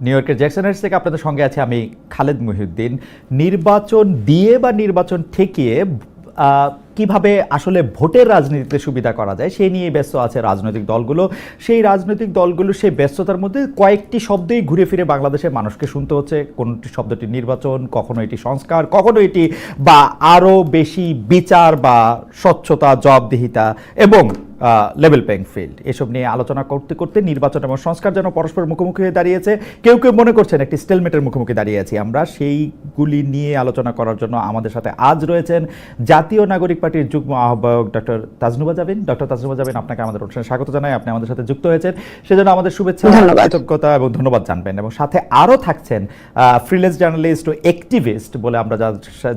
New ইয়র্কের Jackson Heights থেকে আপনাদের সঙ্গে আছে আমি খালেদ মহিউদ্দিন। নির্বাচন দিয়ে বা নির্বাচন ঠেকিয়ে কিভাবে আসলে ভোটের রাজনীতিতে সুবিধা করা যায় সেই নিয়ে ব্যস্ত আছে রাজনৈতিক দলগুলো। সেই রাজনৈতিক দলগুলো সেই ব্যস্ততার মধ্যে কয়েকটি শব্দই ঘুরে ফিরে বাংলাদেশের মানুষকে শুনতে হচ্ছে। কোনটি শব্দটি নির্বাচন, কখনো এটি সংস্কার, কখনো এটি বা আরও বেশি বিচার বা স্বচ্ছতা, জবাবদিহিতা এবং লেভেল প্লেইং ফিল্ড, এসব নিয়ে আলোচনা করতে করতে নির্বাচন এবং সংস্কার যেন পরস্পর মুখোমুখি হয়ে দাঁড়িয়েছে। কেউ কেউ মনে করছেন একটি স্টেলমেটের মুখোমুখি দাঁড়িয়ে আছি আমরা। সেইগুলি নিয়ে আলোচনা করার জন্য আমাদের সাথে আজ রয়েছেন জাতীয় নাগরিক পার্টির যুগ্ম আহ্বায়ক ডক্টর তাজনুবা জাবিন। ডক্টর তাজনুবা জাবিন, আপনাকে আমাদের অনুষ্ঠানে স্বাগত জানাই। আপনি আমাদের সাথে যুক্ত হয়েছেন, সেজন্য আমাদের শুভেচ্ছা, কৃতজ্ঞতা এবং ধন্যবাদ জানবেন। এবং সাথে আরও থাকছেন ফ্রিল্যান্স জার্নালিস্ট ও অ্যাক্টিভিস্ট বলে আমরা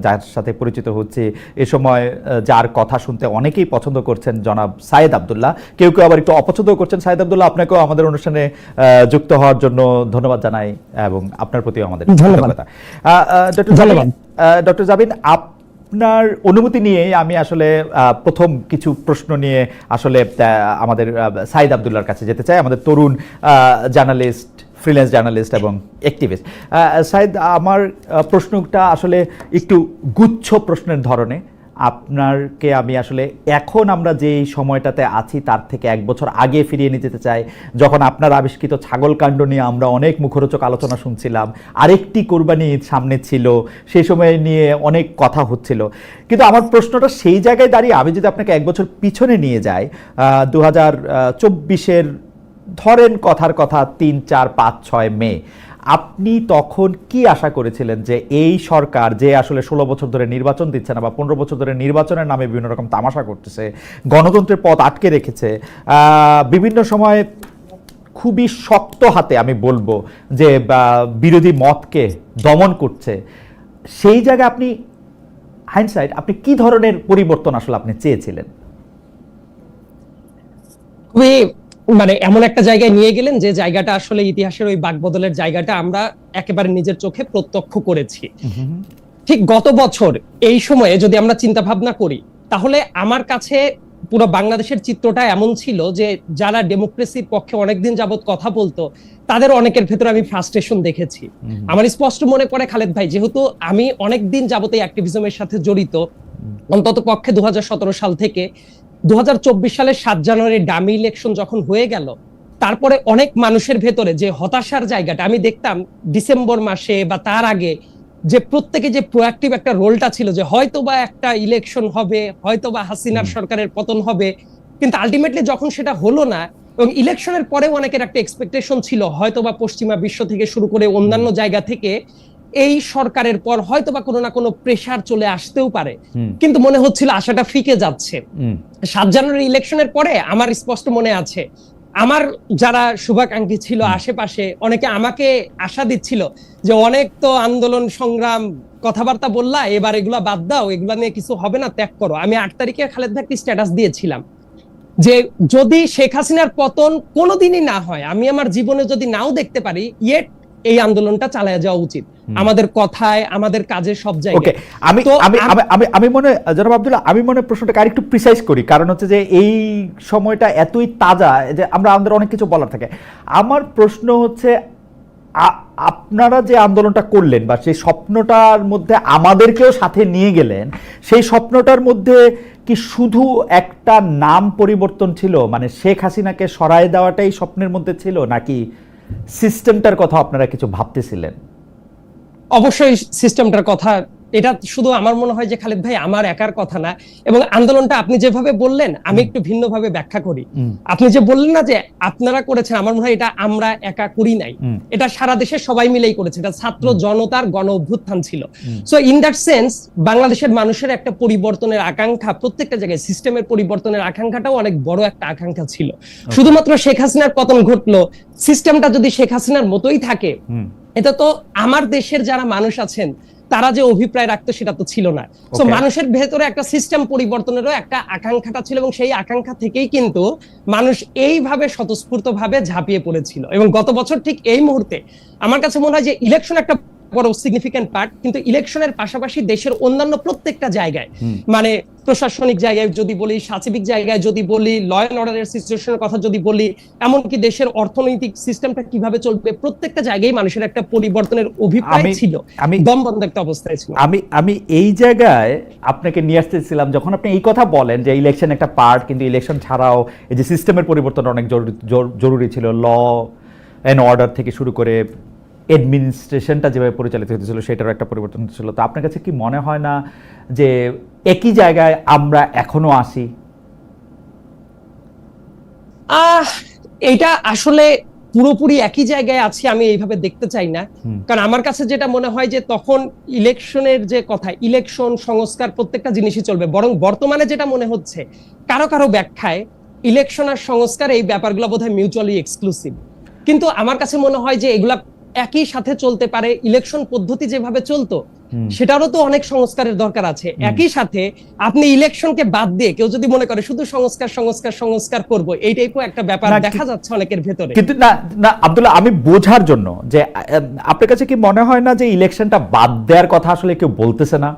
যার সাথে পরিচিত হচ্ছি, এ সময় যার কথা শুনতে অনেকেই পছন্দ করছেন, জনাব সাইদ আব্দুল্লাহ। কেউ কেউ আবার একটু অপছন্দ করছেন। সাইদ আব্দুল্লাহ, আপনাকেও আমাদের অনুষ্ঠানে যুক্ত হওয়ার জন্য ধন্যবাদ জানাই এবং আপনার প্রতিও আমাদের কৃতজ্ঞতা। ডক্টর জাবিন, আপনার অনুমতি নিয়ে আমি আসলে প্রথম কিছু প্রশ্ন নিয়ে আসলে আমাদের সাইদ আব্দুল্লাহর কাছে যেতে চাই, আমাদের তরুণ জার্নালিস্ট, ফ্রিল্যান্স জার্নালিস্ট এবং অ্যাক্টিভিস্ট। সাইদ, আমার প্রশ্নটা আসলে একটু গুচ্ছ প্রশ্নের ধরনে। আপনাকে আমি আসলে এখন আমরা যেই সময়টাতে আছি তার থেকে এক বছর আগে ফিরিয়ে নিয়ে যেতে চাই, যখন আপনার আবিষ্কৃত ছাগল কাণ্ড নিয়ে আমরা অনেক মুখরোচক আলোচনা শুনছিলাম। আরেকটি কোরবানি ঈদ সামনে ছিল, সেই সময় নিয়ে অনেক কথা হচ্ছিল। কিন্তু আমার প্রশ্নটা সেই জায়গায় দাঁড়িয়ে, আমি যদি আপনাকে এক বছর পিছনে নিয়ে যাই, 2024-এর ধরেন কথার কথা 3, 4, 5, 6 মে, আপনি তখন কি আশা করেছিলেন যে এই সরকার যে আসলে 16 বছর ধরে নির্বাচন দিচ্ছে না বা 15 বছর ধরে নির্বাচনের নামে বিভিন্ন রকম তামাশা করতেছে, গণতন্ত্রের পথ আটকে রেখেছে, বিভিন্ন সময় খুবই শক্ত হাতে আমি বলবো যে বিরোধী মতকে দমন করছে, সেই জায়গায় আপনি হাইন্ডসাইট আপনি কি ধরনের পরিবর্তন আসলে আপনি চেয়েছিলেন? খুবই মানে এমন একটা জায়গায় নিয়ে গেলেন যে জায়গাটা আসলে ইতিহাসের ওই বাকবদলের জায়গাটা আমরা একেবারে নিজের চোখে প্রত্যক্ষ করেছি। ঠিক গত বছর এই সময়ে যদি আমরা চিন্তা ভাবনা করি, তাহলে আমার কাছে পুরো বাংলাদেশের চিত্রটা এমন ছিল যে যারা ডেমোক্রেসির পক্ষে অনেকদিন যাবত কথা বলতো তাদের অনেকের ভেতরে আমি ফ্রাস্ট্রেশন দেখেছি। আমার স্পষ্ট মনে পড়ে, খালেদ ভাই, যেহেতু আমি অনেকদিন যাবত এই অ্যাক্টিভিজমের সাথে জড়িত, অন্তত পক্ষে 2017 সাল থেকে 2024 সালের 7 জানুয়ারি ডামি ইলেকশন যখন হয়ে গেল, তারপরে অনেক মানুষের ভেতরে যে হতাশার জায়গাটা আমি দেখতাম ডিসেম্বর মাসে বা তার আগে, যে প্রত্যেকে যে প্রোঅ্যাক্টিভ একটা রোলটা ছিল যে হয়তোবা একটা ইলেকশন হবে, হয়তোবা হাসিনার সরকারের পতন হবে, কিন্তু আলটিমেটলি যখন সেটা হলো না, এবং ইলেকশনের পরেও অনেকের একটা এক্সপেকটেশন ছিল হয়তোবা পশ্চিমা বিশ্ব থেকে শুরু করে অন্যান্য জায়গা থেকে এই সরকারের পর হয়তোবা কোনো না কোনো প্রেসার চলে আসতেও পারে, কিন্তু মনে হচ্ছিল আশাটা ফিকে যাচ্ছে। 7 জানুয়ারি ইলেকশনের পরে আমার স্পষ্ট মনে আছে, আমার যারা শুভাকাঙ্ক্ষী ছিল আশেপাশে, অনেকে আমাকে আশা দিচ্ছিল যে অনেক তো আন্দোলন সংগ্রাম কথাবার্তা বললা, এবার এগুলা বাদ দাও, এগুলা নিয়ে কিছু হবে না, ত্যাগ করো। আমি 8 তারিখে খালেদ ভাই স্ট্যাটাস দিয়েছিলাম যে যদি শেখ হাসিনার পতন কোনোদিনই না হয়, আমি আমার জীবনে যদি নাও দেখতে পারি, ইয়েট এই আন্দোলনটা চালায় যাওয়া উচিত, আমাদের কথায়, আমাদের কাজে, সব জায়গায়। আমি মনে, জনাব আব্দুল্লাহ, আমি মনে প্রশ্নটাকে আরেকটু প্রিসাইজ করি, কারণ হচ্ছে যে এই সময়টা এতই তাজা যে আমাদের অনেক কিছু বলার থাকে। আমার প্রশ্ন হচ্ছে, আপনারা যে আন্দোলনটা করলেন বা সেই স্বপ্নটার মধ্যে আমাদেরকেও সাথে নিয়ে গেলেন, সেই স্বপ্নটার মধ্যে কি শুধু একটা নাম পরিবর্তন ছিল, মানে শেখ হাসিনাকে সরায় দেওয়াটাই স্বপ্নের মধ্যে ছিল, নাকি সিস্টেমটার কথা আপনারা কিছু ভাবতেছিলেন? অবশ্যই সিস্টেমটার কথা। এটা শুধু আমার মনে হয় যে খালেদ ভাই আমার একার কথা না, এবং আন্দোলনটা আপনি যেভাবে বললেন আমি একটু ভিন্নভাবে ব্যাখ্যা করি। আপনি যে বললেন না যে আপনারা করেছেন, আমার মনে হয় এটা আমরা একা করি নাই, এটা সারা দেশের সবাই মিলেই করেছে, এটা ছাত্র জনতার গণ অভ্যুত্থান ছিল। সো ইন দ্যাট সেন্স বাংলাদেশের মানুষের একটা পরিবর্তনের আকাঙ্ক্ষা, প্রত্যেকটা জায়গায় সিস্টেমের পরিবর্তনের আকাঙ্ক্ষাটাও অনেক বড় একটা আকাঙ্ক্ষা ছিল। শুধুমাত্র শেখ হাসিনার পতন ঘটলো, সিস্টেমটা যদি শেখ হাসিনার মতোই থাকে, এটা তো আমার দেশের যারা মানুষ আছেন তারা যে অভিপ্রায় রাখতো সেটা তো ছিল না। তো মানুষের ভেতরে একটা সিস্টেম পরিবর্তনেরও একটা আকাঙ্ক্ষাটা ছিল, এবং সেই আকাঙ্ক্ষা থেকেই কিন্তু মানুষ এইভাবে স্বতঃস্ফূর্তভাবে ঝাঁপিয়ে পড়েছিল। এবং গত বছর ঠিক এই মুহূর্তে আমার কাছে মনে হয় যে ইলেকশন একটা বড় সিগনিফিক্যান্ট পার্ট, কিন্তু ইলেকশনের পাশাপাশি দেশের অন্যান্য প্রত্যেকটা জায়গায়, মানে প্রশাসনিক জায়গায় যদি বলি, সাচিবিক জায়গায় যদি বলি, ল অ্যান্ড অর্ডারের সিচুয়েশনের কথা যদি বলি, এমনকি দেশের অর্থনৈতিক সিস্টেমটা কিভাবে চলবে, প্রত্যেকটা জায়গায় মানুষের একটা পরিবর্তনের অভিপ্রায় ছিল, দম বন্ধ একটা অবস্থায় ছিল। আমি এই জায়গায় আপনাকে নিয়ে আসতেছিলাম, যখন আপনি এই কথা বলেন যে ইলেকশন একটা পার্ট, কিন্তু ইলেকশন ছাড়াও এই যে সিস্টেমের পরিবর্তন অনেক জরুরি ছিল, ল অ্যান্ড অর্ডার থেকে শুরু করে অ্যাডমিনিস্ট্রেশনটা যেভাবে পরিচালিত হতেছিল সেটারও একটা পরিবর্তন ছিল। তো আপনার কাছে কি মনে হয় না যে একই জায়গায় আমরা এখনো আছি? এটা আসলে পুরোপুরি একই জায়গায় আছি আমি এইভাবে দেখতে চাই না, কারণ আমার কাছে যেটা মনে হয় যে তখন ইলেকশনের যে কথা, ইলেকশন সংস্কার প্রত্যেকটা জিনিসই চলবে, বরং বর্তমানে যেটা মনে হচ্ছে কারো কারো ব্যাখ্যায় ইলেকশন আর সংস্কার এই ব্যাপারগুলো বোধহয় মিউচুয়ালি এক্সক্লুসিভ, কিন্তু আমার কাছে মনে হয় যে এগুলা একই সাথে চলতে পারে। ইলেকশন পদ্ধতি যেভাবে চলতো সেটারও তো অনেক সংস্কারের দরকার আছে। একই সাথে আপনি ইলেকশনকে বাদ দিয়ে কেউ যদি মনে করে শুধু সংস্কার সংস্কার সংস্কার করব, এই টাইপও একটা ব্যাপার দেখা যাচ্ছে অনেকের ভেতরে। কিন্তু না না আব্দুল্লাহ, আমি বোঝার জন্য যে আপনার কাছে কি মনে হয় না যে ইলেকশনটা বাদ দেওয়ার কথা আসলে কেউ বলতেছে না,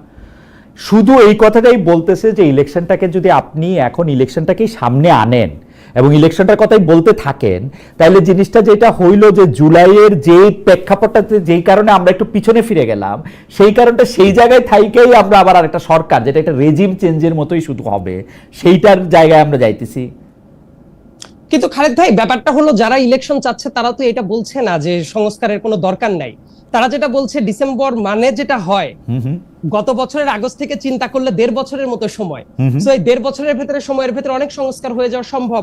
শুধু এই কথাটাই বলতেছে যে ইলেকশনটাকে যদি আপনি এখন ইলেকশনটাকেই সামনে আনেন এবং ইলেকশনটার কথাই বলতে থাকেন, তাহলে জিনিসটা যেটা হইল যে জুলাইয়ের যে প্রেক্ষাপটটাতে যেই কারণে আমরা একটু পিছনে ফিরে গেলাম, সেই কারণটা সেই জায়গায় থাইকেই আমরা আবার আরেকটা সরকার যেটা একটা রেজিম চেঞ্জের মতোই শুধু হবে, সেইটার জায়গায় আমরা যাইতেছি। কিন্তু খালেদ ভাই, ব্যাপারটা হলো যারা ইলেকশন চাচ্ছে তারা তো এটা বলছে না যে সংস্কারের কোনো দরকার নাই, তারা যেটা বলছে ডিসেম্বর মানে যেটা হয় গত বছরের আগস্ট থেকে চিন্তা করলে 1.5 বছরের মতো সময়, তো এই 1.5 বছরের ভেতরে সময়ের ভেতরে অনেক সংস্কার হয়ে যাওয়া সম্ভব,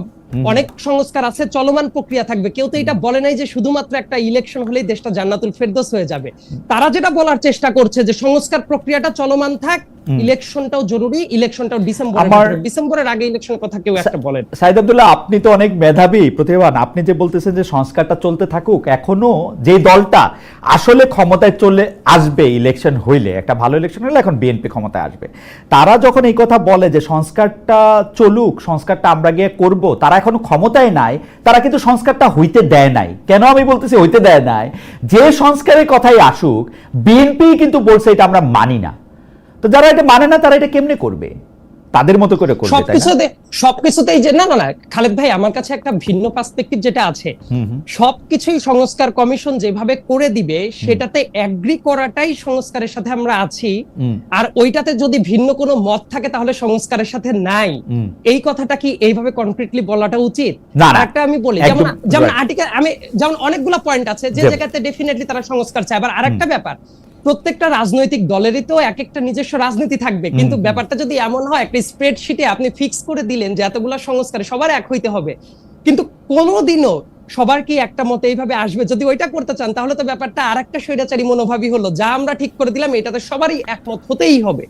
অনেক সংস্কার আছে, চলমান প্রক্রিয়া থাকবে। কেউ তো এটা বলে নাই যে শুধুমাত্র একটা ইলেকশন হলেই দেশটা জান্নাতুল ফেরদৌস হয়ে যাবে। তারা যেটা বলার চেষ্টা করছে যে সংস্কার প্রক্রিয়াটা চলমান থাক, ইলেকশনটাও জরুরি, ইলেকশনটাও ডিসেম্বরের আগে ইলেকশনের কথা কেউ একটা বলেন। সাইদ আব্দুল্লাহ, আপনি তো অনেক মেধাবী প্রতিভাবান, আপনি যে বলতেছেন যে সংস্কারটা চলতে থাকুক, এখনো যে দলটা আসলে ক্ষমতায় চলে আসবে ইলেকশন হইলে, একটা ভালো ইলেকশন হলে এখন বিএনপি ক্ষমতায় আসবে, তারা যখন এই কথা বলে যে সংস্কারটা চলুক, সংস্কারটা আমরা গিয়ে করব, তারা এখনো ক্ষমতায় নাই, তারা কিন্তু সংস্কারটা হইতে দেয় নাই। কেন আমি বলতেছি হইতে দেয় নাই? যে সংস্কারের কথাই আসুক, বিএনপি কিন্তু বলছে এটা আমরা মানি না। তো যারা এটা মানে না তারা এটা কেমনে করবে? তাদের মতো করে করবে। সবকিছুতেই যে না না না খালেদ ভাই, আমার কাছে একটা ভিন্ন পার্সপেক্টিভ যেটা আছে, সবকিছুই সংস্কার কমিশন যেভাবে করে দিবে সেটাতে এগ্রি করাটাই সংস্কারের সাথে আমরা আছি, আর ওইটাতে যদি ভিন্ন কোনো মত থাকে তাহলে সংস্কারের সাথে নাই, এই কথাটা কি এইভাবে কনক্রিটলি বলাটা উচিত? একটা আমি বলি, যেমন আর্টিকেল, আমি যেমন অনেকগুলো পয়েন্ট আছে যে জায়গাতে ডেফিনেটলি তারা সংস্কার চায়। আবার আরেকটা ব্যাপার, প্রত্যেকটা রাজনৈতিক দলেরই তো এক একটা নিজস্ব রাজনীতি থাকবে, কিন্তু ব্যাপারটা যদি এমন হয় একটা স্প্রেডশিটে আপনি ফিক্স করে দিলেন যে এতগুলো সংস্কারে সবার এক হইতে হবে, কিন্তু কোনোদিনও সবার কি একটা মতে এইভাবে আসবে? যদি ওইটা করতে চান তাহলে তো ব্যাপারটা আরেকটা স্বৈরাচারী মনোভাবই হলো, যা আমরা ঠিক করে দিলাম এটাতে সবারই একমত হতেই হবে,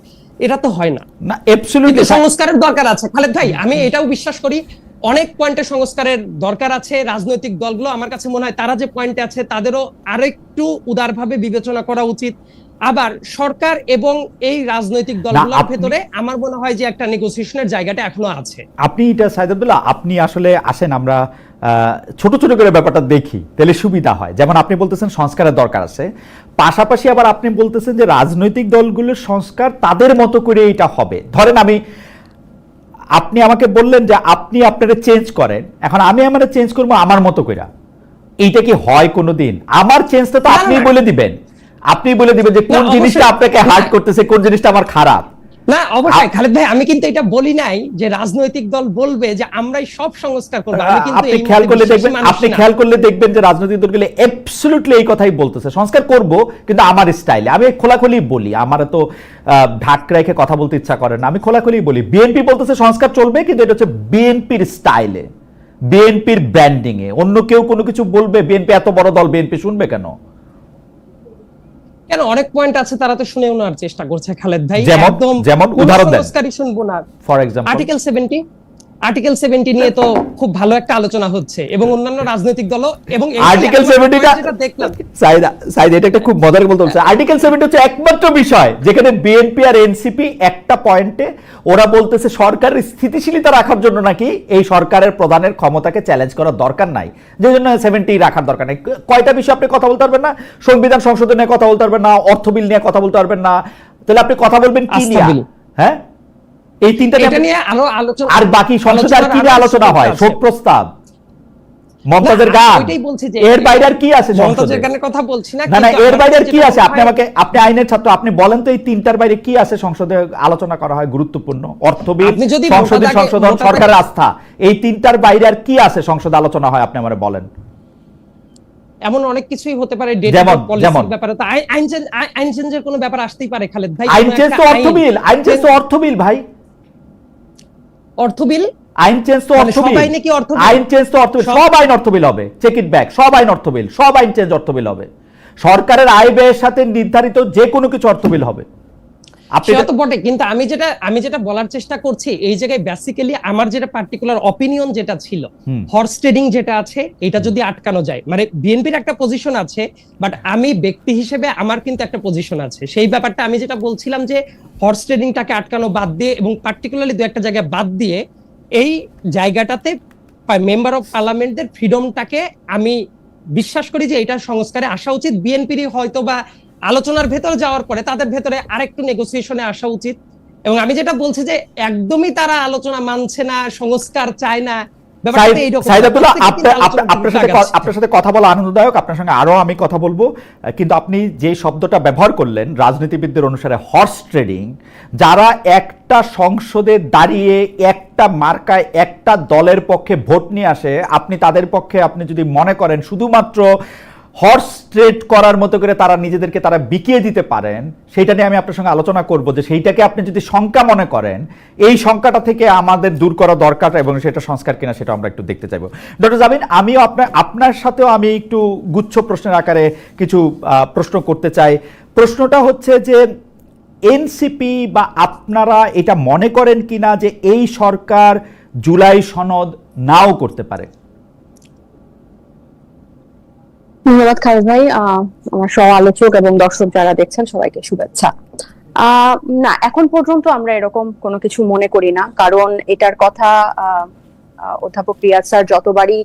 এটা তো হয় না। অ্যাবসলিউটলি সংস্কারের দরকার আছে খালেদ ভাই, আমি এটাও বিশ্বাস করি অনেক পয়েন্টে সংস্কারের দরকার আছে। রাজনৈতিক দলগুলো আমার কাছে মনে হয় তারা যে পয়েন্টে আছে তাদেরও আরেকটু উদারভাবে বিবেচনা করা উচিত। আবার সরকার এবং এই রাজনৈতিক দলগুলোর ভেতরে আমার মনে হয় যে একটা নেগোসিয়েশনের জায়গাটা এখনো আছে। আপনি এটা সাইদ আব্দুল্লাহ, আপনি আসলে আসেন, আমরা ছোট ছোট করে ব্যাপারটা দেখি, তাহলে সুবিধা হয়। যেমন আপনি বলতেছেন সংস্কারের দরকার আছে, পাশাপাশি আবার আপনি বলতেছেন যে রাজনৈতিক দলগুলোর সংস্কার তাদের মতো করে এটা হবে। ধরেন আপনি আমাকে বললেন যে আপনি আপনারা চেঞ্জ করেন, এখন আমি আমার চেঞ্জ করবো আমার মতো করে, এইটা কি হয় কোনোদিন? আমার চেঞ্জটা তো আপনি বলে দিবেন, আপনি বলে দিবেন যে কোন জিনিসটা আপনাকে হার্ট করতেছে, কোন জিনিসটা আমার খারাপ। না অবশ্যই খালেদ ভাই, আমি কিন্তু এটা বলি নাই যে রাজনৈতিক দল বলবে যে আমরাই সব সংস্কার করব। আমি কিন্তু আপনি খেয়াল করলে দেখবেন যে রাজনৈতিক দলগুলো অ্যাবসলিউটলি এই কথাই বলতেছে, সংস্কার করব কিন্তু আমার স্টাইলে। আমি খোলাখুলি বলি, আমার তো ঢাক রেখে কথা বলতে ইচ্ছা করে না, আমি খোলাখুলি বলি। বিএনপি বলতেছে সংস্কার চলবে, কিন্তু এটা হচ্ছে বিএনপির স্টাইলে, বিএনপির ব্র্যান্ডিং এ। অন্য কেউ কোনো কিছু বলবে, বিএনপি এত বড় দল, বিএনপি শুনবে কেন? কেন, অনেক পয়েন্ট আছে তারা তো শুনেও নেওয়ার চেষ্টা করছে খালেদ ভাই। যেমন উদাহরণ দেন, সংস্কারই শুনবো না। ফর এক্সাম্পল আর্টিকেল 70 নিয়ে তো খুব ভালো একটা আলোচনা হচ্ছে, এবং অন্যান্য রাজনৈতিক দল এবং আর্টিকেল 70টা দেখলাম সাইদ, এটা একটা খুব মজার বলতে হচ্ছে। আর্টিকেল 70 হচ্ছে একমাত্র বিষয় যেখানে বিএনপি আর এনসিপি একটা পয়েন্টে ওরা বলতেছে সরকারের স্থিতিশীলতা রাখার জন্য নাকি এই সরকারের প্রধানের ক্ষমতাকে চ্যালেঞ্জ করার দরকার নাই, যে জন্য 70 রাখার দরকার নাই। কয়টা বিষয় আপনি কথা বলতে পারবেন না? সংবিধান সংশোধন নিয়ে কথা বলতে পারবেন না, অর্থ বিল নিয়ে কথা বলতে পারবেন না, তাহলে আপনি কথা বলবেন কি নিয়ে? হ্যাঁ, এই তিনটাতে এটা নিয়ে আরো আলোচনা, আর বাকি সংসদে আর কি নিয়ে আলোচনা হয়? শোক প্রস্তাব, মমতাজের গান, ওইটাই বলছি যে এর বাইরে আর কি আছে? মমতাজের গানের কথা বলছি না, না, কিন্তু এর আমার বাইরে আর কাছে কি যেটা আছে? মনে আপনি হয়- আমাকে, আপনি আইনের ছাত্র, আপনি বলেন তো এই তিনটার বাইরে কি আছে সংসদে আলোচনা করা হয় গুরুত্বপূর্ণ? অর্থবিদ, আপনি যদি সংসদীয় মোটা দাগে- সংশোধন, মোটা সরকারের দাগে- আস্থা, এই তিনটার বাইরে আর কি আছে সংসদে আলোচনা হয়? আপনি আমারে বলেন। এমন অনেক কিছুই হতে পারে, যেমন? পলিসির ব্যাপারে তো আইন চেঞ্জের কোনো ব্যাপার আসতেই পারে খালেদ ভাই। আইন কোনো চেঞ্জ একটা তো অর্থ বিল, আইন চেঞ্জ তো অর্থ বিল ভাই, অর্থ বিল, আইন চেঞ্জ তো মানে অর্থ সব বিল, আইনে কি অর্থ বিল? আইন চেঞ্জ তো অর্থ বিল, সব আইন অর্থ বিল হবে, চেক ইট ব্যাক, সব আইন অর্থ বিল, সব আইন চেঞ্জ অর্থ বিল হবে, সরকারের আয় ব্যয়ের সাথে নির্ধারিত যে কোনো কিছু অর্থ বিল হবে। আপনি সেটা তো বটে, কিন্তু আমি যেটা বলার চেষ্টা করছি এই জায়গায় বেসিক্যালি আমার যেটা পার্টিকুলার অপিনিয়ন যেটা ছিল, হর্স ট্রেডিং যেটা আছে এটা যদি আটকানো যায়, মানে বিএনপির একটা পজিশন আছে, বাট আমি ব্যক্তি হিসেবে আমার কিন্তু একটা পজিশন আছে, সেই ব্যাপারটা আমি যেটা বলছিলাম যে হর্স ট্রেডিংটাকে আটকানো বাদ দিয়ে এবং পার্টিকুলারলি দু একটা জায়গায় বাদ দিয়ে এই জায়গাটাতে মেম্বার অফ পার্লামেন্টের ফ্রিডমটাকে আমি বিশ্বাস করি যে এটা সংস্কারে আসা উচিত। বিএনপির হয়তো বা আলোচনার ভেতরে যাওয়ার পরে তাদের ভেতরে আরেকটু নেগোসিয়েশনে আসা উচিত। এবং আমি যেটা বলছি যে একদমই তারা আলোচনা মানছে না, সংস্কার চায় না, ব্যাপারটা এইরকম। সাইদাতুল্লাহ, আপনার সাথে কথা বলা আনন্দদায়ক, আপনার সঙ্গে আরো আমি কথা বলবো, কিন্তু আপনি যে শব্দটা ব্যবহার করলেন রাজনীতিবিদদের অনুসারে হর্স ট্রেডিং, যারা একটা সংসদে দাঁড়িয়ে একটা মার্কায় একটা দলের পক্ষে ভোট নিয়ে আসে, আপনি তাদের পক্ষে, আপনি যদি মনে করেন শুধুমাত্র হর্স ট্রেড করার মতো করে তারা নিজেদেরকে তারা বিকিয়ে দিতে পারেন, সেইটা নিয়ে আমি আপনার সঙ্গে আলোচনা করব যে সেইটাকে আপনি যদি শঙ্কা মনে করেন, এই শঙ্কাটা থেকে আমাদের দূর করা দরকার এবং সেটা সংস্কার কিনা সেটা আমরা একটু দেখতে চাইবো। ডক্টর জামিন, আমিও আপনার সাথেও আমি একটু গুচ্ছ প্রশ্নের আকারে কিছু প্রশ্ন করতে চাই। প্রশ্নটা হচ্ছে যে এনসিপি বা আপনারা এটা মনে করেন কিনা যে এই সরকার জুলাই সনদ নাও করতে পারে? ধন্যবাদ খালেদ ভাই, আমার সহ আলোচক এবং দর্শক যারা দেখছেন সবাইকে শুভেচ্ছা। না, এখন পর্যন্ত আমরা এরকম কোনো কিছু মনে করি না, কারণ এটার কথা অধ্যাপক রিয়াদ স্যার যতবারই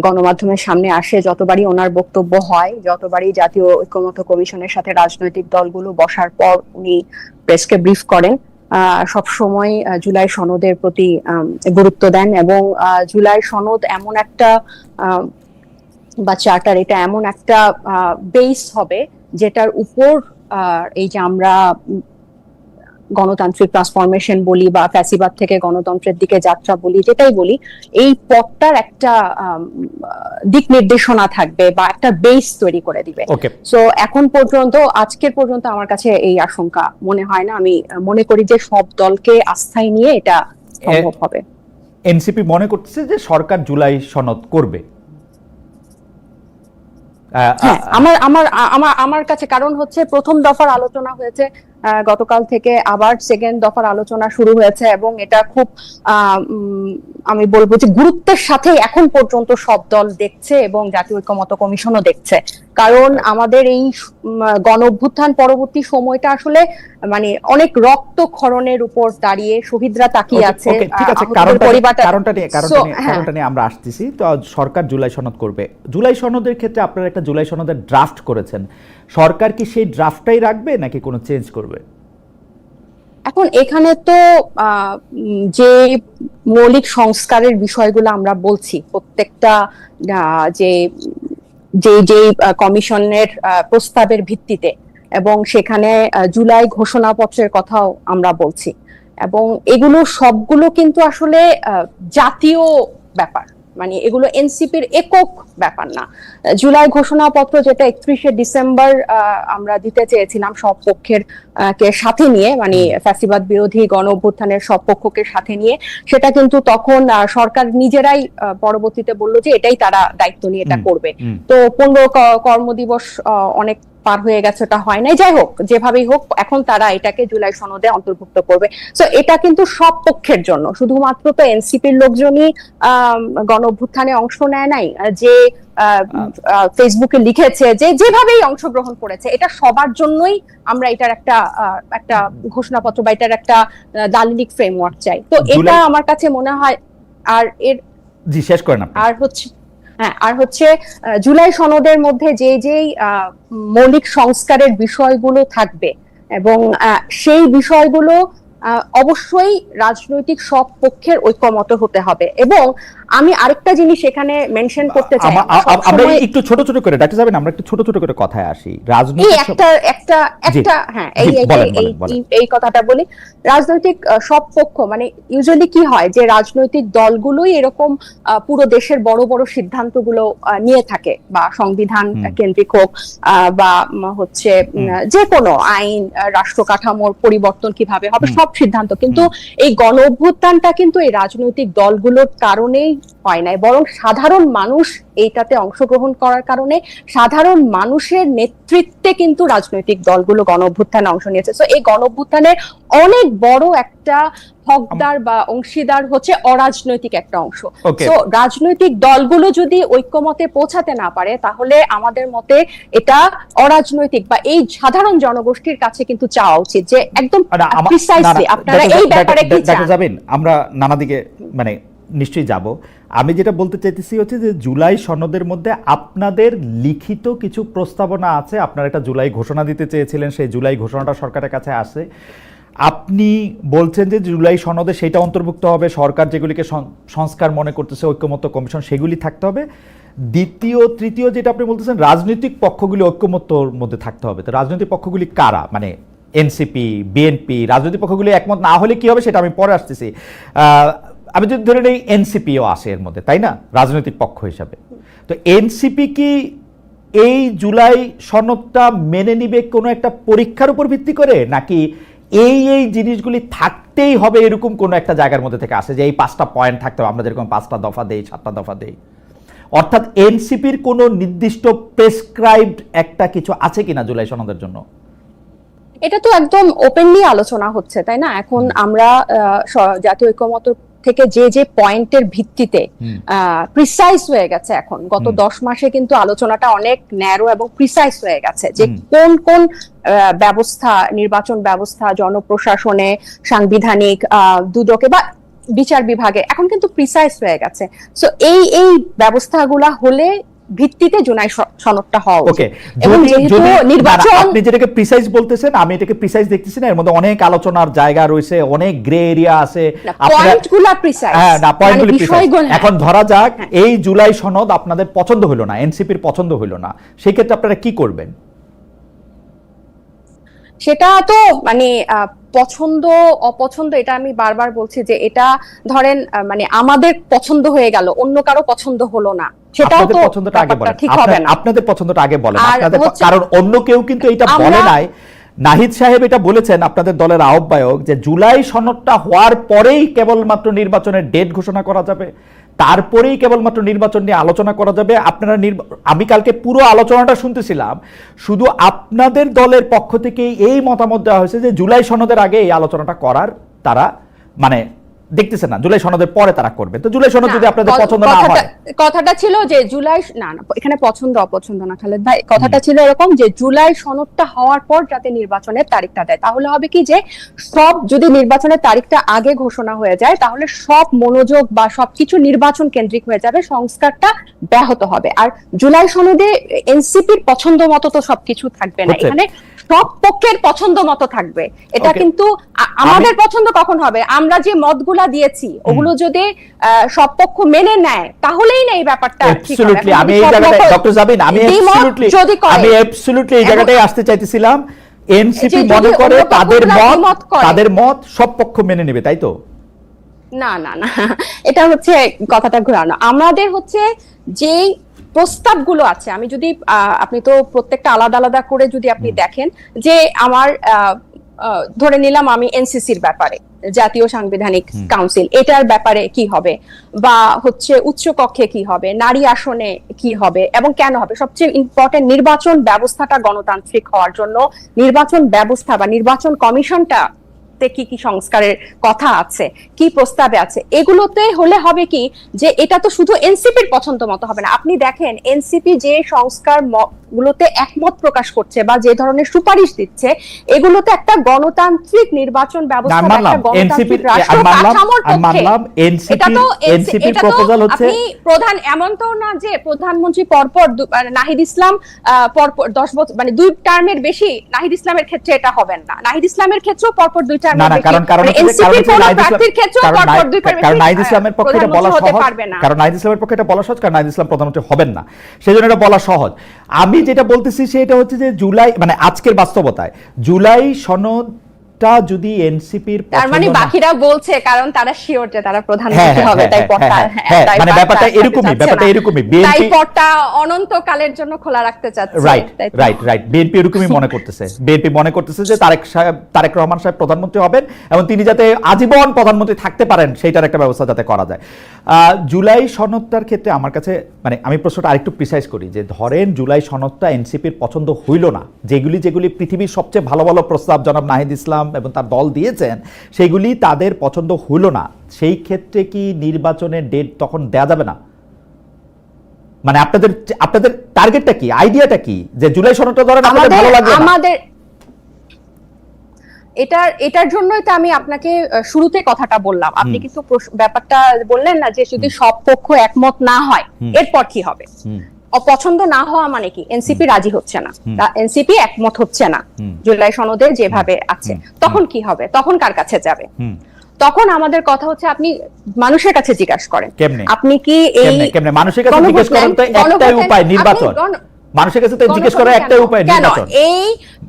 গণমাধ্যমের সামনে আসে, যতবারই ওনার বক্তব্য হয়, যতবারই জাতীয় ঐক্যমত্য কমিশনের সাথে রাজনৈতিক দলগুলো বসার পর উনি প্রেসকে ব্রিফ করেন, সব সময় জুলাই সনদের প্রতি গুরুত্ব দেন। এবং জুলাই সনদ এমন একটা বা চার্টার, এটা এমন একটা বেস হবে যেটার উপর এই যে আমরা গণতান্ত্রিক ট্রান্সফরমেশন বলি বা ফ্যাসিবাদ থেকে গণতন্ত্রের দিকে যাত্রা বলি, যেটাই বলি, এই পথটার একটা দিক নির্দেশনা থাকবে বা একটা বেস তৈরি করে দিবে। সো এখন পর্যন্ত, আজকের পর্যন্ত আমার কাছে এই আশঙ্কা মনে হয় না। আমি মনে করি যে সব দলকে আস্থায় নিয়ে এটা সম্ভব হবে। এনসিপি মনে করছে যে সরকার জুলাই সনদ করবে। হ্যাঁ, আমার কাছে, কারণ হচ্ছে প্রথম দফার আলোচনা হয়েছে গতকাল থেকে, আবার সেকেন্ড দফার আলোচনা শুরু হয়েছে এবং এটা খুব আমি বলবো যে গুরুত্বের সাথে এখন পর্যন্ত সব দল দেখছে এবং জাতীয় ঐক্যমত্য কমিশনও দেখছে। কারণ আমাদের এই গণ অভ্যুত্থান পরবর্তী সময়টা আসলে মানে অনেক রক্তক্ষরণের উপর দাঁড়িয়ে, শহীদরা তাকিয়ে আছে, ঠিক আছে, কারণটা নিয়ে আমরা আসতেছি। তো সরকার জুলাই সনদ করবে, জুলাই সনদের ক্ষেত্রে আপনারা একটা জুলাই সনদের ড্রাফট করেছেন, সরকার কি সেই ড্রাফটটাই রাখবে নাকি কোনো চেঞ্জ করবে? এখন এখানে তো যে মৌলিক সংস্কারের বিষয়গুলো আমরা বলছি, প্রত্যেকটা যে যে কমিশনের প্রস্তাবের ভিত্তিতে, এবং সেখানে জুলাই ঘোষণাপত্রের কথাও আমরা বলছি, এবং এগুলো সবগুলো কিন্তু আসলে জাতীয় ব্যাপার, মানে এগুলো এনসিপির একক ব্যাপার না। জুলাই ঘোষণাপত্র যেটা 31শে ডিসেম্বর আমরা দিতে চেয়েছিলাম সব পক্ষের কে সাথে নিয়ে, মানে ফ্যাসিবাদ বিরোধী গণ অভ্যুত্থানের সব পক্ষকে সাথে নিয়ে, সেটা কিন্তু তখন সরকার নিজেরাই পরবর্তীতে বললো যে এটাই তারা দায়িত্ব নিয়ে এটা করবে। তো 15 কর্মদিবস অনেক পার হয়ে গেছে, ওটা হয় নাই। যাই হোক, যেভাবেই হোক, এখন তারা এটাকে জুলাই সনদে অন্তর্ভুক্ত করবে। তো এটা কিন্তু সব পক্ষের জন্য, শুধুমাত্র তো এনসিপির লোকজনই গণ অভ্যুত্থানে অংশ নেয় নাই, যে ফেসবুকে লিখেছে, যে যেভাবেই অংশগ্রহণ করেছে, এটা সবার জন্যই আমরা এটার একটা ঘোষণাপত্র বা এটার একটা দালিলিক ফ্রেমওয়ার্ক চাই। তো এটা আমার কাছে মনে হয়। আর এর জি শেষ করেন আপনি। আর হচ্ছে জুলাই সনদের মধ্যে যেই মৌলিক সংস্কারের বিষয়গুলো থাকবে এবং সেই বিষয়গুলো অবশ্যই রাজনৈতিক সব পক্ষের ঐক্যমত হতে হবে। এবং আমি আরেকটা জিনিস এখানে মেনশন করতে চাই, আমরা একটু ছোট ছোট করে ডাক্তার সাহেব, আমরা একটু ছোট ছোট করে কথায় আসি। রাজনৈতিক এই কথাটা বলি, রাজনৈতিক সব পক্ষ মানে ইউজুয়ালি কি হয় যে রাজনৈতিক দলগুলোই এরকম পুরো দেশের বড় বড় সিদ্ধান্তগুলো নিয়ে থাকে, বা সংবিধান কেন্দ্রিক হোক বা হচ্ছে যে কোনো আইন, রাষ্ট্র কাঠামোর পরিবর্তন কিভাবে হবে, সব সিদ্ধান্ত। কিন্তু এই গণ অভ্যুত্থানটা কিন্তু এই রাজনৈতিক দলগুলোর কারণেই হয় নাই, বরং সাধারণ মানুষ এইটাতে অংশগ্রহণ করার কারণে, সাধারণ মানুষের নেতৃত্বে কিন্তু রাজনৈতিক দলগুলো গণ অভ্যুত্থানে অংশ নিয়েছে। তো এই গণ অভ্যুত্থানের অনেক বড় একটা হকদার বা অংশীদার হচ্ছে অরাজনৈতিক একটা অংশ। তো রাজনৈতিক দলগুলো যদি ঐক্যমতে পৌঁছাতে না পারে, তাহলে আমাদের মতে এটা অরাজনৈতিক বা এই সাধারণ জনগোষ্ঠীর কাছে কিন্তু চাওয়া উচিত যে একদম প্রিসাইসলি আপনারা এই ব্যাপারে কি চান। আমরা নানা দিকে মানে নিশ্চয়ই যাব। আমি যেটা বলতে চাইতেছি হচ্ছে যে জুলাই সনদের মধ্যে আপনাদের লিখিত কিছু প্রস্তাবনা আছে, আপনারা একটা জুলাই ঘোষণা দিতে চেয়েছিলেন, সেই জুলাই ঘোষণাটা সরকারের কাছে আসে। আপনি বলছেন যে জুলাই সনদে সেটা অন্তর্ভুক্ত হবে, সরকার যেগুলিকে সংস্কার মনে করতেছে ঐক্যমত্য কমিশন সেগুলি থাকতে হবে। দ্বিতীয় তৃতীয় যেটা আপনি বলতেছেন রাজনৈতিক পক্ষগুলি ঐক্যমত্যর মধ্যে থাকতে হবে। তো রাজনৈতিক পক্ষগুলি কারা, মানে এনসিপি, বিএনপি, রাজনৈতিক পক্ষগুলি একমত না হলে কি হবে সেটা আমি পরে আসতেছি। আমি যদি ধরে নেই এনসিপিও আসে এর মধ্যে, তাই না, রাজনৈতিক পক্ষ হিসাবে। তো এনসিপি কি এই জুলাই সনদটা মেনে নিবে কোনো একটা পরীক্ষার উপর ভিত্তি করে, নাকি এই জিনিসগুলি থাকতেই হবে এরকম কোনো একটা জায়গার মধ্যে থেকে আসে যে এই 5টা পয়েন্ট থাকতে হবে, আমরা যেরকম 5টা দফা দেই, 7টা দফা দেই? অর্থাৎ এনসিপির কোনো নির্দিষ্ট প্রেসক্রাইবড একটা কিছু আছে কিনা জুলাই সনদের জন্য? এটা তো একদম ওপেনলি আলোচনা হচ্ছে, তাই না? এখন আমরা জাতীয় ঐক্যমত্য থেকে যে পয়েন্টের ভিত্তিতে প্রিসাইজ হয়ে গেছে, এখন গত 10 মাসে কিন্তু আলোচনাটা অনেক ন্যারো এবং প্রিসাইজ হয়ে গেছে যে কোন কোন ব্যবস্থা, নির্বাচন ব্যবস্থা, জনপ্রশাসনে, সাংবিধানিক দুদকে বা বিচার বিভাগে এখন কিন্তু প্রিসাইজ হয়ে গেছে। সো এই ব্যবস্থাগুলা হলে ভিত্তিতে জুলাই সনদটা হওয়া উচিত। এবং যেহেতু নির্বাচন, আপনি যেটাকে প্রিসাইজ বলতেছেন, আমি এটাকে প্রিসাইজ দেখতেছি না, এর মধ্যে অনেক আলোচনার জায়গা রয়েছে, অনেক গ্রে এরিয়া আছে। পয়েন্টগুলো প্রিসাইজ, হ্যাঁ না, পয়েন্টগুলো প্রিসাইজ। এখন ধরা যাক এই জুলাই সনদ আপনাদের পছন্দ হলো না, এনসিপির পছন্দ হলো না, সেই ক্ষেত্রে আপনারা কি করবেন? সেটা তো মানে পছন্দ অপছন্দ, এটা আমি বারবার বলছি যে এটা ধরেন মানে আমাদের পছন্দ হয়ে গেল, অন্য কারো পছন্দ হলো না, সেটাও তো পছন্দটা আগে বলেন, ঠিক হবে না। আপনাদের পছন্দটা আগে বলেন, আপনাদের, কারণ অন্য কেউ কিন্তু এটা বলে নাই। নাহিদ সাহেব এটা বলেছেন, আপনাদের দলের আহ্বায়ক, যে জুলাই সনদটা হওয়ার পরেই কেবলমাত্র নির্বাচনের ডেট ঘোষণা করা যাবে, তারপরেই কেবলমাত্র নির্বাচন নিয়ে আলোচনা করা যাবে। আপনারা আমি কালকে পুরো আলোচনাটা শুনতেছিলাম, শুধু আপনাদের দলের পক্ষ থেকে এই মতামত দেওয়া হয়েছে যে জুলাই সনদের আগে এই আলোচনাটা করার তারা মানে দেখতেছে না, জুলাই সনদের পরে তারা করবে। তো জুলাই সনদ যদি আপনাদের পছন্দ না হয়, কথাটা ছিল যে জুলাই না, এখানে পছন্দ অপছন্দ না খালেদ ভাই, কথাটা ছিল এরকম যে জুলাই সনদটা হওয়ার পর যাতে নির্বাচনের তারিখটা দেয়, তাহলে হবে কি যে সব, যদি নির্বাচনের তারিখটা আগে ঘোষণা হয়ে যায় তাহলে সব মনোযোগ বা সবকিছু নির্বাচন কেন্দ্রিক হয়ে যাবে, সংস্কারটা ব্যাহত হবে। আর জুলাই সনদে এনসিপির পছন্দ মতো তো সবকিছু থাকবে না, এখানে সব পক্ষের পছন্দ মতো থাকবে। এটা কিন্তু আমাদের পছন্দ কখন হবে, আমরা যে মতগুলা দিয়েছি ওগুলো যদি সব পক্ষ মেনে নেয় তাহলেই না এই ব্যাপারটা ঠিক হবে। আমি এই জায়গাটায় ডক্টর জাবিন, আমি অ্যাবসলিউটলি এই জায়গাটায় আসতে চাইতেছিলাম। এনসিপি মনে করে তাদের মত সব পক্ষ মেনে নেবে, তাই তো? না না না, এটা হচ্ছে কথাটা ঘোরানো। আমাদের হচ্ছে যেই প্রস্তাবগুলো আছে, আমি যদি আপনি তো প্রত্যেকটা আলাদা আলাদা করে যদি আপনি দেখেন, যে আমার ধরে নিলাম আমি এনসিসির ব্যাপারে, জাতীয় সাংবিধানিক কাউন্সিল, এটার ব্যাপারে কি হবে, বা হচ্ছে উচ্চ কক্ষে কি হবে, নারী আসনে কি হবে এবং কেন হবে, সবচেয়ে ইম্পর্টেন্ট নির্বাচন ব্যবস্থাটা গণতান্ত্রিক হওয়ার জন্য নির্বাচন ব্যবস্থা বা নির্বাচন কমিশনটা কি কি সংস্কারের কথা আছে, কি প্রস্তাবে আছে, এগুলোতে হলে হবে কি যে এটা তো শুধু এনসিপির পছন্দ মতো হবে না। আপনি দেখেন এনসিপি যে সংস্কার বিষয়গুলোতে একমত প্রকাশ করছে বা যে ধরনের সুপারিশ দিচ্ছে, এগুলোতে একটা গণতান্ত্রিক নির্বাচন ব্যবস্থা, একটা গণতান্ত্রিক রাষ্ট্র কাঠামোর পক্ষে। এটা তো এনসিপির প্রপোজাল হচ্ছে, আপনি প্রধান এমন তো না যে প্রধানমন্ত্রী পরপর নাহিদ ইসলাম পরপর 10 বছর মানে 2 টার্মের বেশি নাহিদ ইসলামের ক্ষেত্রে এটা হবে না, নাহিদ ইসলামের ক্ষেত্রেও পরপর 2 টার্মের বেশি, কারণ এনসিপির কোন প্রার্থীর ক্ষেত্রেও পরপর 2 টার্মের বেশি, কারণ নাহিদ ইসলামের পক্ষে এটা বলা সহজ, কারণ নাহিদ ইসলামের পক্ষে এটা বলা সহজ, কারণ নাহিদ ইসলাম প্রধানমন্ত্রী হবেন না, সেজন্য এটা বলা সহজ। আমি যেটা বলতেছি সেটা হচ্ছে যে জুলাই মানে আজকের বাস্তবতায় জুলাই সনদটা যদি এনসিপির তার মানে বাকিরা বলছে কারণ তারা শিওর যে তারা প্রধানমন্ত্রী হবে, তাই পটটা মানে ব্যাপারটা এরকমই তাই পটটা অনন্তকালের জন্য খোলা রাখতে চাচ্ছে। রাইট বিএনপি এরকমই মনে করতেছে যে তারেক রহমান সাহেব প্রধানমন্ত্রী হবেন এবং তিনি যাতে আজীবন প্রধানমন্ত্রী থাকতে পারেন সেইটার একটা ব্যবস্থা যাতে করা যায়। জুলাই সনদটার ক্ষেত্রে আমার কাছে মানে আমি প্রশ্নটা আরেকটু প্রিসাইজ করি যে ধরেন জুলাই সনদটা এনসিপির পছন্দ হইল না, যেগুলি পৃথিবীর সবচেয়ে ভালো ভালো প্রস্তাব জনাব নাহিদ ইসলাম এবং তার দল দিয়েছেন সেগুলি তাদের পছন্দ হইল না, সেই ক্ষেত্রে কি নির্বাচনের ডেট তখন দেয়া যাবে না? মানে আপনাদের টার্গেটটা কি, আইডিয়াটা কি, যে জুলাই সনদটা ধরেন আপনাদের ভালো লাগবে না? আমাদের এটার জন্যই তো আমি আপনাকে শুরুতে কথাটা বললাম। আপনি কিন্তু ব্যাপারটা বললেন না যে যদি সব পক্ষ একমত না হয় এরপর কি হবে। অপছন্দ না হওয়া মানে কি, এনসিপি রাজি হচ্ছে না, এনসিপি একমত হচ্ছে না জুলাই সনদে যেভাবে আছে, তখন কি হবে, তখন কার কাছে যাবে? তখন আমাদের কথা হচ্ছে আপনি মানুষের কাছে জিজ্ঞাসা করেন, আপনি কি এই মানুষের কাছে জিজ্ঞেস করেন তো একটাই উপায় নির্বাচন, মানুষের কাছে তো জিজ্ঞেস করার একটাই উপায় নির্বাচন। এই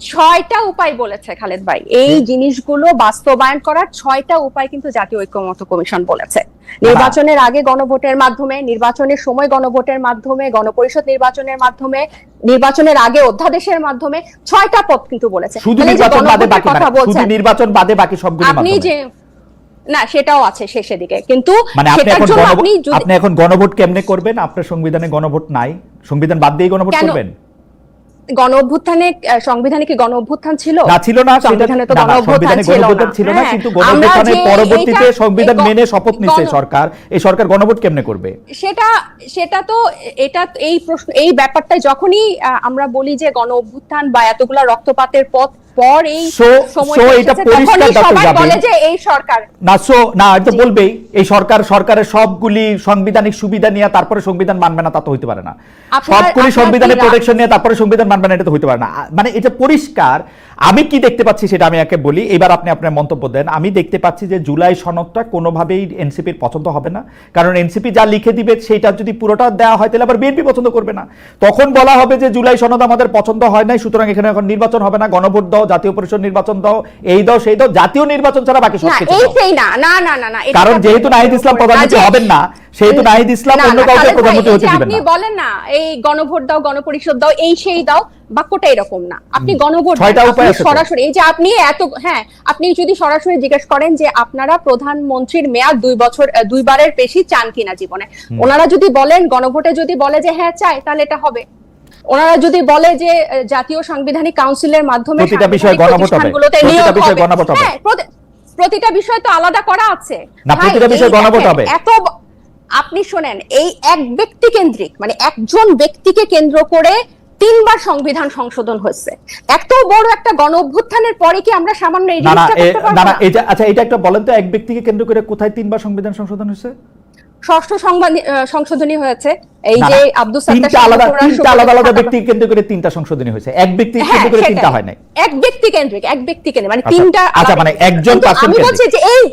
6টা উপায় বলেছে খালেদ ভাই, এই জিনিসগুলো বাস্তবায়ন করার 6টা উপায় কিন্তু জাতীয় ঐক্যমত্য কমিশন বলেছে। নির্বাচনের আগে গণভোটের মাধ্যমে, নির্বাচনের সময় গণভোটের মাধ্যমে, গণপরিষদ নির্বাচনের মাধ্যমে, নির্বাচনের আগে অধ্যাদেশের মাধ্যমে 6টা পথ কিন্তু বলেছে। শুধু নির্বাচন বাদে বাকি, শুধু নির্বাচন বাদে বাকি সবগুলো আপনি যে না সেটাও আছে শেষের দিকে, কিন্তু মানে আপনি এখন গণভোট কেমনে করবেন? আপনার সংবিধানে গণভোট নাই, সংবিধান বাদ দিয়ে গণভোট করবেন? গণ অভ্যুত্থানে সংবিধানে কি গণ অভ্যুত্থান ছিল? না, ছিল না। সংবিধানে তো গণ অভ্যুত্থান ছিল না, কিন্তু গণ অভ্যুত্থানের পরবর্তীতে সংবিধান মেনে শপথ নিছে সরকার, এই সরকার গণভোট কেমনে করবে? সেটা তো এটা এই প্রশ্ন, এই ব্যাপারটা যখনই আমরা বলি যে গণ অভ্যুত্থান বা এতগুলা রক্তপাতের পর এই সময় এটা পরিষ্কার সবাই বলে যে এই সরকার না এটা বলবেই এই সরকারের সবগুলি সাংবিধানিক সুবিধা নিয়ে তারপরে সংবিধান মানবে না, তা তো হইতে পারে না। সবগুলি সংবিধানের প্রোটেকশন নিয়ে তারপরে সংবিধান মানবে না, এটা তো হইতে পারে না। মানে এটা পরিষ্কার। আমি কি দেখতে পাচ্ছি সেটা আমি একে বলি, এবার আপনি আপনার মন্তব্য দেন। আমি দেখতে পাচ্ছি যে জুলাই সনদটা কোনোভাবেই এনসিপির পছন্দ হবে না, কারণ এনসিপি যা লিখে দিবে সেইটা যদি পুরোটা দেওয়া হয় তাহলে আবার বিএনপি পছন্দ করবে না। তখন বলা হবে যে জুলাই সনদ আমাদের পছন্দ হয় নাই, সুতরাং এখানে এখন নির্বাচন হবে না, গণভোট দাও, জাতীয় পরিষদ নির্বাচন দাও, এই দাও সেই দাও, জাতীয় নির্বাচন ছাড়া বাকি সব কিছু না। কারণ যেহেতু নাহিদ ইসলাম প্রধানমন্ত্রী হবেন না, সেহেতু নাহিদ ইসলাম অন্য কাউকে প্রধানমন্ত্রী হতে দিবেন না। আপনি বলেন না এই গণভোট দাও, গণপরিষদ দাও, এই সেই দাও, বাক্যটা এরকম না। আপনি গণভোট সরাসরি, এই যে আপনি আপনি যদি সরাসরি জিজ্ঞেস করেন যে আপনারা প্রধানমন্ত্রীর মেয়াদ 2 বছর 2 বারের বেশি চান কিনা জীবনে, ওনারা যদি বলেন গণভোটে যদি বলে যে হ্যাঁ চাই, তাহলে এটা হবে। ওনারা যদি বলে যে জাতীয় সাংবিধানিক কাউন্সিলের মাধ্যমে প্রতিটা বিষয়ে গণভোট হবে, প্রতিটা বিষয় তো আলাদা করা আছে না, প্রতিটা বিষয়ে গণভোট হবে। এত আপনি শোনেন, এই এক ব্যক্তি কেন্দ্রিক মানে একজন ব্যক্তিকে কেন্দ্র করে 3 বার সংবিধান সংশোধন হয়েছে। এত বড় একটা গণ অভ্যুত্থানের পরে কি আমরা সামান্য এই জিনিসটা করতে পারবো না? এটা আচ্ছা, এটা একটা বলেন তো, এক ব্যক্তিকে কেন্দ্র করে কোথায় 3 বার সংবিধান সংশোধন হয়েছে? 6ষ্ঠ সংশোধনী হয়েছে। এই যে আব্দুল সাত্তার আলাদা ব্যক্তি কেন্দ্র করে 3টা সংশোধনী হয়েছে, এক ব্যক্তি কেন্দ্র করে 3টা হয় নাই। এক ব্যক্তি কেন্দ্রিক মানে 3টা। আচ্ছা, মানে একজন পার্সন আমি বলছি যে এই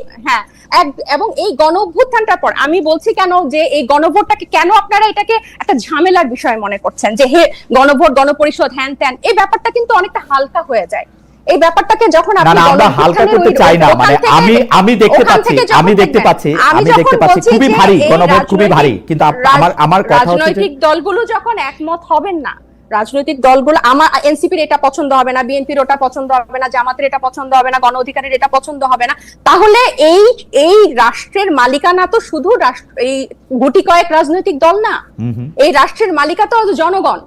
এবং এই গণ অভ্যুত্থানটার পর আমি বলছি কেন যে এই গণভোটটাকে কেন আপনারা এটাকে একটা ঝামেলার বিষয় মনে করছেন, যে হে গণভোট, গণপরিষদ, হ্যান ত্যান, এই ব্যাপারটা কিন্তু অনেকটা হালকা হয়ে যায়। এই ব্যাপারটাকে যখন আপনি হালকা করতে চাই না, মানে আমি দেখতে পাচ্ছি খুবই ভারী, গণভোট খুবই ভারী, কিন্তু আমার কথা হচ্ছে রাজনৈতিক দলগুলো যখন একমত হবেন না, রাজনৈতিক দলগুলো, আমার এনসিপির এটা পছন্দ হবে না, বিএনপির ওটা পছন্দ হবে না, জামাতের এটা পছন্দ হবে না, গণ অধিকারের এটা পছন্দ হবে না, তাহলে এই রাষ্ট্রের মালিকানা তো শুধু এই গুটি কয়েক রাজনৈতিক দল না, এই রাষ্ট্রের মালিকা তো জনগণ।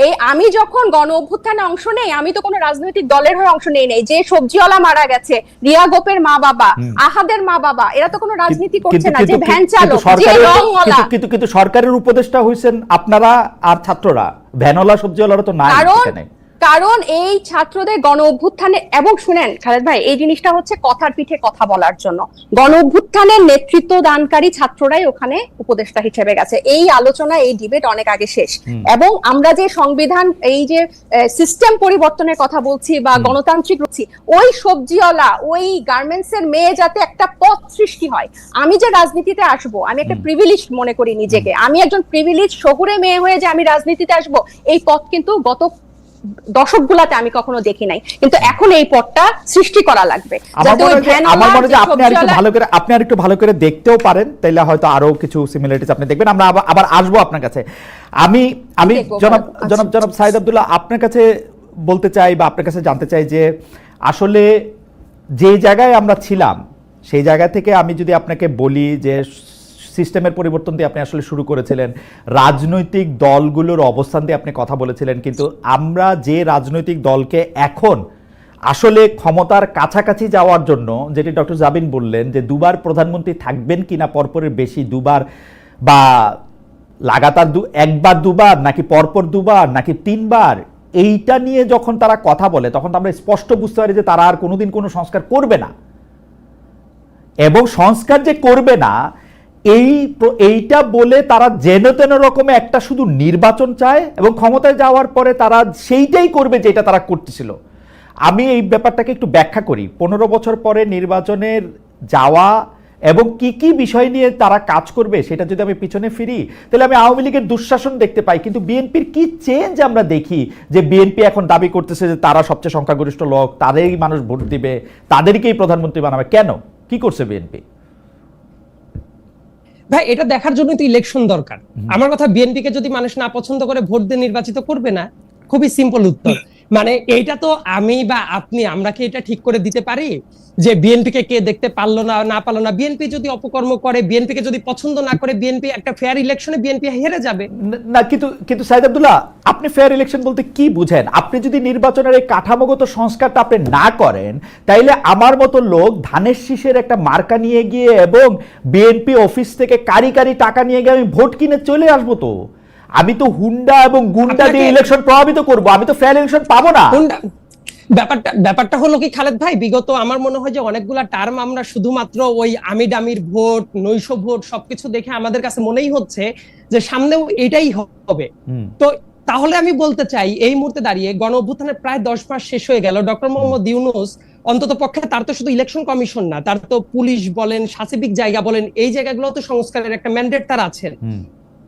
এই আমি যখন গণ অভ্যুত্থানে অংশ নেই, আমি তো কোনো রাজনৈতিক দলের হয়ে অংশ নেই নাই। যে সবজিওয়ালা মারা গেছে, রিয়া গোপের মা বাবা, আহাদের মা বাবা, এরা তো কোনো রাজনীতি করছে না। যে ভ্যান চালক, যে রংওয়ালা, কিন্তু সরকারের উপদেষ্টা হইছেন আপনারা আর ছাত্ররা। ভ্যানওয়ালা সবজিওয়ালারা তো নাই এখানে। কারণ এই ছাত্রদের গণ অভ্যুত্থানে, এবং শুনেন খালেদ ভাই, এই জিনিসটা হচ্ছে কথার পিঠে কথা বলার জন্য, গণ অভ্যুত্থানের নেতৃত্ব দানকারী ছাত্ররাই ওখানে উপদেষ্টা হিসেবে গেছে। এই আলোচনা, এই ডিবেট অনেক আগে শেষ। এবং আমরা যে সংবিধান, এই যে সিস্টেম পরিবর্তনের কথা বলছি বা গণতান্ত্রিক বলছি, ওই সবজিওয়ালা, ওই গার্মেন্টস এর মেয়ে যাতে একটা পথ সৃষ্টি হয়। আমি যে রাজনীতিতে আসব, আমি একটা প্রিভিলেজ মনে করি নিজেকে, আমি একজন প্রিভিলেজ শহুরে মেয়ে হয়ে যে আমি রাজনীতিতে আসব, এই পথ কিন্তু গত দশকগুলাতে আমি কখনো দেখি নাই, কিন্তু এখন এই পথটা সৃষ্টি করা লাগবে। আমার মনে হয় আপনি আরেকটু ভালো করে দেখতেও পারেন, তাইলে হয়তো আরো কিছু সিমিলারিটিস আপনি দেখবেন। আমরা আবার আসবো আপনার কাছে। আমি জনাব সাইদ আব্দুল্লাহ, আপনার কাছে বলতে চাই বা আপনার কাছে জানতে চাই যে আসলে যে জায়গায় আমরা ছিলাম সেই জায়গা থেকে আমি যদি আপনাকে বলি যে সিস্টেমের পরিবর্তন দিয়ে আপনি আসলে শুরু করেছিলেন, রাজনৈতিক দলগুলোর অবস্থান দিয়ে আপনি কথা বলেছিলেন, কিন্তু আমরা যে রাজনৈতিক দলকে এখন আসলে ক্ষমতার কাছাকাছি যাওয়ার জন্য, যেটি ডক্টর জাবিন বললেন যে দুবার প্রধানমন্ত্রী থাকবেন কিনা পরপরের বেশি, দুবার বা লাগাতার একবার দুবার, নাকি পরপর দুবার, নাকি তিনবার, এইটা নিয়ে যখন তারা কথা বলে তখন আমরা স্পষ্ট বুঝতে পারি যে তারা আর কোনোদিন কোনো সংস্কার করবে না। এবং সংস্কার যে করবে না এইটা বলে তারা যেন তেন রকমে একটা শুধু নির্বাচন চায় এবং ক্ষমতায় যাওয়ার পরে তারা সেইটাই করবে যেটা তারা করতেছিল। আমি এই ব্যাপারটাকে একটু ব্যাখ্যা করি। 15 বছর পরে নির্বাচনের যাওয়া এবং কি কি বিষয় নিয়ে তারা কাজ করবে সেটা যদি আমি পিছনে ফিরি, তাহলে আমি আওয়ামী লীগের দুঃশাসন দেখতে পাই, কিন্তু বিএনপির কি চেঞ্জ আমরা দেখি যে বিএনপি এখন দাবি করতেছে যে তারা সবচেয়ে সংখ্যাগরিষ্ঠ লোক, তাদেরই মানুষ ভোট দিবে, তাদেরকেই প্রধানমন্ত্রী বানাবে। কেন, কি করছে বিএনপি? ভাই, এটা দেখার জন্য তো ইলেকশন দরকার। আমার কথা, বিএনপি কে যদি মানুষ না পছন্দ করে ভোট দিয়ে নির্বাচিত করবে না? খুবই সিম্পল উত্তর। মানে এইটা তো আমি বা আপনি, আমরা কি এটা ঠিক করে দিতে পারি যে বিএনপি কে কে দেখতে পারলো না পারলো না? বিএনপি যদি অপকর্ম করে, বিএনপি কে যদি পছন্দ না করে, বিএনপি একটা ফেয়ার ইলেকশনে বিএনপি হেরে যাবে না। কিন্তু সাইদ আব্দুল্লাহ, আপনি ফেয়ার ইলেকশন বলতে কি বুঝেন? আপনি যদি নির্বাচনের এই কাঠামোগত সংস্কারটা আপনি না করেন, তাইলে আমার মতো লোক ধানের শীষের একটা মার্কা নিয়ে গিয়ে এবং বিএনপি অফিস থেকে কারি কারি টাকা নিয়ে গিয়ে আমি ভোট কিনে চলে আসবো। তো আমি তো হুন্ডা এবং গুন্ডা দিয়ে ইলেকশন প্রভাবিত করব, আমি তো ফেয়ার ইলেকশন পাবো না। ব্যাপারটা হলো কি খালেদ ভাই, বিগত আমার মনে হয় যে অনেকগুলা টার্ম আমরা শুধুমাত্র ওই আমি ডামির ভোট, নৈশ ভোট সবকিছু দেখে আমাদের কাছে মনেই হচ্ছে যে সামনেও এটাই হবে। তো তাহলে আমি বলতে চাই, এই মুহূর্তে দাঁড়িয়ে গণ অভ্যুত্থানের প্রায় 10 মাস শেষ হয়ে গেল। ডক্টর মোহাম্মদ ইউনূস অন্তত পক্ষে, তার তো শুধু ইলেকশন কমিশন না, তার তো পুলিশ বলেন, সাসিবিক জায়গা বলেন, এই জায়গাগুলো তো সংস্কারের একটা ম্যান্ডেট তার আছেন।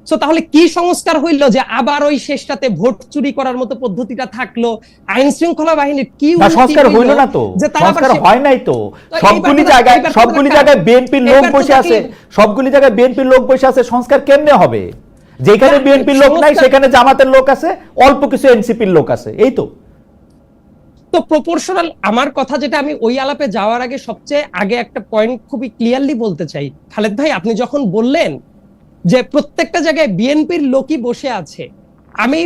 সো তাহলে কি সংস্কার হইলো যে আবার ওই শেষটাতে ভোট চুরি করার মতো পদ্ধতিটা থাকলো? আইন শৃঙ্খলা বাহিনীর কি সংস্কার হইলো না? তো সংস্কার হয় নাই। তো সবগুলি জায়গায় বিএনপির লোক বসে আছে, সবগুলি জায়গায় বিএনপির লোক বসে আছে, সংস্কার কেমনে হবে? যেখানে বিএনপির লোক নাই সেখানে জামাতের লোক আছে, অল্প কিছু এনসিপির লোক আছে, এই তো। তো প্রপোর্শনাল, আমার কথা যেটা আমি ওই আলাপে যাওয়ার আগে সবচেয়ে আগে একটা পয়েন্ট খুবই ক্লিয়ারলি বলতে চাই। খালেদ ভাই, আপনি যখন বললেন যে প্রত্যেকটা জায়গায় বিএনপির লোকই বসে আছে, আমি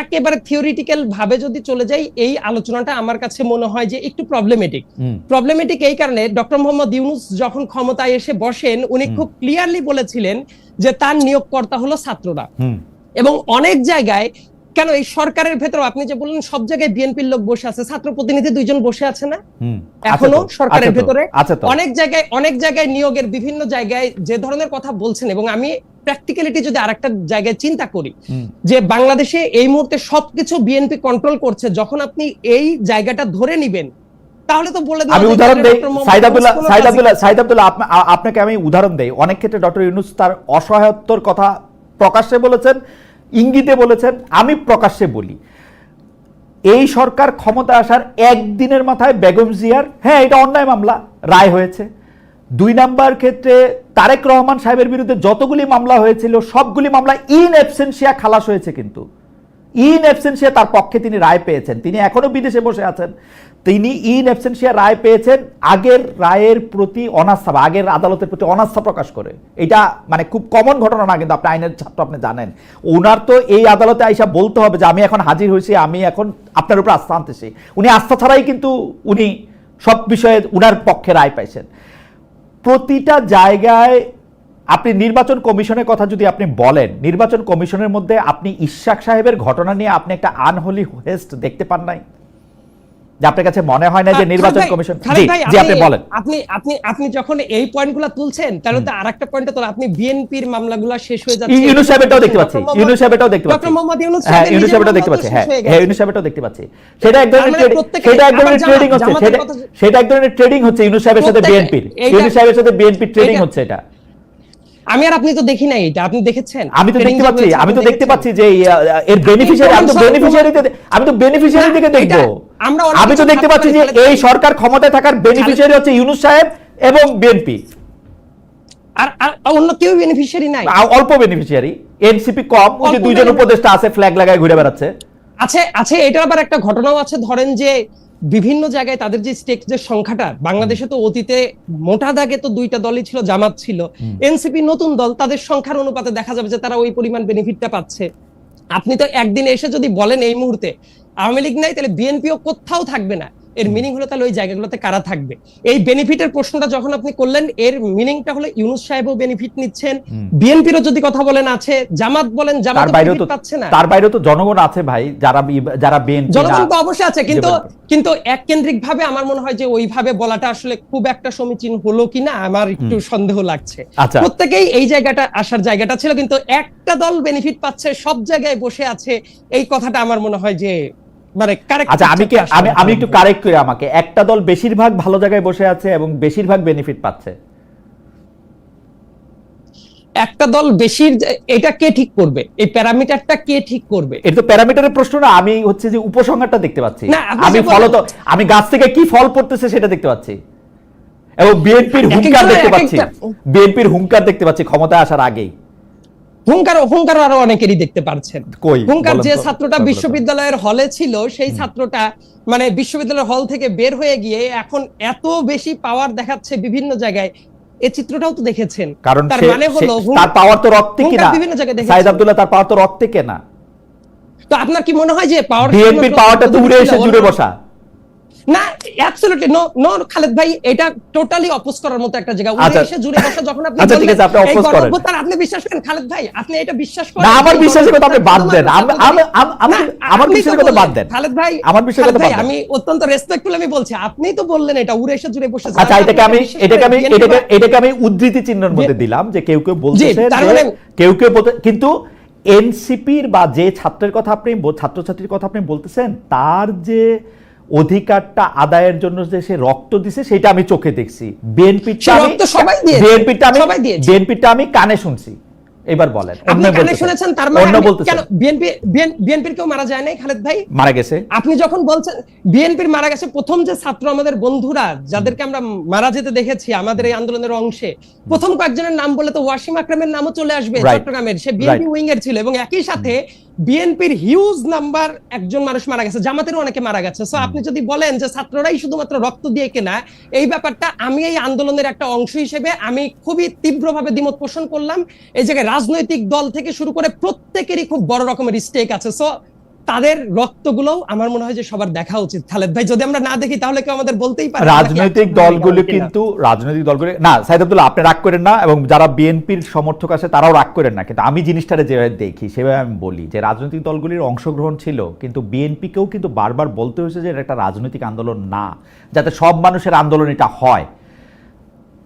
একেবারে থিওরিটিক্যাল ভাবে যদি চলে যাই, এই আলোচনাটা আমার কাছে মনে হয় যে একটু প্রবলেমেটিক এই কারণে, ডক্টর মোহাম্মদ ইউনূস যখন ক্ষমতায় এসে বসেন, উনি খুব ক্লিয়ারলি বলেছিলেন যে তার নিয়োগকর্তা হলো ছাত্ররা। এবং অনেক জায়গায়, কেন এই সরকারের ভেতর আপনি যে বললেন সব জায়গায় বিএনপির লোক বসে আছে, ছাত্র প্রতিনিধি 2 জন বসে আছে না এখনো সরকারের ভেতরে? অনেক জায়গায় নিয়োগের বিভিন্ন জায়গায় যে ধরনের কথা বলছেন, এবং আমি প্র্যাকটিক্যালিটি যদি আরেকটা জায়গায় চিন্তা করি যে বাংলাদেশে এই মুহূর্তে সবকিছু বিএনপি কন্ট্রোল করছে, যখন আপনি এই জায়গাটা ধরে নিবেন, তাহলে তো বলে আমি উদাহরণ দেই সাইদ আব্দুল্লাহ, আপনাকে আমি উদাহরণ দেই। অনেক ক্ষেত্রে ডক্টর ইউনূস তার অসহায়ত্বর কথা প্রকাশ্যে বলেছেন, ইঙ্গিতে বলেছেন, আমি প্রকাশ্যে বলি। এই সরকার ক্ষমতা আসার একদিনের মাথায় বেগম জিয়ার, হ্যাঁ এটা অন্যায় মামলা, রায় হয়েছে। 2 নাম্বার ক্ষেত্রে তারেক রহমান সাহেবের বিরুদ্ধে যতগুলি মামলা হয়েছিল সবগুলি মামলা ইন অ্যাবসেন্সিয়া খালাস হয়েছে, কিন্তু ইন অ্যাবসেন্সিয়া তার পক্ষে তিনি রায় পেয়েছেন। তিনি এখনো বিদেশে বসে আছেন, তিনি ইন অ্যাবসেন্সিয়া রায় পেয়েছেন আগের রায়ের প্রতি অনাস্থা বা আগের আদালতের প্রতি অনাস্থা প্রকাশ করে। এটা মানে খুব কমন ঘটনা না, কিন্তু আপনি আইনের ছাত্র, আপনি জানেন। ওনার তো এই আদালতে আইসা বলতে হবে যে আমি এখন হাজির হয়েছি, আমি এখন আপনার উপর আস্থা আনতেছি। উনি আস্থা ছাড়াই কিন্তু উনি সব বিষয়ে উনার পক্ষে রায় পাইছেন। প্রতিটা জায়গায় আপনি নির্বাচন কমিশনের কথা যদি আপনি বলেন, নির্বাচন কমিশনের মধ্যে আপনি ইশাক সাহেবের ঘটনা নিয়ে আপনি একটা আনহোলি হেস্ট দেখতে পান নাই? যে আপনার কাছে মনে হয় না যে নির্বাচন কমিশন? জি জি, আপনি বলেন। আপনি যখন এই পয়েন্টগুলো তুলছেন, তাহলে তো আরেকটা পয়েন্টে তো আপনি বিএনপির মামলাগুলো শেষ হয়ে যাচ্ছে। ইউনূস সাহেবটাও দেখতে পাচ্ছি, ইউনূস সাহেবটাও দেখতে পাচ্ছি, ডক্টর মোহাম্মদ ইউনূস হ্যাঁ ইউনূস সাহেবটাও দেখতে পাচ্ছি, হ্যাঁ হ্যাঁ ইউনূস সাহেবটাও দেখতে পাচ্ছি। সেটা এক ধরনের ট্রেডিং হচ্ছে, সেটা এক ধরনের ট্রেডিং হচ্ছে ইউনূস সাহেবের সাথে বিএনপির, ইউনূস সাহেবের সাথে বিএনপির ট্রেডিং হচ্ছে এটা। আমি আর আপনি তো দেখি নাই এটা, আপনি দেখেছেন? আমি তো দেখতে পাচ্ছি, আমি তো দেখতে পাচ্ছি যে এর বেনিফিশিয়ারি, আমি তো বেনিফিশিয়ারি থেকে দেখবো। আমি তো দেখতে পাচ্ছি যে এই সরকার ক্ষমতায় থাকার বেনিফিশিয়ারি হচ্ছে ইউনূস সাহেব এবং বিএনপি, আর অন্য কেউ বেনিফিশিয়ারি নাই, অল্প বেনিফিশিয়ারি। এনসিপি কম, ওই যে দুইজন উপদেষ্টা আছে ফ্ল্যাগ লাগায় ঘুরে বেড়াচ্ছে। আছে এটার আবার একটা ঘটনাও আছে। ধরেন যে বিভিন্ন জায়গায় তাদের যে স্টেকের সংখ্যাটা, বাংলাদেশে তো অতীতে মোটা দাগে তো দুইটা দলই ছিল, জামাত ছিল, এনসিপি নতুন দল, তাদের সংখ্যার অনুপাতে দেখা যাবে যে তারা ওই পরিমাণ বেনিফিটটা পাচ্ছে। আপনি তো একদিন এসে যদি বলেন এই মুহূর্তে আওয়ামী লীগ নাই, তাহলে বিএনপিও কোথাও থাকবে না, এর মিনিং হলো তাহলে ওই জায়গাগুলোতে কারা থাকবে? এই বেনিফিটের প্রশ্নটা যখন আপনি করলেন, এর মিনিংটা হলো ইউনূস সাহেবও বেনিফিট নিচ্ছেন, বিএনপিরও যদি কথা বলেন আছে, জামাত বলেন, জামাত বেনিফিট পাচ্ছে না। তার বাইরেও তো জনগণ আছে ভাই, যারা বিএনপি, জনগণ তো অবশ্যই আছে, কিন্তু এককেন্দ্রিক ভাবে আমার মনে হয় যে ওইভাবে বলাটা আসলে খুব একটা সমীচীন হলো কিনা আমার একটু সন্দেহ লাগছে। প্রত্যেকেই এই জায়গাটা আসার জায়গাটা ছিল, কিন্তু একটা দল বেনিফিট পাচ্ছে, সব জায়গায় বসে আছে, এই কথাটা আমার মনে হয় যে মানে কারেক্ট। আচ্ছা, আমি একটু কারেক্ট করি, আমাকে একটা দল বেশিরভাগ ভালো জায়গায় বসে আছে এবং বেশিরভাগ বেনিফিট পাচ্ছে। একটা দল বেশি, এটা কে ঠিক করবে? এই প্যারামিটারটা কে ঠিক করবে? এটা তো প্যারামিটারের প্রশ্ন না, আমি হচ্ছে যে উপসংহারটা দেখতে পাচ্ছি, আমি ফলত আমি গাছ থেকে কি ফল পড়তেছে সেটা দেখতে পাচ্ছি, এবং বিএনপির হুঙ্কার দেখতে পাচ্ছি, বিএনপির হুঙ্কার দেখতে পাচ্ছি ক্ষমতায় আসার আগেই। হুঙ্কার আরো অনেকেরই দেখতে পাচ্ছেন। হুঙ্কার যে ছাত্রটা বিশ্ববিদ্যালয়ের হলে ছিল, সেই ছাত্রটা মানে বিশ্ববিদ্যালয়ের হল থেকে বের হয়ে গিয়ে এখন এত বেশি পাওয়ার দেখাচ্ছে বিভিন্ন জায়গায়, এই চিত্রটাও তো দেখেছেন। কারণ তার মানে হলো তার পাওয়ার তো রক্তে কিনা, বিভিন্ন জায়গায় দেখেছেন। সাইদ আব্দুল্লাহ তার পাওয়ার তো রক্তে কেনা। তো আপনার কি মনে হয় যে পাওয়ার, বিএনপির পাওয়ারটা তো উড়ে এসে জুড়ে বসা? না, অ্যাবসলিউটলি নো খালেদ ভাই, এটা টোটালি অপোজ করার মতো একটা জায়গা। উড়ে এসে জুড়ে বসা যখন আপনি বললেন, ঠিক আছে, আপনি অপোজ করেন, আপনি বিশ্বাস করেন খালেদ ভাই? আপনি এটা বিশ্বাস করেন? না, আমার বিশ্বাসের কথা আপনি বাদ দেন, আমার বিশ্বাসের কথা বাদ দেন খালেদ ভাই, আমার বিশ্বাসের কথা বাদ দেন। আমি অত্যন্ত রেসপেক্টফুল আমি বলছি, আপনি তো বললেন এটা উড়ে এসে জুড়ে বসে। আচ্ছা, এটাকে আমি উদ্ধৃতি চিহ্নের মধ্যে দিলাম যে কেউ কেউ বলতেছে, কেউ কেউ, কিন্তু এনসিপির বা যে ছাত্রের কথা আপনি, ছাত্রছাত্রীর কথা আপনি বলতেছেন, তার যে অধিকারটা আদায়ের জন্য যে সে রক্ত দিছে সেটা আমি চোখে দেখছি। বিএনপিটা আমি কানে শুনছি। এবার বলেন, আপনি কানে শুনেছেন, তার মানে কেন বিএনপির কেউ মারা যায় নাই খালেদ ভাই? মারা গেছে। আপনি যখন বলছেন বিএনপির মারা গেছে, প্রথম যে ছাত্র আমাদের বন্ধুরা যাদেরকে আমরা মারা যেতে দেখেছি আমাদের এই আন্দোলনের অংশে, প্রথম কয়েকজনের নাম বলে তো ওয়াসিম আকরামের নামও চলে আসবে, চট্টগ্রামের, সে বিএনপি উইং এর ছিল, এবং একই সাথে বিএনপির হিউজ নাম্বার একজন মানুষ মারা গেছে, জামাতেরও অনেকে মারা গেছে। সো আপনি যদি বলেন যে ছাত্ররাই শুধুমাত্র রক্ত দিয়ে কেনা, এই ব্যাপারটা আমি এই আন্দোলনের একটা অংশ হিসেবে আমি খুবই তীব্রভাবে দ্বিমত পোষণ করলাম। এই জায়গায় রাজনৈতিক দল থেকে শুরু করে প্রত্যেকেরই খুব বড় রকমের স্টেক আছে। সো তাদের রক্তগুলো আমার মনে হয় যে সবার দেখা উচিত খালেদ ভাই। যদি আমরা না দেখি তাহলে কেউ আমাদের বলতেই পারে রাজনৈতিক দলগুলো, কিন্তু রাজনৈতিক দলগুলো না, সাইদ আব্দুল্লাহ আপনি রাগ করেন না, এবং যারা বিএনপির সমর্থক আছে তারাও রাগ করেন না, কিন্তু আমি জিনিসটারে যেভাবে দেখি সেভাবে আমি বলি যে রাজনৈতিক দলগুলির অংশগ্রহণ ছিল, কিন্তু বিএনপিকেও কিন্তু বারবার বলতে হয়েছে যে এটা একটা রাজনৈতিক আন্দোলন না, যাতে সব মানুষের আন্দোলন এটা হয়।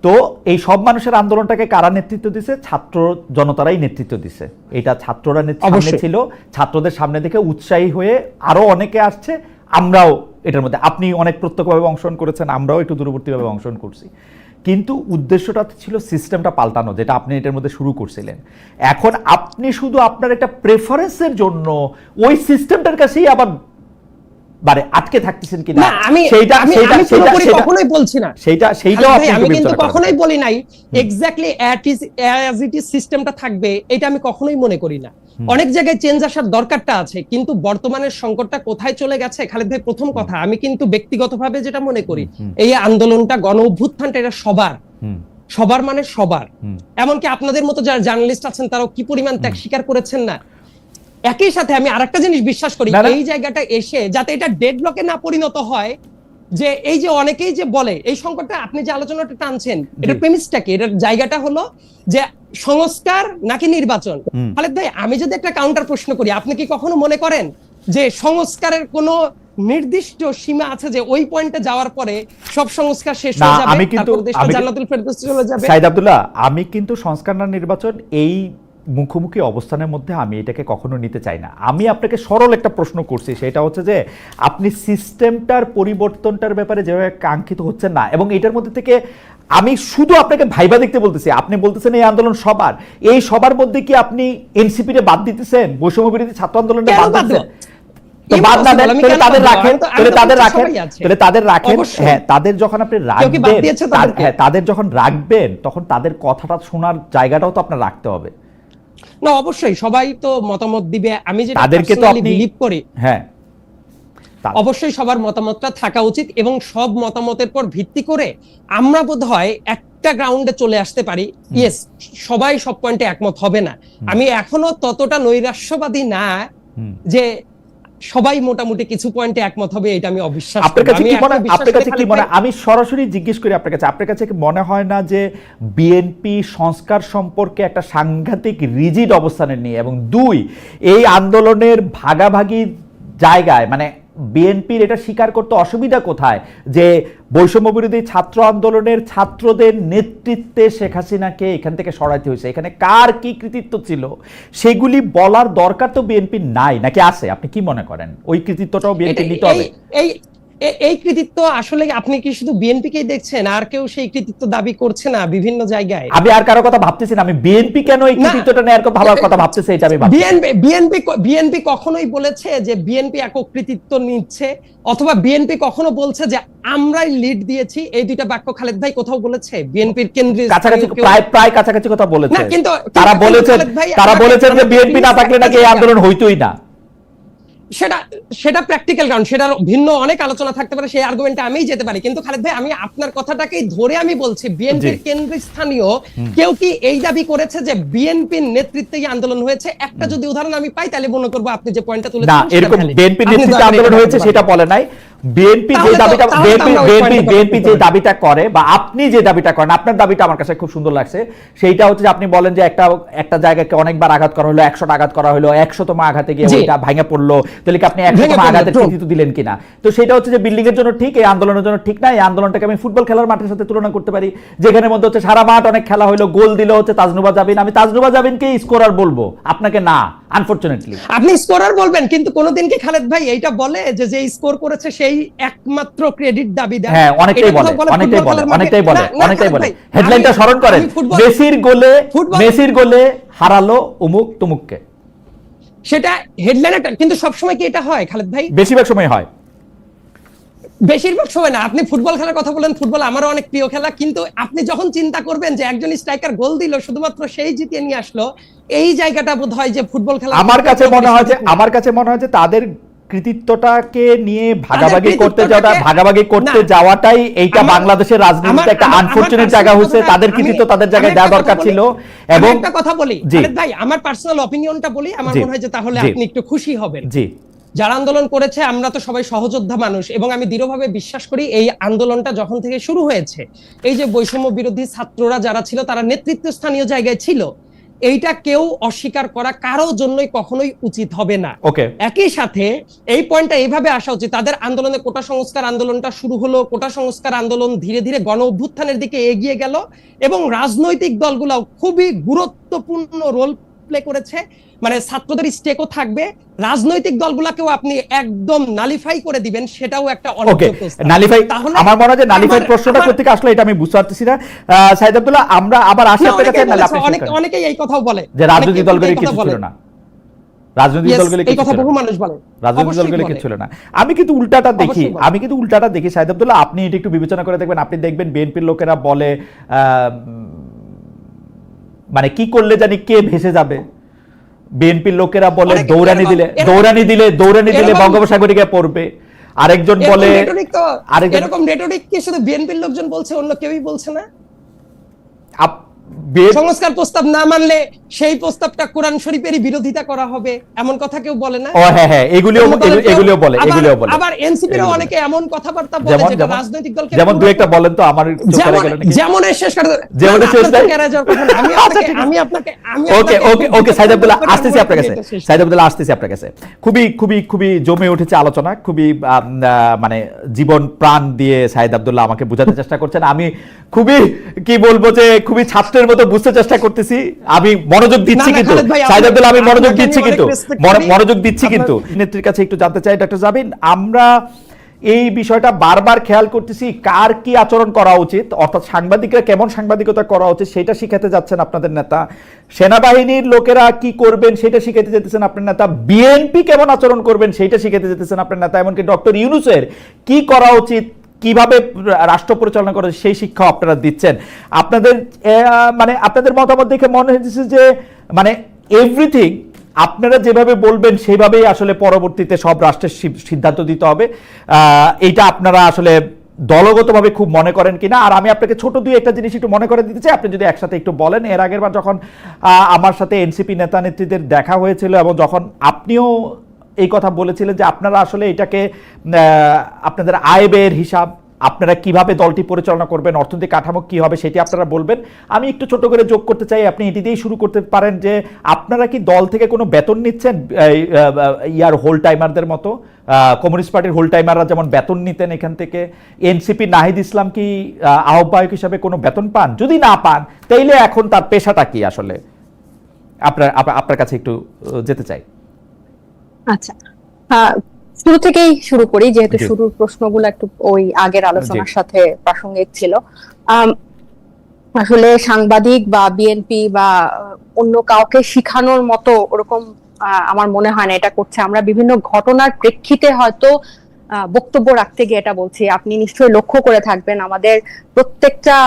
তো এই সব মানুষের আন্দোলনটাকে কারা নেতৃত্ব দিছে? ছাত্র জনতারাই নেতৃত্ব দিছে। এটা ছাত্ররা সামনে ছিল, ছাত্রদের সামনে থেকে উৎসাহী হয়ে আরো অনেকে আসছে, আমরাও এটার মধ্যে, আপনি অনেক প্রত্যক্ষভাবে অংশগ্রহণ করেছেন, আমরাও একটু দূরবর্তীভাবে অংশগ্রহণ করছি, কিন্তু উদ্দেশ্যটা ছিল সিস্টেমটা পাল্টানো, যেটা আপনি এটার মধ্যে শুরু করছিলেন। এখন আপনি শুধু আপনার একটা প্রেফারেন্সের জন্য ওই সিস্টেমটার কাছেই আবার মানে আটকে থাকতেছেন কিনা, কখনোই বলছি না আমি কিন্তু কখনোই বলি নাই এক্স্যাক্টলি অ্যাজ ইট ইজ সিস্টেমটা থাকবে, এটা আমি কখনোই মনে করি না। অনেক জায়গায় চেঞ্জ আসার দরকারটা আছে, কিন্তু বর্তমানের সংকটটা কোথায় চলে গেছে খালেদ ভাই, প্রথম কথা আমি কিন্তু ব্যক্তিগতভাবে যেটা মনে করি, এই আন্দোলনটা, গণ অভ্যুত্থানটা, এটা সবার মানে সবার, এমনকি আপনাদের মতো যারা জার্নালিস্ট আছেন তারাও কি পরিমাণ ত্যাগ স্বীকার করেছেন না। একই সাথে আমি আরেকটা জিনিস বিশ্বাস করি, এই জায়গাটা এসে যাতে এটা ডেড ব্লকে না পরিণত হয়, যে এই যে অনেকেই যে বলে এই সংকটটা আপনি যে আলোচনাটা টানছেন এটা প্রেমিসটা কি, এটার জায়গাটা হলো যে সংস্কার নাকি নির্বাচন। খালেদ ভাই, আমি যদি একটা কাউন্টার প্রশ্ন করি, আপনি কি কখনো মনে করেন যে সংস্কারের কোনো নির্দিষ্ট সীমা আছে যে ওই পয়েন্টে যাওয়ার পরে সব সংস্কার শেষ হয়ে যাবে, তারপর দেশটা জান্নাতুল ফেরদৌসে চলে যাবে? সাইদ আব্দুল্লাহ, আমি কিন্তু সংস্কার না নির্বাচন এই মুখোমুখি অবস্থানের মধ্যে আমি এটাকে কখনো নিতে চাই না। আমি আপনাকে সরল একটা প্রশ্ন করছি, সেটা হচ্ছে যে আপনি সিস্টেমটার পরিবর্তনটার ব্যাপারে যেভাবে কাঙ্ক্ষিত হচ্ছেন না, এবং এটার মধ্যে থেকে আমি শুধু আপনাকে ভাইবা দেখতে বলতেছি। আপনি বলতেছেন এই আন্দোলন সবার, এই সবার মধ্যে কি আপনি এনসিপি রে বাদ দিতেছেন, বৈষম্য বিরোধী ছাত্র আন্দোলনে বাদ দিতেছেন? তো বাদ না দেন, তাহলে তাদের রাখেন, তাহলে তাদের রাখেন। হ্যাঁ, তাদের যখন আপনি রাখবেন, হ্যাঁ তাদের যখন রাখবেন তখন তাদের কথাটা শোনার জায়গাটাও তো আপনার রাখতে হবে না? অবশ্যই সবাই তো মতামত দিবে, আমি যেটা তাদেরকে তো আপনি বিলিভ করি, হ্যাঁ অবশ্যই সবার মতামতটা থাকা উচিত, এবং সব মতামতের পর ভিত্তি করে আমরা বোধহয় একটা গ্রাউন্ডে চলে আসতে পারি। ইয়েস, সবাই সব পয়েন্টে একমত হবে না, আমি এখনো ততটা নৈরাশ্যবাদী না যে সবাই মোটামুটি কিছু পয়েন্টে একমত হবে, এটা আমি অবিশ্বাস করি। আপনার কাছে কি মনে, আমি সরাসরি জিজ্ঞেস করি আপনার কাছে কি মনে হয় না যে বিএনপি সংস্কার সম্পর্কে একটা সাংঘাতিক রিজিড অবস্থানে নিয়ে, এবং দুই, এই আন্দোলনের ভাগাভাগি জায়গায় মানে বিএনপির এটা স্বীকার করতে অসুবিধা কোথায় যে বৈষম্য বিরোধী ছাত্র আন্দোলনের ছাত্রদের নেতৃত্বে শেখ হাসিনাকে এখান থেকে সরাইতে হয়েছে, এখানে কার কি কৃতিত্ব ছিল সেগুলি বলার দরকার তো বিএনপির নাই, নাকি আছে? আপনি কি মনে করেন ওই কৃতিত্বটাও বিএনপি নিতে হবে? এই কৃতিত্ব আসলে আপনি কি শুধু বিএনপিকেই দেখছেন, আর কেউ সেই কৃতিত্ব দাবি করছে না বিভিন্ন জায়গায়? আমি আর কারো কথা ভাবতেছি না, আমি বিএনপি কেন এই কৃতিত্বটা নেয়ার ভাবার কথা ভাবতেছি, এটা আমি ভাবছি। বিএনপি কখনোই বলেছে যে বিএনপি একক কৃতিত্ব নিচ্ছে, অথবা বিএনপি কখনো বলছে যে আমরাই লিড দিয়েছি? এই দুইটা বাক্য খালেদ ভাই কোথাও বলেছে বিএনপির কেন্দ্রীয়? কাছাকাছি, প্রায় কাছাকাছি কথা বলেছে। না, কিন্তু তারা বলেছেন যে বিএনপি না থাকলে নাকি এই আন্দোলন হইতোই না। সেটা প্র্যাকটিক্যাল কারণ, সেটার ভিন্ন অনেক আলোচনা থাকতে পারে, সেই আর্গুমেন্টে আমিই যেতে পারি। কিন্তু খালেদ ভাই, আমি আপনার কথাটাকেই ধরে আমি বলছি, বিএনপির কেন্দ্রস্থানীয় কেউ কি এই দাবি করেছে যে বিএনপির নেতৃত্বে এই আন্দোলন হয়েছে? একটা যদি উদাহরণ আমি পাই তাহলে মনে করবো আপনি যে পয়েন্টটা তুলেছেন না, এরকম বিএনপির নেতৃত্বে আন্দোলন হয়েছে সেটা বলে নাই। বিএনপি যে দাবিটা করে বা আপনি যে দাবিটা করেন, আপনার দাবিটা আমার কাছে খুব সুন্দর লাগছে। সেইটা হচ্ছে যে আপনি বলেন যে একটা জায়গাকে অনেকবার আঘাত করা হলো, 100টা আঘাত করা হলো, 100তম আঘাতে গিয়ে ওইটা ভাঙা পড়লো, তাহলে কি আপনি 100তম আঘাতের কৃতিত্ব দিলেন কিনা? তো সেটা হচ্ছে যে বিল্ডিং এর জন্য ঠিক, এই আন্দোলনের জন্য ঠিক না। এই আন্দোলনটাকে আমি ফুটবল খেলার মাঠের সাথে তুলনা করতে পারি, যেখানে মধ্যে হচ্ছে সারা মাঠ অনেক খেলা হলো, গোল দিল হচ্ছে তাজনুবা জাবিন। আমি তাজনুবা জাবিনকে স্কোরার বলবো, আপনাকে না, আনফরচুনেটলি। আপনি স্কোরার বলবেন, কিন্তু কোনোদিন কি খালেদ ভাই এইটা বলে যে স্কোর করেছে সেই একমাত্র ক্রেডিট দাবি দেয়? হ্যাঁ, অনেকটাই বলে। হেডলাইনটা স্মরণ করেন, মেসির গোলে হারালো অমুক তমুককে। সেটা হেডলাইন, কিন্তু সবসময় কি এটা হয় খালেদ ভাই? বেশিরভাগ সময় হয়। বেশিরভাগ সময় না। আপনি ফুটবল খেলার কথা বলেন, ফুটবল আমারও অনেক প্রিয় খেলা, কিন্তু আপনি যখন চিন্তা করবেন যে একজন স্ট্রাইকার গোল দিল, শুধুমাত্র সেই জিতিয়ে নিয়ে আসলো, এই জায়গাটা বোধ হয় যে ফুটবল খেলা আমার কাছে মনে হয় যে তাদের কৃতিত্বটাকে নিয়ে ভাগাভাগি করতে যাওয়াটাই এইটা বাংলাদেশের রাজনীতিতে একটা আনফরচুনেট জায়গা হচ্ছে। তাদের কৃতিত্ব তাদের জায়গায় দেওয়া দরকার ছিল। এবং একটা কথা বলি খালেদ ভাই, আমার পার্সোনাল অপিনিয়নটা বলি, আমার মনে হয় যে তাহলে আপনি একটু খুশি হবেন। জি, যারা আন্দোলন করেছে আমরা তো সবাই সহযোদ্ধা মানুষ, এবং আমি দৃঢ়ভাবে বিশ্বাস করি এই আন্দোলনটা যখন থেকে শুরু হয়েছে, এই যে বৈষম্য বিরোধী ছাত্ররা যারা ছিল তারা নেতৃত্বস্থানীয় জায়গায় ছিল, এইটা কেউ অস্বীকার করা কারো জন্যই কখনোই উচিত হবে না। একই সাথে এই পয়েন্টটা এইভাবে আসা উচিত, তাদের আন্দোলনে কোটা সংস্কার আন্দোলনটা শুরু হলো, কোটা সংস্কার আন্দোলন ধীরে ধীরে গণ অভ্যুত্থানের দিকে এগিয়ে গেল, এবং রাজনৈতিক দলগুলো খুবই গুরুত্বপূর্ণ রোল প্লে করেছে। মানে ছাত্রদের স্টেকও থাকবে, রাজনৈতিক দলগুলোকেও আপনি একদম নালিফাই করে দিবেন, সেটাও একটা নালিফাই। আমার মনে হয় যে নালিফাই প্রশ্নটা কোথা থেকে আসলে এটা আমি বুঝতে পারতেছি না। সাইদ আব্দুল্লাহ, আমরা আবার আসি আপনার কাছে। অনেকেই এই কথাও বলে যে রাজনৈতিক দলগুলো কিছু ছিল না, রাজনৈতিক দলগুলো এই কথা বহু মানুষ বলে, রাজনৈতিক দলগুলো কিছু ছিল না। আমি কিন্তু উল্টাটা দেখি সাইদ আব্দুল্লাহ, আপনি এটা একটু বিবেচনা করে দেখবেন। আপনি দেখবেন বিএনপির লোকেরা বলে মানে কি করলে জানি কে ভেসে যাবে। বিএনপির লোকেরা বলে দৌড়ানি দিলে বঙ্গোপসাগরে গিয়ে পড়বে। আরেকজন বলে, এরকম রেটরিক কি শুধু বিএনপির লোকজন বলছে, অন্য কেউই বলছে না? সংস্কার প্রস্তাব না মানলে সেই প্রস্তাবটা কোরআন শরীফেরই বিরোধিতা করা হবে, এমন কথা কেউ বলে না? ও হ্যাঁ হ্যাঁ, এগুলিও বলে। আবার এনসিপিরও অনেকে এমন কথাবার্তা বলে যেটা রাজনৈতিক দলকে, যেমন দুই একটা বলেন তো, আমার চোখে লাগে নাকি? যেমন শেষ করে ওকে সাইদ আব্দুল্লাহ, আসতেছি আপনার কাছে। সাইদ আব্দুল্লাহ, আসতেছি আপনার কাছে। খুবই খুবই খুবই জমে উঠেছে আলোচনা, খুবই মানে জীবন প্রাণ দিয়ে সাইদ আব্দুল্লাহ আমাকে বোঝাতে চেষ্টা করছেন। আমি খুবই কি বলবো যে খুবই ছাত্রের মতো বুঝতে চেষ্টা করতেছি। আমি মনোযোগ দিচ্ছি কিন্তু সাইদ আব্দুল্লাহ, আমি মনোযোগ দিচ্ছি কিন্তু নেত্রীর কাছে একটু জানতে চাই ডক্টর জাবিন, আমরা এই বিষয়টা বারবার খেয়াল করতেছি, কার কি আচরণ করা উচিত, অর্থাৎ সাংবাদিকরা কেমন সাংবাদিকতা করা উচিত সেটা শিখাতে যাচ্ছেন আপনাদের নেতা, সেনাবাহিনীর লোকেরা কি করবেন সেটা শিখাতে যেতেছেন আপনার নেতা, বিএনপি কেমন আচরণ করবেন সেটা শিখাতে যেতেছেন আপনার নেতা, এমনকি ডক্টর ইউনূসের কি করা উচিত, কিভাবে রাষ্ট্র পরিচালনা করে সেই শিক্ষা আপনারা দিচ্ছেন। আপনাদের মানে আপনাদের মতামত দেখে মনে হচ্ছে যে মানে এভরিথিং আপনারা যেভাবে বলবেন সেভাবেই আসলে পরবর্তীতে সব রাষ্ট্রের সিদ্ধান্ত দিতে হবে, এইটা আপনারা আসলে দলগতভাবে খুব মনে করেন কিনা? আর আমি আপনাকে ছোট দুই একটা জিনিস একটু মনে করে দিতে চাই, আপনি যদি একসাথে একটু বলেন। এর আগের বার যখন আমার সাথে এনসিপি নেতা নেত্রীদের দেখা হয়েছিল এবং যখন আপনিও এই কথা বলেছিলেন যে আপনারা আসলে এটাকে আপনাদের আয় ব্যয়ের হিসাব, আপনারা কিভাবে দলটি পরিচালনা করবেন, অর্থনৈতিক কাঠামো কি হবে সেটি আপনারা বলবেন। আমি একটু ছোট করে যোগ করতে চাই, আপনি এটি দিয়েই শুরু করতে পারেন যে আপনারা কি দল থেকে কোনো বেতন নিচ্ছেন, ইয়ার হোল টাইমারদের মতো? কমিউনিস্ট পার্টির হোল টাইমাররা যেমন বেতন নিতেন এখান থেকে, এনসিপি নাহিদ ইসলাম কি আহ্বায়ক হিসাবে কোনো বেতন পান? যদি না পান তাইলে এখন তার পেশাটা কি আসলে? আপনার কাছে একটু যেতে চাই। আচ্ছা, শুরু থেকেই শুরু করি, যেহেতু শুরুর প্রশ্নগুলো একটু ওই আগের আলোচনার সাথে প্রাসঙ্গিক ছিল। আসলে সাংবাদিক বা বিএনপি বা অন্য কাউকে শিখানোর মতো ওরকম আমার মনে হয় না এটা করছে। আমরা বিভিন্ন ঘটনার প্রেক্ষিতে হয়তো বক্তব্য রাখতে গিয়ে এটা বলছি। আপনি নিশ্চয়ই লক্ষ্য করে থাকবেন আমাদের প্রত্যেকটা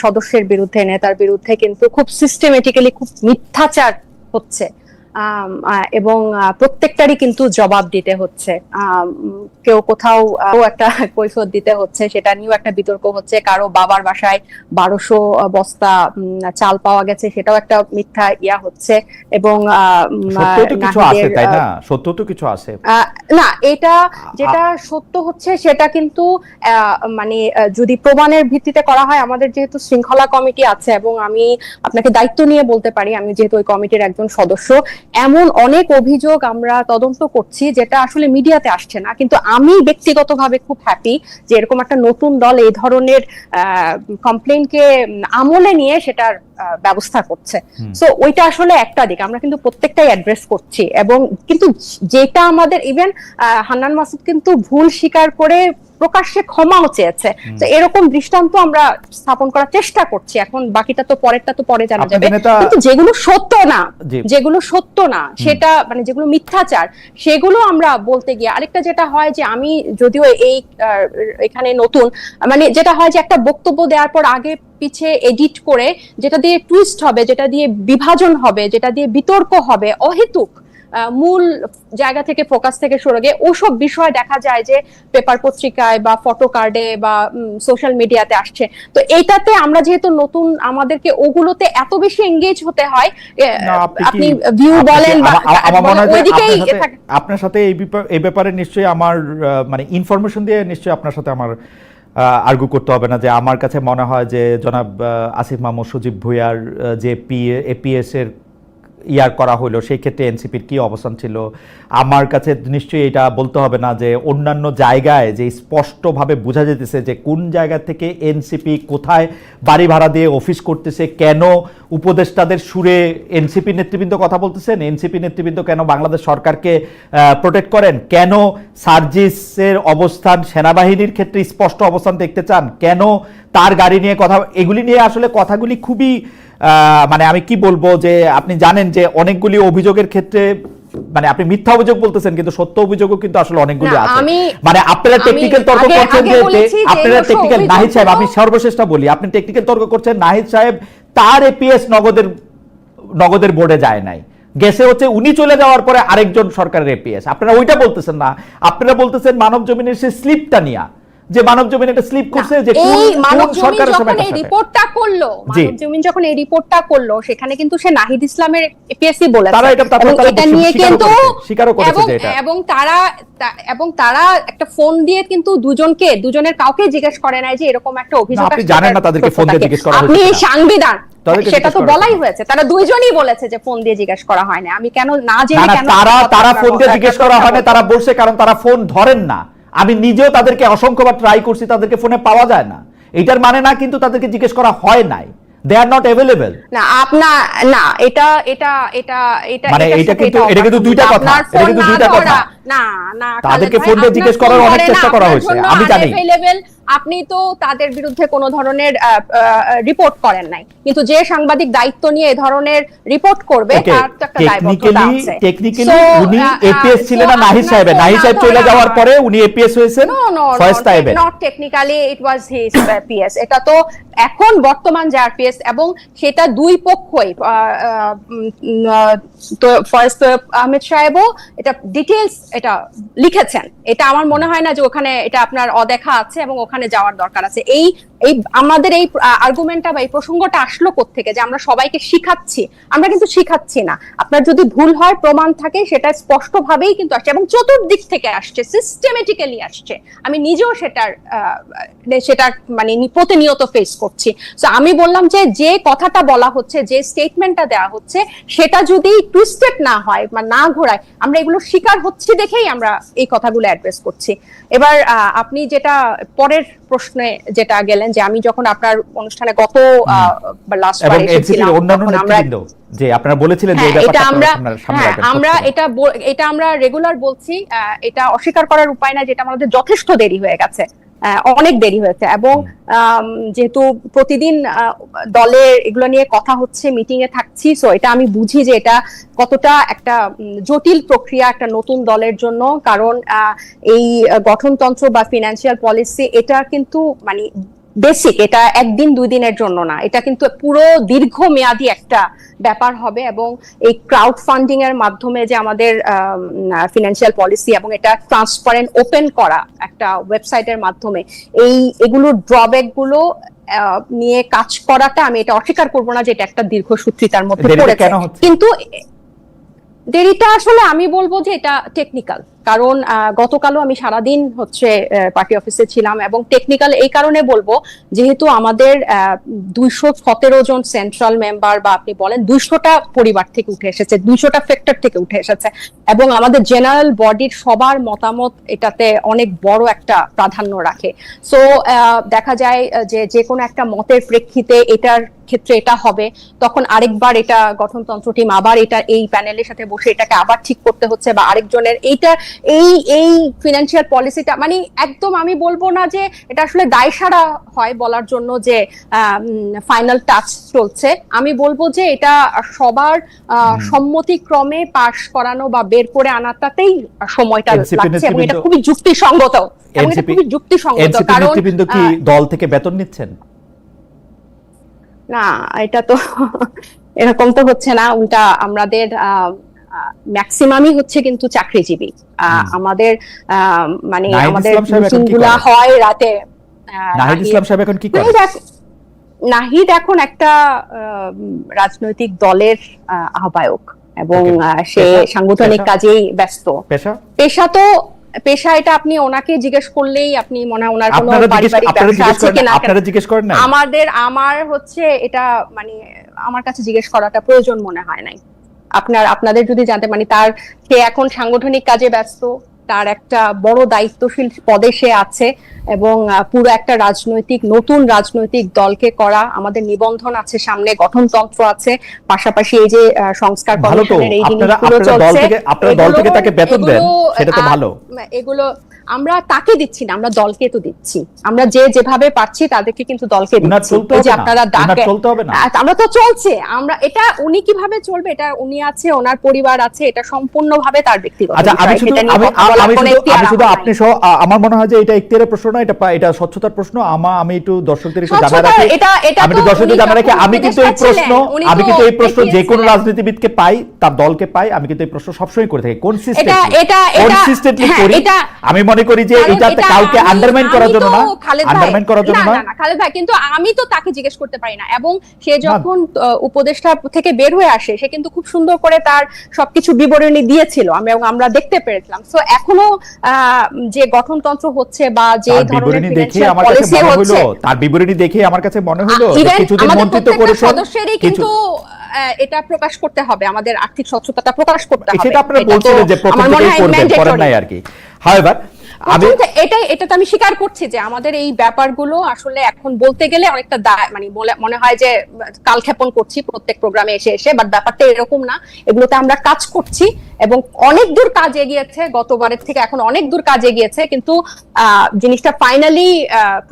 সদস্যের বিরুদ্ধে, নেতার বিরুদ্ধে কিন্তু খুব সিস্টেমেটিক্যালি খুব মিথ্যাচার হচ্ছে, এবং প্রত্যেকটারই কিন্তু জবাব দিতে হচ্ছে। কেউ কোথাও একটা কৈফিয়ত দিতে হচ্ছে, সেটা নিয়েও একটা বিতর্ক হচ্ছে। কারো বাবার বাসায় 1200 বস্তা চাল পাওয়া গেছে, সেটাও একটা মিথ্যা ইয়া হচ্ছে। এবং সত্য তো কিছু আছে না, এটা যেটা সত্য হচ্ছে সেটা কিন্তু মানে যদি প্রমাণের ভিত্তিতে করা হয়, আমাদের যেহেতু শৃঙ্খলা কমিটি আছে এবং আমি আপনাকে দায়িত্ব নিয়ে বলতে পারি, আমি যেহেতু ওই কমিটির একজন সদস্য, এমন অনেক অভিযোগ আমরা তদন্ত করছি যেটা আসলে মিডিয়াতে আসছে না। কিন্তু আমি ব্যক্তিগতভাবে খুব হ্যাপি যে এরকম একটা নতুন দল এই ধরনের কমপ্লেইনকে আমলে নিয়ে সেটার ব্যবস্থা করছে। সো ওইটা আসলে একটা দিক, আমরা কিন্তু প্রত্যেকটাই অ্যাড্রেস করছি। এবং কিন্তু যেটা আমাদের ইভেন হান্নান মাসুদ কিন্তু ভুল স্বীকার করে প্রকাশ্যে ক্ষমাও চেয়েছে। তো এরকম দৃষ্টান্ত আমরা স্থাপন করার চেষ্টা করছি। এখন বাকিটা তো পরেরটা তো পরে জানা যাবে। কিন্তু যেগুলো সত্য না সেটা মানে যেগুলো মিথ্যাচার, সেগুলো আমরা বলতে গিয়ে আরেকটা যেটা হয় যে, আমি যদিও এখানে নতুন, মানে যেটা হয় যে একটা বক্তব্য দেওয়ার পর আগে পিছে এডিট করে যেটা দিয়ে টুইস্ট হবে, যেটা দিয়ে বিভাজন হবে, যেটা দিয়ে বিতর্ক হবে, অহেতুক মূল জায়গা থেকে ফোকাস থেকে সরে গিয়ে ওসব বিষয় দেখা যায় যে পেপার পত্রিকায় বা ফটো কার্ডে বা সোশ্যাল মিডিয়াতে আসছে। তো এইটাতে আমরা যেহেতু নতুন, আমাদেরকে ওগুলোতে এত বেশি এঙ্গেজ হতে হয়। আপনি ভিউ বলেন বা ওইদিকেই আপনার সাথে এই ব্যাপারে নিশ্চয়ই আমার মানে ইনফরমেশন দিয়ে নিশ্চয়ই আপনার সাথে আমার আর্গু করতে হবে না। যে আমার কাছে মনে হয় যে জনাব আসিফ মাহমুদ সজীব ভুঁইয়ার যে এপিএস এর ইয়ার করা হলো, সেই ক্ষেত্রে এনসিপির কি অবস্থান ছিল, আমার কাছে নিশ্চয়ই এটা বলতে হবে না যে অন্যান্য জায়গায় যে স্পষ্টভাবে বোঝা যেতেছে যে কোন জায়গা থেকে এনসিপি কোথায় বাড়ি ভাড়া দিয়ে অফিস করতেছে, কেন উপদেষ্টাদের সুরে এনসিপি নেতৃবৃন্দ কথা বলতেছেন, এনসিপি নেতৃবৃন্দ কেন বাংলাদেশ সরকারকে প্রোটেক্ট করেন, কেন সার্জিসের অবস্থান সেনাবাহিনীর ক্ষেত্রে স্পষ্ট অবস্থান দেখতে চান, কেন তার গাড়ি নিয়ে কথা, এগুলি নিয়ে আসলে কথাগুলি খুবই মানে আমি কি বলবো যে আপনি জানেন যে অনেকগুলি অভিযোগের ক্ষেত্রে মানে আপনি মিথ্যা অভিযোগ বলতেছেন কিন্তু সত্য অভিযোগও কিন্তু আসলে অনেকগুলি আছে। মানে আপনারা টেকনিক্যাল তর্ক করছেন যে আপনারা টেকনিক্যাল, নাহিদ সাহেব আমি সর্বশেষটা বলি, আপনি টেকনিক্যাল তর্ক করছেন নাহিদ সাহেব তার এপিএস নগদের বোর্ডে যায় নাই, গেছে হচ্ছে উনি চলে যাওয়ার পরে আরেকজন সরকারের এপিএস। আপনারা ওইটা বলতেছেন না, আপনারা বলতেছেন মানব জমিনের সে স্লিপটা নিয়া, যে মানব জমিন একটা স্লিপ করছে যে এই মানব কোন জমিন সরকারের যখন সময় এই রিপোর্টটা করলো, জি। মানব জমিন যখন এই রিপোর্টটা করলো, সেখানে কিন্তু সে নাহিদ ইসলামের এপিএসসি বলেছে, তারা এটা এবং এটা নিয়ে কিন্তু স্বীকারও করেছে যে এটা এবং তারা একটা ফোন দিয়ে কিন্তু দুজনের কাউকে জিজ্ঞেস করে নাই যে এরকম একটা অভিযোগ আপনি আসছে, জানেন না তাদেরকে ফোন দিয়ে জিজ্ঞেস করা আপনি হয়েছে কিনা? সাংবিধান তাদেরকে সেটা জিজ্ঞেস তো করা বলাই হয়েছে। হয়েছে, তারা দুইজনই বলেছে যে ফোন দিয়ে জিজ্ঞেস করা হয় না। আমি কেন না জেনে কেন তারা ফোন দিয়ে জিজ্ঞেস করা হয় না, তারা বলছে কারণ তারা ফোন ধরেন না। আমি নিজেও তাদেরকে অসংখ্যবার ট্রাই করছি, তাদেরকে ফোনে পাওয়া যায় না। এটার মানে না কিন্তু তাদেরকে জিজ্ঞেস করা হয় নাই, দে আর নট অ্যাভেলেবল। না এটা মানে এটা কিন্তু দুইটা কথা, এটা কিন্তু দুইটা কথা। না তাদেরকে ফোন দিয়ে জিজ্ঞেস করার অনেক চেষ্টা করা হয়েছে, আমি জানি। আপনি তো তাদের বিরুদ্ধে কোনো ধরনের রিপোর্ট করেন নাই, কিন্তু যে সাংবাদিক দায়িত্ব নিয়ে এই ধরনের রিপোর্ট করবে তার তো একটা দায়বদ্ধতা আছে। টেকনিক্যালি উনি এপিএস ছিলেন না নাহিদ সাহেব, নাহিদ সাহেব চলে যাওয়ার পরে উনি এপিএস হয়েছেন ফয়েজ তাইবের। Not technically it was his PS. এটা তো এখন বর্তমান যে আরপিএস, এবং সেটা দুই পক্ষই, তো ফয়েজ আহমেদ সাহেবও এটা ডিটেইলস এটা লিখেছেন। এটা আমার মনে হয় না যে ওখানে এটা আপনার অদেখা আছে এবং ওখানে যাওয়ার দরকার আছে। এই আমাদের এই আর্গুমেন্টটা বা এই প্রসঙ্গটা আসলো কোত্থেকে যে আমরা সবাইকে শিখাচ্ছি? আমরা কিন্তু শিখাচ্ছি না। আপনার যদি ভুল হয়, প্রমাণ থাকে, সেটা স্পষ্টভাবেই কিন্তু আসছে এবং চতুর্দিক থেকে আসছে, সিস্টেমেটিক্যালি আসছে। আমি নিজেও সেটা মানে প্রতিনিয়ত ফেস করছি। সো আমি বললাম যে কথাটা বলা হচ্ছে, যে স্টেটমেন্টটা দেওয়া হচ্ছে, সেটা যদি টুইস্টেড না হয় বা না ঘোরায়, আমরা এগুলো শিকার হচ্ছি দেখেই আমরা এই কথাগুলো অ্যাড্রেস করছি। এবার আপনি যেটা পরের প্রশ্নে যেটা গেলেন, যে আমি যখন আপনার অনুষ্ঠানে গত লাস্ট বার এসেছিলাম, যে আপনারা বলেছিলেন যে এটা আমরা রেগুলার বলছি, এটা অস্বীকার করার উপায় না, যেটা আমাদের যথেষ্ট দেরি হয়ে গেছে, অনেক দেরি হয়েছে। এবং যেহেতু প্রতিদিন দলে এগুলো নিয়ে কথা হচ্ছে, মিটিং এ থাকছি, সো এটা আমি বুঝি যে এটা কতটা একটা জটিল প্রক্রিয়া একটা নতুন দলের জন্য। কারণ এই গঠনতন্ত্র বা ফিনান্সিয়াল পলিসি এটা কিন্তু মানে বেসিক, এটা একদিন দুই দিনের জন্য না, এটা কিন্তু পুরো দীর্ঘমেয়াদী একটা ব্যাপার হবে। এবং এই ক্রাউড ফান্ডিং এর মাধ্যমে যে আমাদের ফিনান্সিয়াল পলিসি, এবং এটা ট্রান্সপারেন্ট ওপেন করা একটা ওয়েবসাইটের মাধ্যমে, এগুলোর ড্রব্যাক গুলো নিয়ে কাজ করাটা, আমি এটা অস্বীকার করবো না যে এটা একটা দীর্ঘসূত্রিতার মধ্যে পড়েছে। কিন্তু দেরিটা আসলে আমি বলবো যে এটা টেকনিক্যাল, কারণ গতকালও আমি সারাদিন হচ্ছে পার্টি অফিসে ছিলাম, এবং টেকনিক্যাল এই কারণে বলবো যেহেতু আমাদের 217 জন সেন্ট্রাল মেম্বার, বা আপনি বলেন 200টা পরিবার থেকে উঠে এসেছে, 200টা ফ্যাক্টর থেকে উঠে এসেছে, এবং আমাদের জেনারেল বডির সবার মতামত এটাতে অনেক বড় একটা প্রাধান্য রাখে। সো দেখা যায় যে কোনো একটা মতের প্রেক্ষিতে এটার ক্ষেত্রে এটা হবে, তখন আরেকবার এটা গঠনতন্ত্র টিম আবার এটা এই প্যানেলের সাথে বসে এটাকে আবার ঠিক করতে হচ্ছে, বা আরেকজনের এইটা এই ফিনান্সিয়াল পলিসিটা মানে একদম আমি বলবো না যে এটা আসলে দায়সারা হয় বলার জন্য যে ফাইনাল টাচ চলছে। আমি বলবো যে এটা সবার সম্মতিক্রমে পাশ করানো বা বের করে আনাটাতেই সময়টা লাগছে, এবং এটা খুবই যুক্তিসঙ্গত, এবং এটা খুবই যুক্তিসঙ্গত। কারণ কি দল থেকে বেতন নিচ্ছেন? না, এটা তো এরকম তো হচ্ছে না, উল্টা আমাদের ম্যাক্সিমামই হচ্ছে কিন্তু চাকরিজীবী। আমাদের মানে আমাদের মিটিংগুলো হয় রাতে। নাহিদ ইসলাম সাহেব এখন কি করেন? নাহিদ এখন একটা রাজনৈতিক দলের আহ্বায়ক, এবং সে সাংগঠনিক কাজেই ব্যস্ত। পেশা এটা আপনি ওনাকে জিজ্ঞেস করলেই আপনি মনে হয় ওনার কোনো পারিবারিক ব্যবসা আছে কিনা আপনারা জিজ্ঞেস করেন না? আমার হচ্ছে এটা মানে আমার কাছে জিজ্ঞেস করাটা প্রয়োজন মনে হয় নাই। আপনাদের যদি জানতে, মানে সে এখন সাংগঠনিক কাজে ব্যস্ত, তার একটা বড় দায়িত্বশীল পদে সে আছে, এবং পুরো একটা নতুন রাজনৈতিক দলকে করা, আমাদের নিবন্ধন আছে সামনে, গঠনতন্ত্র আছে, পাশাপাশি এই যে সংস্কার কমিশনের এই জিনিসগুলো চলছে, আপনারা দল থেকে তাকে বেতন দেন, সেটা তো ভালো। এগুলো আমরা তাকে দিচ্ছি না, আমরা দলকে তো দিচ্ছি, আমরা যেভাবে পাচ্ছি তাদেরকে কিন্তু দলকে দিচ্ছি। যে আপনারা ডাকে, আমরা তো চলছে, আমরা এটা উনি কিভাবে চলবে, এটা উনি আছে, ওনার পরিবার আছে, এটা সম্পূর্ণভাবে তার ব্যক্তিগত আপনি সহ আমার মনে হয় যে এটা ইখতিয়ারের প্রশ্ন না, এটা স্বচ্ছতার প্রশ্ন। আমি একটু দর্শকদের জানা রাখি, আমি কিন্তু এই প্রশ্ন যে কোনো রাজনীতিবিদকে পাই, তার দলকে পাই, আমি কিন্তু এই প্রশ্ন সবসময় করে থাকি, কনসিস্টেন্টলি করি। আমি মনে করি যে কারণ এটা এটা কাউকে আমি- আন্ডারমাইন আমি করার জন্য তো না, খালেদ ভাই- আন্ডারমাইন করার জন্য না, নয়। না, না, খালেদ ভাই, কিন্তু আমি তো তাকে জিজ্ঞেস করতে পারি না, এবং সে যখন উপদেষ্টা থেকে বের হয়ে আসে সে কিন্তু খুব সুন্দর করে তার সবকিছু বিবরণী দিয়েছিল, এবং আমরা দেখতে পেরেছিলাম। সো এখনো যে গঠনতন্ত্র হচ্ছে বা যে তার ধরনের বিবরণী দেখে ফিনান্সিয়াল আমার কাছে পলিসি মনে হলো, হচ্ছে, তার বিবরণী দেখে আমার কাছে মনে হলো যে ইভেন কিছুদিন আমাদের মন্ত্রিত্ব প্রত্যেকটা করেছেন, সদস্যেরই কিন্তু এটা প্রকাশ করতে হবে, আমাদের আর্থিক স্বচ্ছতাটা প্রকাশ করতে হবে। সেটা আপনারা এটা তো বলছিলেন যে প্রথম আমার মনে থেকেই হয় করবেন, করেন mandatory। নাই আর কি। হাউএভার আমি এটা তো আমি স্বীকার করছি যে আমাদের এই ব্যাপারগুলো আসলে এখন বলতে গেলে অনেকটা মানে মনে হয় যে কালক্ষেপণ করছি প্রত্যেক প্রোগ্রামে এসে এসে, বাট ব্যাপারটা এরকম না। এগুলোতে আমরা কাজ করছি এবং অনেক দূর কাজ এগিয়েছে, গতবারের থেকে এখন অনেক দূর কাজ এগিয়েছে, কিন্তু জিনিসটা ফাইনালি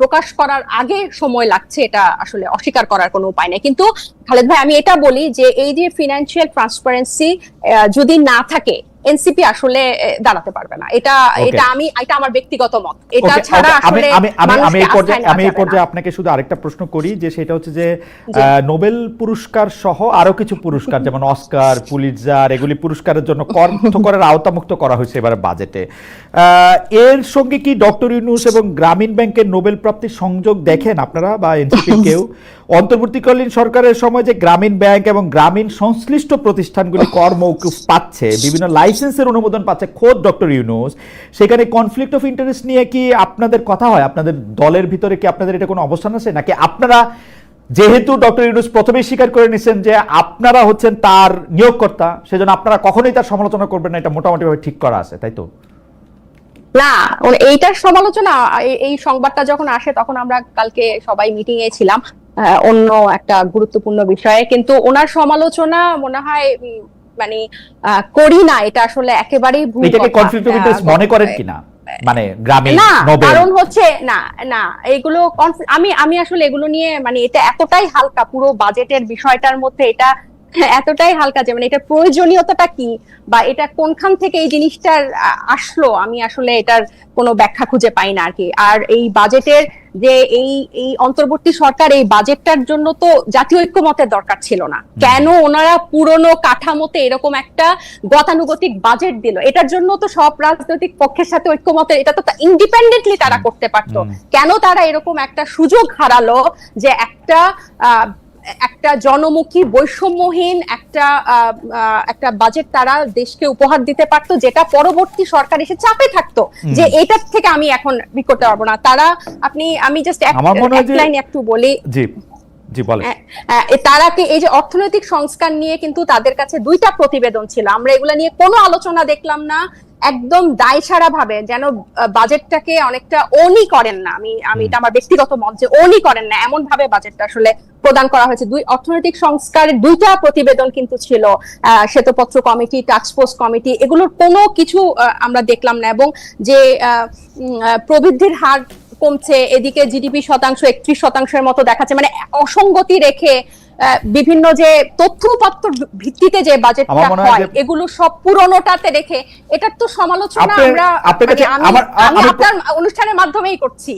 প্রকাশ করার আগে সময় লাগছে, এটা আসলে অস্বীকার করার কোনো উপায় নেই। কিন্তু খালেদ ভাই, আমি এটা বলি যে এই যে ফিনান্সিয়াল ট্রান্সপারেন্সি যদি না থাকে, এনসিপি আসলে দাঁড়াতে পারবে না। এটা আমার ব্যক্তিগত মত। এটা ছাড়া আসলে আমি এই পর্যায়ে আপনাকে শুধু আরেকটা প্রশ্ন করি, যে সেটা হচ্ছে যে নোবেল পুরস্কার সহ আরো কিছু পুরস্কার যেমন অস্কার, পুলিৎজার, এগুলি পুরস্কারের জন্য করের আওতামুক্ত করা হয়েছে এবারে বাজেটে। এর সঙ্গে কি ডক্টর ইউনূস এবং গ্রামীণ ব্যাংকের নোবেল প্রাপ্তির সংযোগ দেখেন আপনারা বা এনসিপি কেউ? অন্তর্বর্তীকালীন সরকারের সময় যে গ্রামীণ ব্যাংক এবং গ্রামীণ সংশ্লিষ্ট প্রতিষ্ঠানগুলি কর মওকুফ পাচ্ছে, বিভিন্ন লাইসেন্সের অনুমোদন পাচ্ছে খোদ ডক্টর ইউনূস, সেখানে কনফ্লিক্ট অফ ইন্টারেস্ট নিয়ে কি আপনাদের কথা হয়? আপনাদের দলের ভিতরে কি আপনাদের এটা কোনো অবস্থান আছে, নাকি আপনারা, যেহেতু ডক্টর ইউনূস প্রথমেই স্বীকার করে নিচ্ছেন যে আপনারা হচ্ছেন তার নিয়োগকর্তা, সেজন্য আপনারা কখনোই তার সমালোচনা করবেন না, এটা মোটামুটি ভাবে ঠিক করা আছে, তাই তো? না, এইটার সমালোচনা, এই সংবাদটা যখন আসে তখন আমরা কালকে সবাই মিটিং এ ছিলাম অন্য একটা গুরুত্বপূর্ণ বিষয়ে, কিন্তু ওনার সমালোচনা মনে হয় মানে করি না, এটা আসলে একেবারেই ভুল। এটাকে কনফ্লিক্ট অফ ইন্টারেস্ট মনে করেন কিনা, মানে গ্রামীণ না, নোবেল? কারণ হচ্ছে না এগুলো আমি আসলে এগুলো নিয়ে, মানে এটা এতটাই হালকা, পুরো বাজেটের বিষয়টার মধ্যে এটা এতটাই হালকা যে মানে এটা প্রয়োজনীয়তাটা কি বা এটা কোনখান থেকে এই জিনিসটার আসলো, আমি আসলে এটার কোনো ব্যাখ্যা খুঁজে পাই না আর কি। আর এই বাজেটের যে এই অন্তর্বর্তী সরকার এই বাজেটটার জন্য তো জাতীয় ঐক্যমতের দরকার ছিল না, কেন ওনারা পুরনো কাঠামোতে এরকম একটা গতানুগতিক বাজেট দিল? এটার জন্য তো সব রাজনৈতিক পক্ষের সাথে ঐক্যমতের, এটা তো ইন্ডিপেন্ডেন্টলি তারা করতে পারতো। কেন তারা এরকম একটা সুযোগ হারালো যে একটা জনমুখী বৈষম্যহীন একটা বাজেট তারা দেশকে উপহার দিতে পারতো, যেটা পরবর্তী সরকার এসে চাপে থাকতো যে এটার থেকে আমি এখন করতে পারবো না। আমি জাস্ট এক লাইন একটু বলি, জি বলেন। তারা কি এই যে অর্থনৈতিক সংস্কার নিয়ে কিন্তু তাদের কাছে 2টা প্রতিবেদন ছিল, আমরা এগুলা নিয়ে কোনো আলোচনা দেখলাম না, একদম দায়সারা ভাবে যেন বাজেটটাকে অনেকটা ওনই করেন না। আমি এটা আমার ব্যক্তিগত মত যে ওনই করেন না, এমন ভাবে বাজেটটা আসলে প্রদান করা হয়েছে। অর্থনৈতিক সংস্কারের 2টা প্রতিবেদন কিন্তু ছিল, শ্বেতপত্র কমিটি, টাস্কফোর্স কমিটি, এগুলোর কোনো কিছু আমরা দেখলাম না। এবং যে প্রবৃদ্ধির হার কমছে, এদিকে জিডিপি 31% মতো দেখাচ্ছে, মানে অসঙ্গতি রেখে বিভিন্ন যে তথ্যপত্র ভিত্তিতে যে বাজেটটা হয় এগুলো সব পুরনোটাতে রেখে এটার তো সমালোচনা আমি আপনার অনুষ্ঠানের মাধ্যমেই করছি।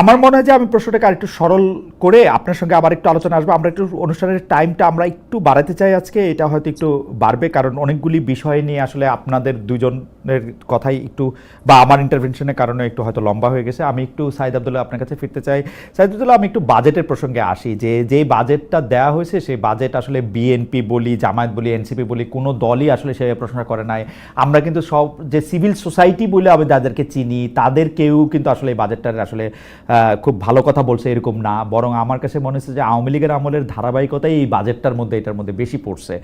আমার মনে হয় যে আমি প্রশ্নটাকে আরেকটু সরল করে আপনার সঙ্গে আবার একটু আলোচনা আসবো। আমরা একটু অনুষ্ঠানের টাইমটা আমরা একটু বাড়াতে চাই আজকে, এটা হয়তো একটু বাড়বে, কারণ অনেকগুলি বিষয় নিয়ে আসলে আপনাদের দুজনের কথাই একটু বা আমার ইন্টারভেনশনের কারণে একটু হয়তো লম্বা হয়ে গেছে। আমি একটু সাইদ আব্দুল্লাহ আপনার কাছে ফিরতে চাই। সাইদ আব্দুল্লাহ, আমি একটু বাজেটের প্রসঙ্গে আসি, যে বাজেটটা দেওয়া হয়েছে সেই বাজেট আসলে বিএনপি বলি, জামায়াত বলি, এনসিপি বলি, কোনো দলই আসলে সে প্রশংসা করে নাই। আমরা কিন্তু সব যে সিভিল সোসাইটি বলে আমি যাদেরকে চিনি তাদের কেউ কিন্তু আসলে এই বাজেটটার আসলে খুব ভালো কথা বলছে এরকম না, বরং আমার কাছে মনে হচ্ছে যে আওয়ামী লীগের আমলের ধারাবাহিকতাই এই বাজেটটার মধ্যে এটার মধ্যে বেশি পড়ছে।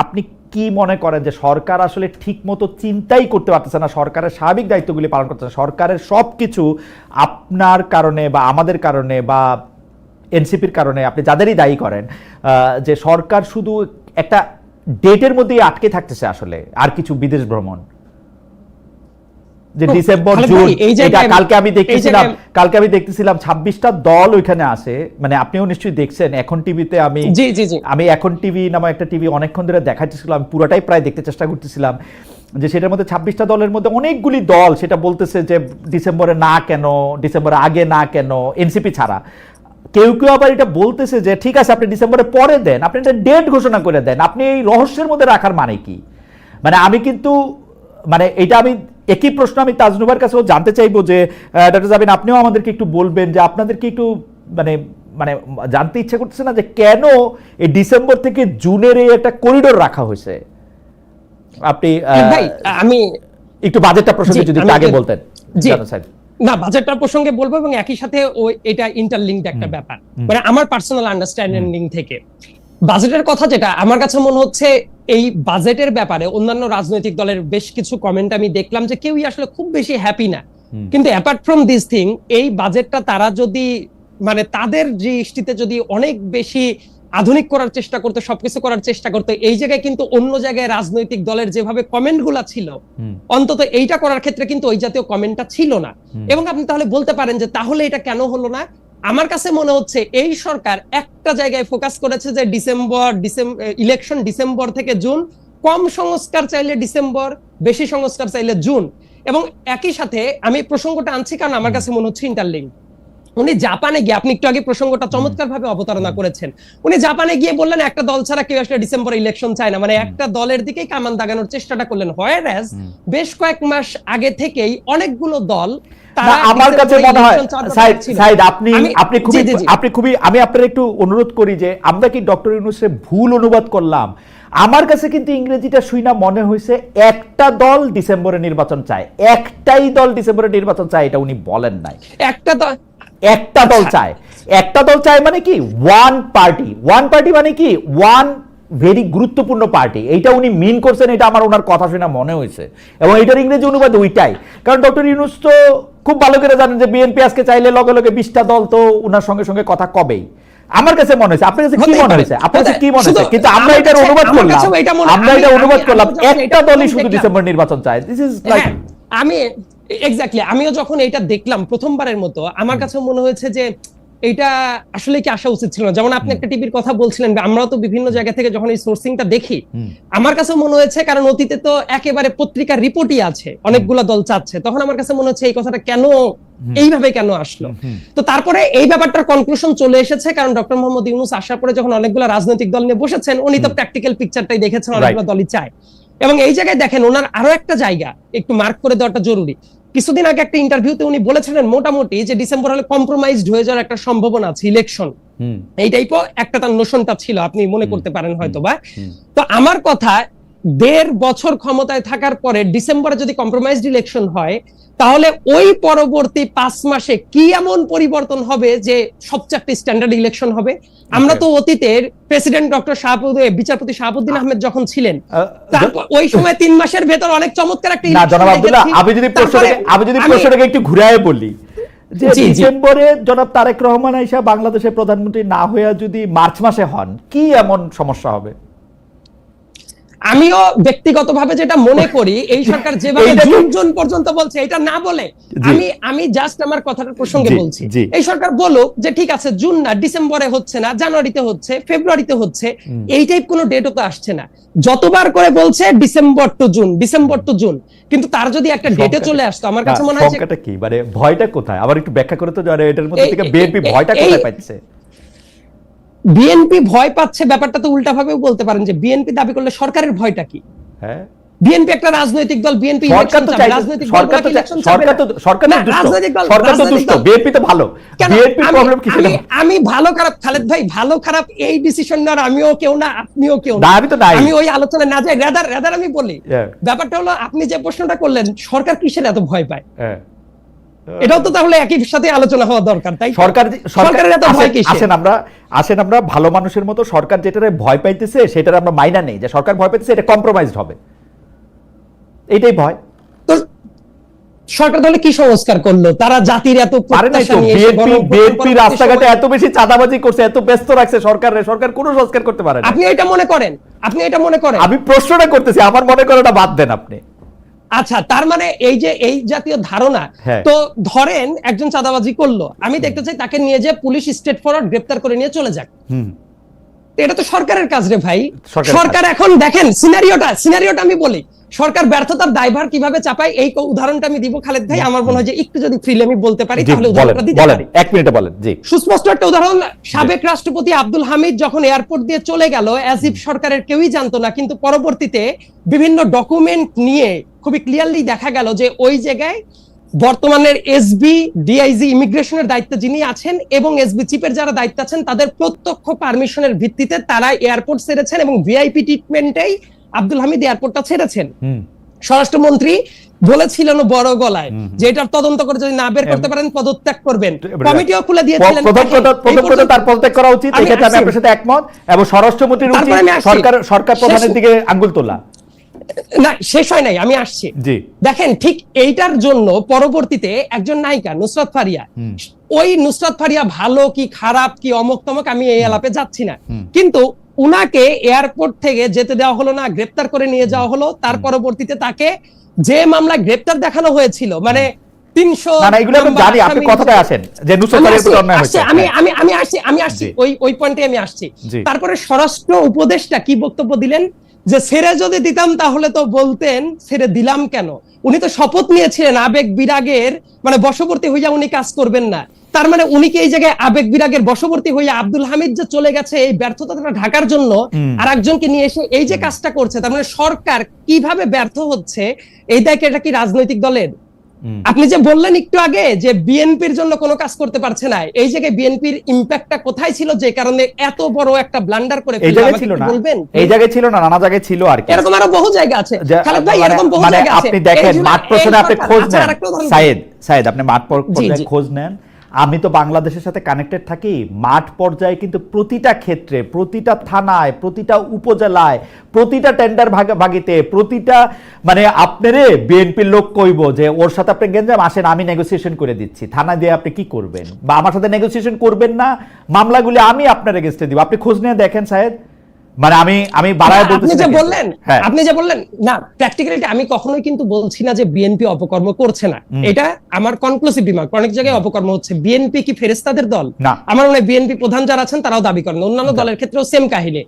আপনি কি মনে করেন যে সরকার আসলে ঠিক মতো চিন্তাই করতে পারতেছে না, সরকারের স্বাভাবিক দায়িত্বগুলি পালন করতেছে না, সরকারের সব কিছু আপনার কারণে বা আমাদের কারণে বা এনসিপির কারণে, আপনি যাদেরই দায়ী করেন, যে সরকার শুধু একটা ডেটের মধ্যেই আটকে থাকতেছে আসলে, আর কিছু বিদেশ ভ্রমণ, যে ডিসেম্বর জুন, এটা কালকে আমি দেখতেছিলাম 26টা দল ওইখানে আসে, মানে আপনিও নিশ্চয়ই দেখছেন এখন টিভিতে। আমি এখন টিভি নামে একটা টিভি অনেকক্ষণ ধরে দেখাচ্ছিলাম, আমি পুরোটাই প্রায় দেখতে চেষ্টা করতেছিলাম, যে সেটার মধ্যে 26টা দলের মধ্যে অনেকগুলি দল সেটা বলতেছে যে ডিসেম্বরে না কেন, ডিসেম্বরে আগে না কেন, এনসিপি ছাড়া। কেউ কেউ আবার এটা বলতেছে যে ঠিক আছে আপনি ডিসেম্বরে পরে দেন, আপনি একটা ডেট ঘোষণা করে দেন, আপনি এই রহস্যের মধ্যে রাখার মানে কি? মানে আমি কিন্তু এটা আমি একই প্রশ্ন আমি তাজনুবার কাছেও জানতে চাইবো যে ডক্টর জাবিন, আপনিও আমাদেরকে একটু বলবেন যে আপনাদেরকে একটু মানে মানে জানতে ইচ্ছা করতেছে না যে কেন এই ডিসেম্বর থেকে জুনের এই একটা করিডোর রাখা হয়েছে? আপনি ভাই আমি একটু বাজেটটা প্রসঙ্গে যদি একটু আগে বলতেন। জি স্যার, না বাজেটটার প্রসঙ্গে বলবো এবং একই সাথে এটা ইন্টারলিঙ্কড একটা ব্যাপার, মানে আমার পার্সোনাল আন্ডারস্ট্যান্ডিং থেকে বাজেটের কথা যেটা আমার কাছে মনে হচ্ছে, এই বাজেটের ব্যাপারে অন্যান্য রাজনৈতিক দলের বেশ কিছু কমেন্ট আমি দেখলাম যে কেউই আসলে খুব বেশি হ্যাপি না। কিন্তু অ্যাপার্ট ফ্রম দিস থিং, এই বাজেটটা তারা যদি মানে তাদের দৃষ্টিতে যদি অনেক বেশি আধুনিক করার চেষ্টা করতে, সবকিছু করার চেষ্টা করতে, এই জায়গায় কিন্তু অন্য জায়গায় রাজনৈতিক দলের যেভাবে কমেন্ট গুলা ছিল, অন্তত এইটা করার ক্ষেত্রে কিন্তু ওই জাতীয় কমেন্টটা ছিল না। এবং আপনি তাহলে বলতে পারেন যে তাহলে এটা কেন হলো না? আমার কাছে মনে হচ্ছে এই সরকার একটা জায়গায় ফোকাস করেছে যে ইলেকশন ডিসেম্বর থেকে জুন, কম সংস্কার চাইলে ডিসেম্বর, বেশি সংস্কার চাইলে জুন। এবং একই সাথে আমি প্রসঙ্গটা আনছি কারণ আমার কাছে মনে হচ্ছে ইন্টারলিঙ্ক। উনি জাপানে গিয়ে, আপনি একটু আগে প্রসঙ্গটা চমৎকার ভাবে অবতারণা করেছেন, উনি জাপানে গিয়ে বললেন একটা দল ছাড়া কেউ আসলে ডিসেম্বরে ইলেকশন চায় না, মানে একটা দলের দিকেই কামান দাগানোর চেষ্টাটা করলেন। হোয়ারএজ বেশ কয়েক মাস আগে থেকেই অনেকগুলো দল, আমার কাছে মনে হয় সাইদ আপনি খুবই আমি আপনার একটু অনুরোধ করি যে আমরা কি ডক্টর ইউনূসের ভুল অনুবাদ করলাম? আমার কাছে কিন্তু ইংরেজিটা শুইনা মনে হয়েছে একটা দল ডিসেম্বরে নির্বাচন চায়, একটাই দল ডিসেম্বরে নির্বাচন চায়, এটা উনি বলেন নাই। একটা দল চায় মানে কি ওয়ান পার্টি মানে কি ওয়ান ভেরি গুরুত্বপূর্ণ পার্টি, এইটা উনি মিন করছেন, এটা আমার ওনার কথা শুনে মনে হয়েছে। এবং এটার ইংরেজি অনুবাদ ওইটাই, কারণ ডক্টর ইউনূস তো খুব ভালো করে জানেন যে বিএনপি আজকে চাইলে লগে লগে 20টা দল তো উনার সঙ্গে সঙ্গে কথা কবেই। আমার কাছে মনে হয়েছে, আপনার কাছে কি মনে হয়েছে? আপনার কাছে কি মনে হয়েছে? কিন্তু আমরা এটা অনুবাদ করলাম একটা দলই শুধু ডিসেম্বর নির্বাচন চায়। দিস ইজ লাইক, আমি এক্স্যাক্টলি আমিও যখন এটা দেখলাম প্রথমবারের মতো, আমার কাছে মনে হয়েছে যে এটা আসলে কি আসা উচিত ছিল না। যেমন আপনি একটা টিভির কথা বলছিলেন, আমরাও তো বিভিন্ন জায়গা থেকে যখন এই সোর্সিংটা দেখি, আমার কাছে মনে হয়েছে কারণ অতীতে তো একেবারে পত্রিকার রিপোর্টই আছে অনেকগুলো দল চাচ্ছে, তখন আমার কাছে মনে হচ্ছে এই কথাটা কেন এইভাবে কেন আসলো। তো তারপরে এই ব্যাপারটার কনক্লুশন চলে এসেছে, কারণ ডক্টর মোহাম্মদ ইউনূস আসার পরে যখন অনেকগুলো রাজনৈতিক দল নিয়ে বসেছেন, উনি তো প্র্যাকটিক্যাল পিকচারটাই দেখেছেন, অনেকগুলো দলই চায়। এবং এই জায়গায় দেখেন ওনার আরো একটা জায়গা একটু মার্ক করে দেওয়াটা জরুরি। কিছুদিন আগে একটা ইন্টারভিউতে উনি বলেছিলেন মোটামুটি যে ডিসেম্বর হলে কম্প্রোমাইজড হয়ে যাওয়ার একটা সম্ভাবনা আছে ইলেকশন, এই টাইপও একটা তার নোশনটা ছিল, আপনি মনে করতে পারেন হয়তো বা। তো আমার কথা, 1.5 বছর ক্ষমতায় থাকার পরে ডিসেম্বরে যদি কম্প্রোমাইজড ইলেকশন হয়, তাহলে ওই পরবর্তী 5 মাসে কি এমন পরিবর্তন হবে যে সবচেয়ে একটা স্ট্যান্ডার্ড ইলেকশন হবে? আমরা তো অতীতের প্রেসিডেন্ট ডক্টর বিচারপতি শাহাবুদ্দিন আহমেদ যখন ছিলেন, ওই সময় 3 মাসের ভেতর অনেক চমৎকার একটা না। জনাব আব্দুল্লাহ, আমি যদি প্রশ্নটাকে একটু ঘুরায় বলি যে ডিসেম্বরে জনাব তারেক রহমান আইসা বাংলাদেশের প্রধানমন্ত্রী না হইয়া যদি মার্চ মাসে হন, কি এমন সমস্যা হবে? আমিও ব্যক্তিগতভাবে যেটা মনে করি, এই সরকার যেভাবে জুন পর্যন্ত বলছে, এটা না বলে আমি জাস্ট আমার কথাটার প্রসঙ্গে বলছি, এই সরকার বলুক যে ঠিক আছে জুন না, ডিসেম্বরে হচ্ছে না, জানুয়ারিতে হচ্ছে, ফেব্রুয়ারিতে হচ্ছে, এই টাইপ কোনো ডেটও তো আসছে না। যতবার করে বলছে ডিসেম্বর টু জুন, কিন্তু তার যদি একটা ডেটে চলে আসতো, আমার কাছে মনে হয় সংখ্যাটা কি, মানে ভয়টা কোথায়? আবার একটু ব্যাখ্যা করে তো, এটার মধ্যে থেকে বিএনপি ভয়টা কোথায় পাচ্ছে? বিএনপি ভয় পাচ্ছে ব্যাপারটা তো উল্টা ভাবেও বলতে পারেন যে বিএনপি দাবি করলে সরকারের ভয়টা কি? হ্যাঁ, বিএনপি একটা রাজনৈতিক দল, বিএনপি ইলেকশন চায়, রাজনৈতিক দল ইলেকশন চায় না। সরকার তো দুষ্ট, বিএনপি তো ভালো। বিএনপি প্রবলেম কি ছিল? আমি ভালো খারাপ, খালেদ ভাই, ভালো খারাপ এই ডিসিশন নেওয়ার আমিও কেউ না, আপনিও কেউ না, আমি তো নাই, আমি ওই আলোচনা না যাই। রাদার আমি বলি ব্যাপারটা হলো, আপনি যে প্রশ্নটা করলেন সরকার কিসের এত ভয় পায়, এটাও তো তাহলে একই সাথে আলোচনা হওয়া দরকার, তাই সরকারের এত ভয় কিসের? আসেন আমরা ভালো মানুষের মতো, সরকার যেটারে ভয় পাইতেছে সেটার আমরা মাইনা নেই, যে সরকার ভয় পাইতেছে এটা কম্প্রোমাইজড হবে, এইটাই ভয়। তো সরকার তাহলে কি সংস্কার করলো? তারা জাতির এত প্রত্যাশা নিয়ে বিএনপি রাস্তাঘাটে এত বেশি চাঁদাবাজি করছে, এত ব্যস্ত রাখছে সরকার কোনো সংস্কার করতে পারে না। আপনি এটা মনে করেন? আমি প্রশ্নটা করতেছি, আমার মনে করাটা বাদ দেন আপনি। আচ্ছা, তার মানে এই যে এই জাতীয় ধারণা, তো ধরেন একজন চাঁদাবাজি করলো, আমি দেখতে চাই তাকে নিয়ে যে পুলিশ স্ট্রেট ফরওয়ার্ড গ্রেফতার করে নিয়ে চলে যাক, এটা তো সরকারের কাজ রে ভাই। সরকারের সরকার এখন দেখেন সিনারিওটা আমি বলি, সরকার ব্যর্থতার দায়ভার কিভাবে চাপায় এই উদাহরণটা আমি দিব খালেদ ভাই। আমার মনে হয় যে একটু যদি ফ্রিলি আমি বলতে পারি জি, তাহলে উদাহরণটা দিতে বলেন পারি। 1 মিনিটে বলেন। জি, সুস্পষ্ট একটা উদাহরণ, সাবেক রাষ্ট্রপতি আব্দুল হামিদ যখন এয়ারপোর্ট দিয়ে চলে গেল, অ্যাজ ইফ সরকারের কেউই জানতো না, কিন্তু পরবর্তীতে বিভিন্ন ডকুমেন্ট নিয়ে খুবই ক্লিয়ারলি দেখা গেল যে ওই জায়গায় বর্তমানের এসবি ডিআইজি ইমিগ্রেশনের দায়িত্বে যিনি আছেন এবং এসবি চিফের যারা দায়িত্ব আছেন তাদের প্রত্যক্ষ পারমিশনের ভিত্তিতে তারা এয়ারপোর্ট ছেড়েছেন এবং ভিআইপি ট্রিটমেন্টেই আব্দুল হামিদ এয়ারপোর্টটা ছেড়েছেন। স্বরাষ্ট্রমন্ত্রী বলেছিলেন বড় গলায় যে এটার তদন্ত করে যদি না বের করতে পারেন পদত্যাগ করবেন, কমিটিও খুলে দিয়েছিলেন। প্রথম কথা তার পদত্যাগ করা উচিত, এক্ষেত্রে আমি আপনার সাথে একমত, এবং স্বরাষ্ট্রমন্ত্রীর উচিত সরকার প্রধানের দিকে আঙ্গুল তোলা। না, শেষ হয় নাই, আমি আসছি। দেখেন, ঠিক এইটার জন্য পরবর্তীতে একজন নায়িকা নুসরাত ফারিয়া, ওই নুসরাত ফারিয়া ভালো কি খারাপ কি অমক তমক আমি এই আলাপে যাচ্ছি না, কিন্তু উনাকে এয়ারপোর্ট থেকে যেতে দেওয়া হলো না, গ্রেপ্তার করে নিয়ে যাওয়া হলো। তার পরবর্তীতে তাকে যে মামলা গ্রেপ্তার দেখানো হয়েছিল, মানে 300 আপনি কথাটায় আসেন যে নুসরাত ফারিয়ার উপর অন্যায় হয়েছে, আমি আসছি ওই পয়েন্টে আমি আসছি। তারপরে স্বরাষ্ট্র উপদেষ্টা কি বক্তব্য দিলেন যে ছেড়ে যদি দিতাম তাহলে তো বলতেন ছেড়ে দিলাম কেন। উনি তো শপথ নিয়েছিলেন আবেগ বিরাগের মানে বশবর্তী হইয়া উনি কাজ করবেন না। তার মানে উনি কি এই জায়গায় আবেগ বিরাগের বশবর্তী হইয়া আব্দুল হামিদ যে চলে গেছে এই ব্যর্থতাটা ঢাকার জন্য আর একজনকে নিয়ে এসে এই যে কাজটা করছে, তার মানে সরকার কিভাবে ব্যর্থ হচ্ছে এই দেখে, এটা কি রাজনৈতিক দলের? আপনি যে বললেন একটু আগে যে বিএনপির জন্য কোনো কাজ করতে পারছে না, এই জায়গায় বিএনপির ইম্প্যাক্টটা কোথায় ছিল যে কারণে এত বড় একটা ব্লান্ডার করে বলবেন? এই জায়গায় ছিল না, নানা জায়গায় ছিল আর কি। এরকম আরো বহু জায়গা আছে খালেদ ভাই, এরকম বহু জায়গা আছে। আপনি দেখেন মাঠ পর্যায়ে আপনি খোঁজ নেন, সাইদ আপনি মাঠ পর্যায়ে খোঁজ নেন। আমি তো বাংলাদেশের সাথে কানেক্টেড থাকি, মাঠ পর্যায়ে কিন্তু প্রতিটা ক্ষেত্রে, প্রতিটা থানায়, প্রতিটা উপজেলায়, প্রতিটা টেন্ডার ভাগিতে, প্রতিটা মানে আপনারে বিএনপির লোক কইব যে ওর সাথে আপনি গেঞ্জাম আসেন আমি নেগোসিয়েশন করে দিচ্ছি, থানা দিয়ে আপনি কি করবেন বা আমার সাথে নেগোসিয়েশন করবেন না, মামলাগুলি আমি আপনার এগেইনস্টে দিব। আপনি খোঁজ নিয়ে দেখেন সাহেব, মানে আমি বাড়ায় বলতেছি। আপনি যে বললেন না প্র্যাকটিক্যালিটি, আমি কখনোই কিন্তু বলছি না যে বিএনপি অপকর্ম করছে না, এটা আমার কনক্লুসিভ রিমার্ক। অনেক জায়গায় অপকর্ম হচ্ছে। বিএনপি কি ফেরেশতাদের দল? আমার মনে হয় বিএনপি প্রধান যারা আছেন তারাও দাবি করেন, অন্যান্য দলের ক্ষেত্রেও সেম কাহিনী।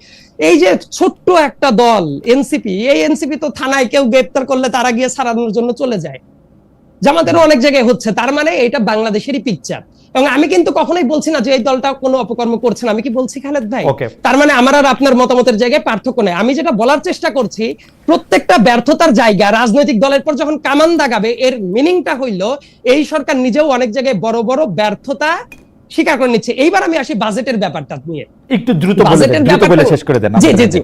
এই যে ছোট্ট একটা দল এনসিপি, এই এনসিপি তো থানায় কেউ গ্রেফতার করলে তারা গিয়ে ছাড়ানোর জন্য চলে যায়, জামাতেরও অনেক জায়গায় হচ্ছে। তার মানে এটা বাংলাদেশেরই পিকচার। এবং আমি কিন্তু কখনোই বলছি না যে এই দলটা কোনো অপকর্ম করছে না, আমি কি বলছি খালেদ ভাই? তার মানে আমার আর আপনার মতামতের জায়গায় পার্থক্য নেই। আমি যেটা বলার চেষ্টা করছি, প্রত্যেকটা ব্যর্থতার জায়গা রাজনৈতিক দলের পর যখন কামান দাগাবে, এর মিনিংটা হইল এই সরকার নিজেও অনেক জায়গায় বড় বড় ব্যর্থতা স্বীকার করে নিচ্ছে। এইবার আমি আসি বাজেটের ব্যাপারটা নিয়ে, একটু দ্রুত বলে শেষ করে দেন। জি।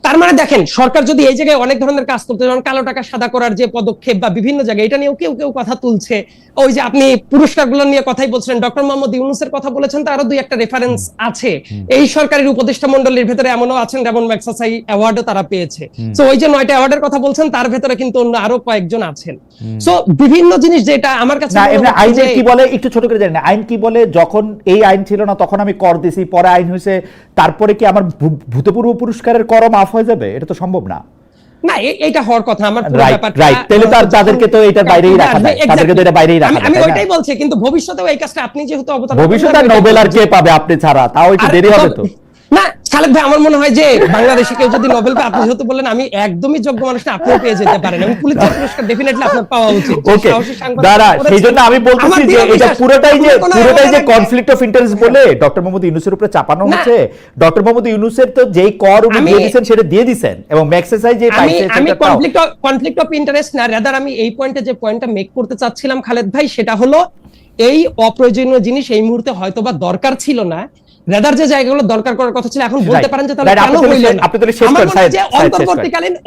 তার মানে দেখেন, সরকার যদি এই জায়গায় অনেক ধরনের কাজ করতে, যেমন কালো টাকা সাদা করার যে পদক্ষেপ বা বিভিন্ন জায়গায়, এটা নিয়েও কেউ কেউ কথা তুলছে। ওই যে আপনি পুরস্কারগুলো নিয়ে কথাই বলছিলেন, ডক্টর মোহাম্মদ ইউনূসের কথা বলেছেন, তারও দুই একটা রেফারেন্স আছে। এই সরকারের উপদেষ্টা মণ্ডলীর ভেতরে এমনও আছেন যেমন ম্যাগসাসাই অ্যাওয়ার্ডও তারা পেয়েছে। তো ওই যে 9টা অ্যাওয়ার্ডের কথা বলছেন, তার ভেতরে কিন্তু অন্য আরো কয়েকজন আছেন। সো বিভিন্ন জিনিস যেটা আমার কাছে আইনে কি বলে একটু ছোট করে জানেন, আইন কি বলে, যখন এই আইন ছিল না তখন আমি কর দিছি, পরে আইন হয়েছে, তারপরে কি আমার ভূতপূর্ব পুরস্কারের কর মাফ হয়ে যাবে? এটা তো সম্ভব না। না, এটা হওয়ার কথা। আমার পুরো ব্যাপারটা রাইট, তাহলে তাদেরকে তো এটার বাইরেই রাখা যায়, তাদেরকে তো এটা বাইরেই রাখা যায়। আমি ওইটাই বলছি, কিন্তু ভবিষ্যতেও এই কাজটা আপনি যেহেতু অবতারণা, ভবিষ্যতে নোবেল আর কে পাবে আপনি ছাড়া, তাও একটু দেরি হবে তো। না খালেদ ভাই, আমার মনে হয় যে বাংলাদেশে কেউ যদি নোবেল পায়, আপনি যেহেতু বললেন আমি একদমই যোগ্য মানুষ না, আপনিও পেয়ে যেতে পারেন, এবং পুলিশের পুরস্কার ডেফিনেটলি আপনার পাওয়া উচিত। ওকে দাঁড়া, সেইজন্য আমি বলতেছি যে এটা পুরোটাই যে কনফ্লিক্ট অফ ইন্টারেস্ট বলে ডক্টর মোহাম্মদ ইউনূসের উপরে চাপানো হচ্ছে। ডক্টর মোহাম্মদ ইউনূসের তো যেই কর উনি দিয়ে দিয়েছেন সেটা দিয়ে দিবেন, এবং ম্যাক্সেসাই যে পাইছে সেটা আমি কনফ্লিক্ট অফ ইন্টারেস্ট না, রাদার আমি এই পয়েন্টে যে পয়েন্টটা মেক করতে চাচ্ছিলাম খালেদ ভাই, সেটা হলো এই অপ্রয়োজনীয় জিনিস এই মুহূর্তে হয়তোবা দরকার ছিল না, রাদার যে জায়গাগুলো দরকার করার কথা ছিল এখন বলতে পারেন যে তাহলে কেন হইল না। আমার মনে হয় যে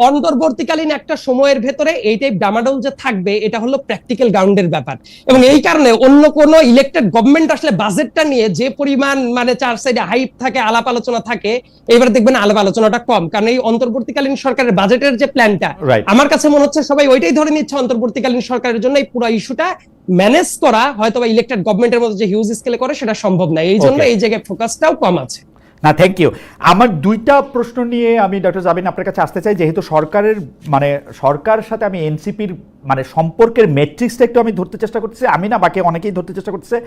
অন্তর্বর্তীকালীন একটা সময়ের ভেতরে এই টাইপ ডামাডোল যে থাকবে, এটা হলো প্র্যাকটিক্যাল গ্রাউন্ডের ব্যাপার। এবং এই কারণে অন্য কোন ইলেক্টেড গভর্নমেন্ট আসলে বাজেটটা নিয়ে যে পরিমাণ মানে চার সাইডে হাইপ থাকে, আলাপ আলোচনা থাকে, এবার দেখবেন আলাপ আলোচনাটা কম, কারণ এই অন্তর্বর্তীকালীন সরকারের বাজেটের যে প্ল্যানটা, আমার কাছে মনে হচ্ছে সবাই ওইটাই ধরে নিচ্ছে অন্তর্বর্তীকালীন সরকারের জন্য এই পুরো ইস্যুটা ম্যানেজ করা হয়তো বা ইলেক্টেড গভর্নমেন্টের মতো যে হিউজ স্কেলে করে সেটা সম্ভব না, এই জন্য এই জায়গায় ফোকাসটাও কম আছে। না, থ্যাংক ইউ। আমার দুইটা প্রশ্ন নিয়ে আমি ডক্টর জাবিন আপনার কাছে আসতে চাই, যেহেতু সরকারের মানে সরকারের সাথে আমি এনসিপির মানে সম্পর্কের ম্যাট্রিক্সটা একটু আমি ধরতে চেষ্টা করতেছি, আমি না বাকি অনেকেই ধরতে চেষ্টা করতেছে।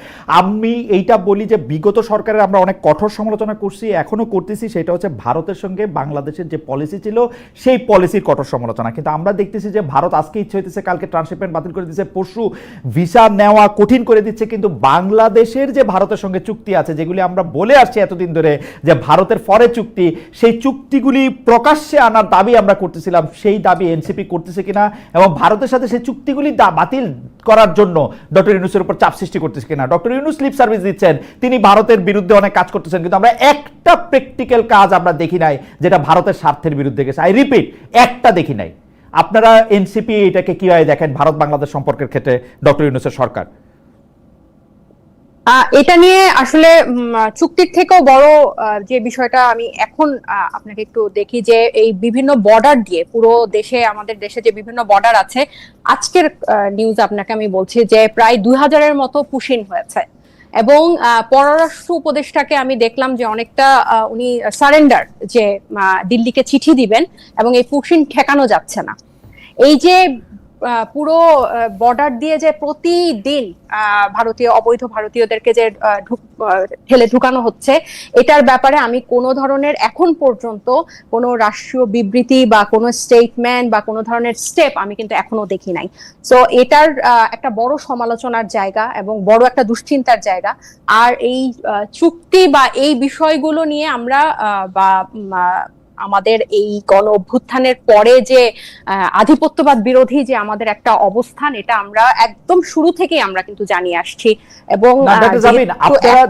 আমি এইটা বলি যে বিগত সরকারের আমরা অনেক কঠোর সমালোচনা করছি, এখনো করতেছি, সেটা হচ্ছে ভারতের সঙ্গে বাংলাদেশের যে পলিসি ছিল সেই পলিসির কঠোর সমালোচনা। কিন্তু আমরা দেখতেছি যে ভারত আজকে ইচ্ছে হইতেছে, কালকে ট্রান্সশিপমেন্ট বাতিল করে দিচ্ছে, পরশু ভিসা নেওয়া কঠিন করে দিচ্ছে, কিন্তু বাংলাদেশের যে ভারতের সঙ্গে চুক্তি আছে, যেগুলি আমরা বলে আসছি এতদিন ধরে যে ভারতের ফরে চুক্তি, সেই চুক্তিগুলি প্রকাশ্যে আনার দাবি আমরা করতেছিলাম, সেই দাবি এনসিপি করতেছে কিনা, এবং ভারতের সাথে সেই চুক্তিগুলি বাতিল করার জন্য ডক্টর ইউনূসের উপর চাপ সৃষ্টি করতেছে কিনা। ডক্টর ইউনূস লিপ সার্ভিস দিচ্ছেন, তিনি ভারতের বিরুদ্ধে অনেক কাজ করতেছেন, কিন্তু আমরা একটা প্র্যাকটিক্যাল কাজ আমরা দেখি নাই যেটা ভারতের স্বার্থের বিরুদ্ধে গেছে। আই রিপিট, একটা দেখি নাই। আপনারা এনসিপি এটাকে কিভাবে দেখেন ভারত বাংলাদেশ সম্পর্কের ক্ষেত্রে ডক্টর ইউনূসের সরকার? এটা নিয়ে আসলে চুক্তির থেকেও বড় যে বিষয়টা আমি এখন আপনাকে একটু দেখি, যে এই বিভিন্ন বর্ডার দিয়ে পুরো দেশে, আমাদের দেশে যে বিভিন্ন বর্ডার আছে, আজকের নিউজ আপনাকে আমি বলছি যে প্রায় 2000-এর মতো পুশিন হয়েছে, এবং পররাষ্ট্র উপদেষ্টাকে আমি দেখলাম যে অনেকটা উনি সারেন্ডার, যে দিল্লিকে চিঠি দিবেন, এবং এই পুশিন ঠেকানো যাচ্ছে না। এই যে পুরো বর্ডার দিয়ে যে প্রতিদিন ভারতীয় অবৈধ ভারতীয়দেরকে যে ঠেলে ঢুকানো হচ্ছে, এটার ব্যাপারে আমি কোনো ধরনের এখন পর্যন্ত কোনো রাষ্ট্রীয় বিবৃতি বা কোনো স্টেটমেন্ট বা কোনো ধরনের স্টেপ আমি কিন্তু এখনো দেখি নাই। সো এটার একটা বড় সমালোচনার জায়গা এবং বড় একটা দুশ্চিন্তার জায়গা। আর এই চুক্তি বা এই বিষয়গুলো নিয়ে আমরা বা আমাদের এই গণ অভ্যুত্থানের পরে যে আধিপত্যবাদ বিরোধী যে আমাদের একটা অবস্থান, এটা আমরা একদম শুরু থেকেই আমরা কিন্তু জানিয়ে আসছি। এবং আপনারা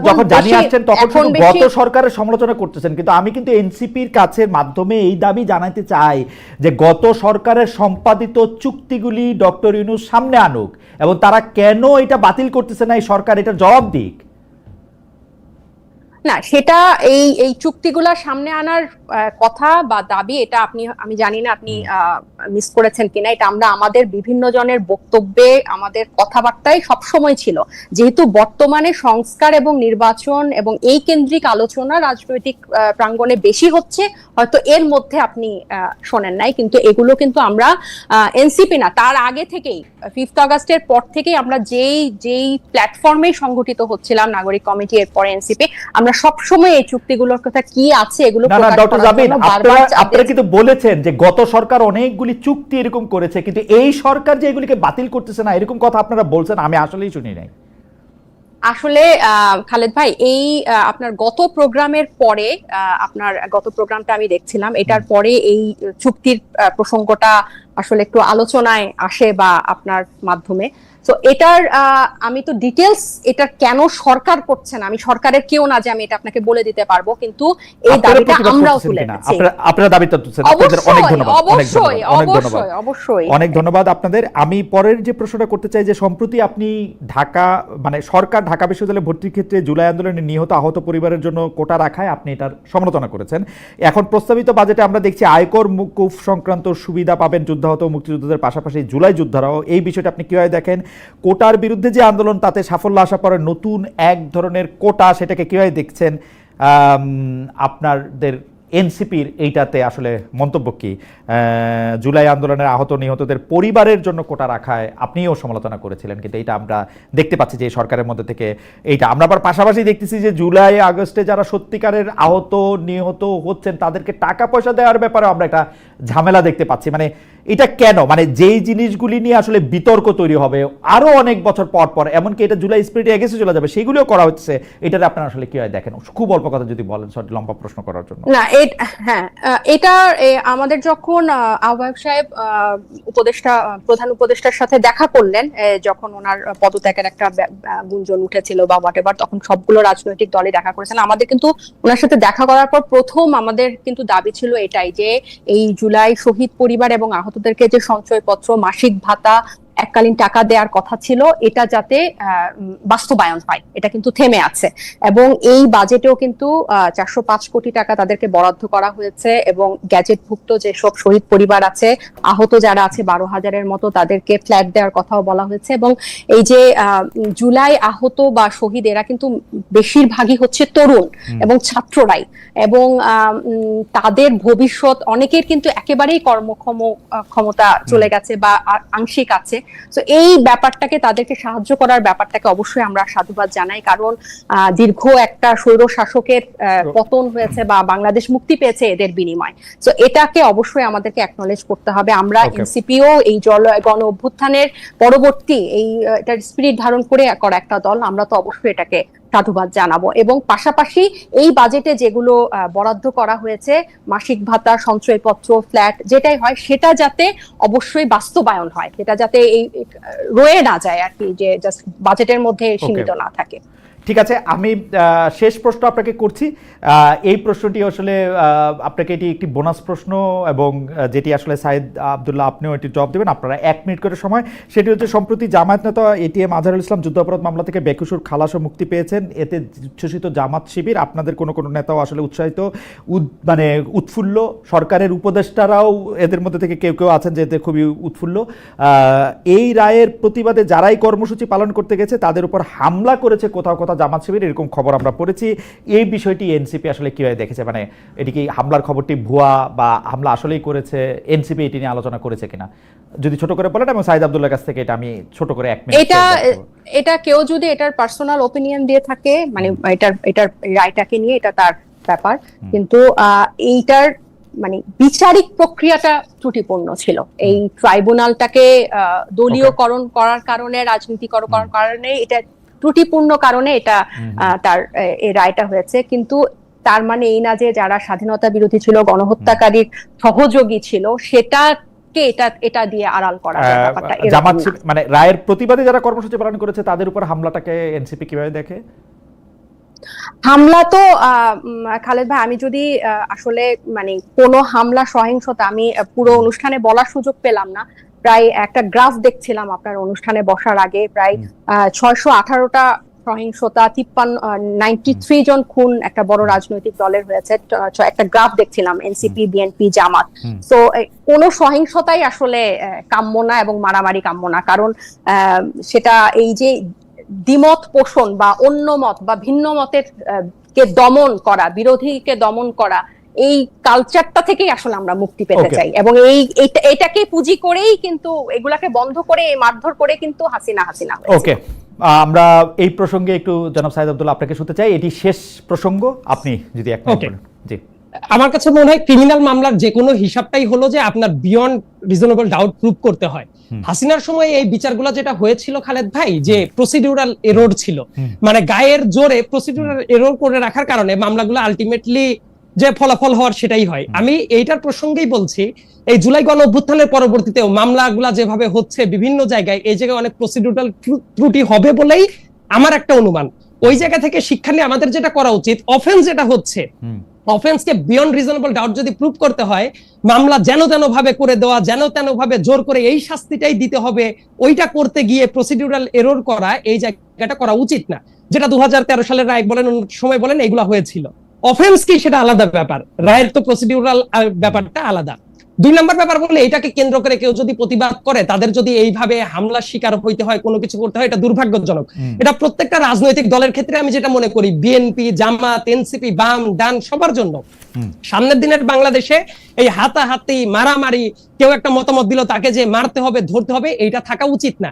যখন জানিয়ে আসছেন তখন শুধু গত সরকারের সমালোচনা করতেছেন, কিন্তু আমি কিন্তু এনসিপির কাছে মাধ্যমে এই দাবি জানাতে চাই যে গত সরকারের সম্পাদিত চুক্তিগুলি ডক্টর ইউনূস সামনে আনুক, এবং তারা কেন এটা বাতিল করতেছে না, এই সরকার এটার জবাব দিক। না, সেটা এই এই চুক্তিগুলা সামনে আনার কথা বা দাবি, এটা আমি জানি না আপনি মিস করেছেন কিনা, এটা আমরা আমাদের বিভিন্ন জনের বক্তব্যে, আমাদের কথাবার্তায় সবসময় ছিল। যেহেতু বর্তমানে সংস্কার এবং নির্বাচন এবং এই কেন্দ্রিক আলোচনা রাজনৈতিক প্রাঙ্গণে বেশি হচ্ছে, হয়তো এর মধ্যে আপনি শোনেন নাই, কিন্তু এগুলো কিন্তু আমরা এনসিপি না, তার আগে থেকেই 5th আগস্টের পর থেকেই আমরা যেই প্ল্যাটফর্মে সংগঠিত হচ্ছিলাম, নাগরিক কমিটি, এরপরে এনসিপি, আমরা সবসময় এই চুক্তিগুলোর কথা কি আছে এগুলো আপনারা কিন্তু বলেছেন যে গত সরকার অনেকগুলি চুক্তি এরকম করেছে, কিন্তু এই সরকার যে এগুলিকে বাতিল করতেছে না, এরকম কথা আপনারা বলছেন, আমি আসলেই শুনি নাই। আসলে খালেদ ভাই, এই আপনার গত প্রোগ্রামের পরে, আপনার গত প্রোগ্রামটা আমি দেখছিলাম, এটার পরে এই চুক্তির প্রসঙ্গটা আসলে একটু আলোচনায় আসে বা আপনার মাধ্যমে। তো এটার আমি তো ডিটেলস, এটা কেন সরকার করছে না, আমি সরকারের কেউ না যে আমি এটা আপনাকে বলে দিতে পারবো, কিন্তু এই দাবিটা আমরাও তুলেছি। আপনারা দাবিটা তুলছেন, আপনাদের অনেক ধন্যবাদ। অবশ্যই অবশ্যই অবশ্যই অনেক ধন্যবাদ আপনাদের। আমি পরের যে প্রশ্নটা করতে চাই, যে সম্প্রতি আপনি ঢাকা মানে সরকার ঢাকা বিশ্ববিদ্যালয়ে ভর্তির ক্ষেত্রে জুলাই আন্দোলনে নিহত আহত পরিবারের জন্য কোটা রাখায় আপনি এটার সমালোচনা করেছেন। এখন প্রস্তাবিত বাজেটে আমরা দেখছি আয়কর মুকুফ সংক্রান্ত সুবিধা পাবেন যুদ্ধাহত মুক্তিযোদ্ধাদের পাশাপাশি জুলাই যোদ্ধারাও। এই বিষয়টা আপনি কিভাবে দেখেন? কোটার বিরুদ্ধে যে আন্দোলন, তাতে সাফল্য আসা পরে নতুন এক ধরনের কোটা, সেটাকে কিভাবে দেখছেন? আপনাদের এনসিপির এইটাতে আসলে মন্তব্য কি? জুলাই আন্দোলনের আহত নিহতদের পরিবারের জন্য কোটা রাখায় আপনিও সমালোচনা করেছিলেন, কিন্তু এটা আমরা দেখতে পাচ্ছি যে সরকারের মধ্যে থেকে এইটা আমরা আবার পাশাপাশি দেখতেছি যে জুলাই আগস্টে যারা সত্যিকারের আহত নিহত হচ্ছেন তাদেরকে টাকা পয়সা দেওয়ার ব্যাপারে আমরা একটা ঝামেলা দেখতে পাচ্ছি। মানে এটা কেন? মানে যেই জিনিসগুলি নিয়ে আসলে বিতর্ক তৈরি হবে আরো অনেক বছর পর পর, এমনকি এটা জুলাই স্পিরিটে এগেছে চলে যাবে, সেগুলিও করা হচ্ছে, এটার আপনারা আসলে কিভাবে দেখেন? খুব অল্প কথা যদি বলেন, লম্বা প্রশ্ন করার জন্য। না, হ্যাঁ, এটা আমাদের যখন আহ্বায়ক সাহেব প্রধান উপদেষ্টার সাথে দেখা করলেন, যখন ওনার পদত্যাগের একটা গুঞ্জন উঠেছিল বা হোয়াটএভার, তখন সবগুলো রাজনৈতিক দলে দেখা করেছেন। আমাদের কিন্তু ওনার সাথে দেখা করার পর প্রথম আমাদের কিন্তু দাবি ছিল এটাই, যে এই জুলাই শহীদ পরিবার এবং আহতদেরকে যে সঞ্চয়পত্র, মাসিক ভাতা, এককালীন টাকা দেওয়ার কথা ছিল, এটা যাতে বাস্তবায়ন হয়, এটা কিন্তু থেমে আছে। এবং এই বাজেটেও কিন্তু 405 কোটি টাকা তাদেরকে বরাদ্দ করা হয়েছে, এবং গ্যাজেটভুক্ত যেসব শহীদ পরিবার আছে, আহত যারা আছে 12,000-এর মতো, তাদেরকে ফ্ল্যাট দেওয়ার কথাও বলা হয়েছে। এবং এই যে জুলাই আহত বা শহীদ, এরা কিন্তু বেশিরভাগই হচ্ছে তরুণ এবং ছাত্ররাই, এবং তাদের ভবিষ্যৎ, অনেকের কিন্তু একেবারেই কর্মক্ষমতা চলে গেছে বা আংশিক আছে। তো এই ব্যাপারটাকে, তাদেরকে সাহায্য করার ব্যাপারটাকে অবশ্যই আমরা সাধুবাদ জানাই, কারণ দীর্ঘ একটা স্বৈর শাসকের পতন হয়েছে বা বাংলাদেশ মুক্তি পেয়েছে এদের বিনিময়। তো এটাকে অবশ্যই আমাদেরকে অ্যাকনলেজ করতে হবে। আমরা এনসিপিও এই গণ অভ্যুত্থানের পরবর্তী এটার স্পিরিট ধারণ করে করা একটা দল, আমরা তো অবশ্যই এটাকে সাধুবাদ জানাবো। এবং পাশাপাশি এই বাজেটে যেগুলো বরাদ্দ করা হয়েছে, মাসিক ভাতা, সঞ্চয়পত্র, ফ্ল্যাট, যেটাই হয় সেটা যাতে অবশ্যই বাস্তবায়ন হয়, সেটা যাতে এই রয়ে না যায় আর কি, যে জাস্ট বাজেটের মধ্যে সীমিত না থাকে। ঠিক আছে, আমি শেষ প্রশ্ন আপনাকে করছি। এই প্রশ্নটি আসলে আপনাকে এটি একটি বোনাস প্রশ্ন, এবং যেটি আসলে সাইদ আব্দুল্লাহ আপনিও এটি জবাব দেবেন, আপনারা 1 মিনিট করে সময়। সেটি হচ্ছে, সম্প্রতি জামায়াত নেতা এটিএম আজহারুল ইসলাম যুদ্ধাপরাধ মামলা থেকে বেকসুর খালাস ও মুক্তি পেয়েছেন। এতে উচ্ছ্বসিত জামাত শিবির, আপনাদের কোনো কোনো নেতাও আসলে উৎসাহিত, মানে উৎফুল্ল। সরকারের উপদেষ্টারাও এদের মধ্যে থেকে কেউ কেউ আছেন যে এতে খুবই উৎফুল্ল। এই রায়ের প্রতিবাদে যারাই কর্মসূচি পালন করতে গেছে তাদের উপর হামলা করেছে কোথাও কোথাও জামাত শিবির, এরকম খবর আমরা পড়েছি। এই বিষয়টি এনসিপি আসলে কিভাবে দেখেছে? মানে এটি কি হামলার খবরটি ভুয়া, বা হামলা আসলেই করেছে? এনসিপি এটি নিয়ে আলোচনা করেছে কিনা যদি ছোট করে বলেন, এবং সাইদ আব্দুল্লাহর কাছ থেকে এটা আমি ছোট করে 1 মিনিট। এটা কেউ যদি এটার পার্সোনাল ওপিনিয়ন দিয়ে থাকে, মানে এটার রায়টাকে নিয়ে, এটা তার ব্যাপার, কিন্তু এইটার মানে বিচারিক প্রক্রিয়াটা ত্রুটিপূর্ণ ছিল। এই ট্রাইব্যুনালটাকে দলীয়করণ করার কারণে, রাজনীতিকরণ করার কারণে, এটা ত্রুটিপূর্ণ কারণে এটা তার এই রায়টা হয়েছে। কিন্তু তার মানে এই না যে যারা স্বাধীনতা বিরোধী ছিল, গণহত্যাকারীর সহযোগী ছিল, সেটাকে এটা দিয়ে আড়াল করা যায় ব্যাপারটা। জামাত মানে রায়ের প্রতিবাদে যারা কর্মসূচি পালন করেছে তাদের উপর হামলাটাকে এনসিপি কিভাবে দেখে? হামলা তো খালেদ ভাই, আমি যদি আসলে মানে কোনো হামলা, সহিংসতা, আমি পুরো অনুষ্ঠানে বলার সুযোগ পেলাম না। প্রায় একটা গ্রাফ দেখছিলাম আপনার অনুষ্ঠানে বসার আগে, প্রায় 618টা সহিংসতা, 93 জন খুন একটা বড় রাজনৈতিক দলের হয়েছে, একটা গ্রাফ দেখছিলাম, এনসিপি, বিএনপি, জামাত। তো কোনো সহিংসতাই আসলে কাম্য না, এবং মারামারি কাম্য না, কারণ সেটা এই যে দ্বিমত পোষণ বা অন্য মত বা ভিন্ন মতের কে দমন করা, বিরোধীকে দমন করা, এই কালচারটা থেকেই আসলে আমরা মুক্তি পেতে চাই। এবং এটাকে পুঁজি করেই কিন্তু, এগুলাকে বন্ধ করে, মারধর করে কিন্তু হাসিনা ওকে, আমরা এই প্রসঙ্গে একটু জনাব সাইদ আব্দুল্লাহ আপনাকে শুনতে চাই। এটি শেষ প্রসঙ্গ, আপনি যদি এক মিনিট বলেন। জি, আমার কাছে মনে হয় ক্রিমিনাল মামলার যে কোনো হিসাবটাই হলো যে আপনার বিয়ন্ড রিজনেবল ডাউট প্রুভ করতে হয়। হাসিনার সময় এই বিচারগুলো যেটা হয়েছিল খালেদ ভাই, যে প্রসিডিউরাল এরর ছিল, মানে গায়ের জোরে প্রসিডিউরাল এরর করে রাখার কারণে মামলাগুলো আলটিমেটলি যে ফলাফল হওয়ার সেটাই হয়। আমি এইটার প্রসঙ্গেই বলছি, এই জুলাই গণ অভ্যুত্থানের পরবর্তীতেও মামলাগুলা যেভাবে হচ্ছে বিভিন্ন জায়গায়, এই জায়গায় অনেক প্রসিডিউরাল ত্রুটি হবে বলেই আমার একটা অনুমান। ওই জায়গা থেকে শিক্ষা নিয়ে আমাদের যেটা করা উচিত, অফেন্স যেটা হচ্ছে, অফেন্সকে বিয়ন্ড রিজনেবল ডাউট যদি প্রুভ করতে হয়, মামলা যেন তেন ভাবে করে দেওয়া, যেন তেন ভাবে জোর করে এই শাস্তিটাই দিতে হবে, ওইটা করতে গিয়ে প্রসিডিউরাল এরর করা, এই জায়গাটা করা উচিত না। যেটা 2013 সালের রায় বলেন, সময় বলেন, এগুলা হয়েছিল। অফেন্স কি সেটা আলাদা ব্যাপার, রায়ের তো প্রসিডিউরাল ব্যাপারটা আলাদা। 2 নম্বর ব্যাপার বলে, এটাকে কেন্দ্র করে কেউ যদি প্রতিবাদ করে, তাদের যদি এইভাবে হামলার শিকার হইতে হয়, কোনো কিছু করতে হয়, এটা দুর্ভাগ্যজনক। এটা প্রত্যেকটা রাজনৈতিক দলের ক্ষেত্রে আমি যেটা মনে করি, বিএনপি, জামাত, এনসিপি, বাম, ডান, সবার জন্য সামনের দিনের বাংলাদেশে এই হাতাহাতি, মারামারি, কেউ একটা মতামত দিল তাকে যে মারতে হবে, ধরতে হবে, এইটা থাকা উচিত না।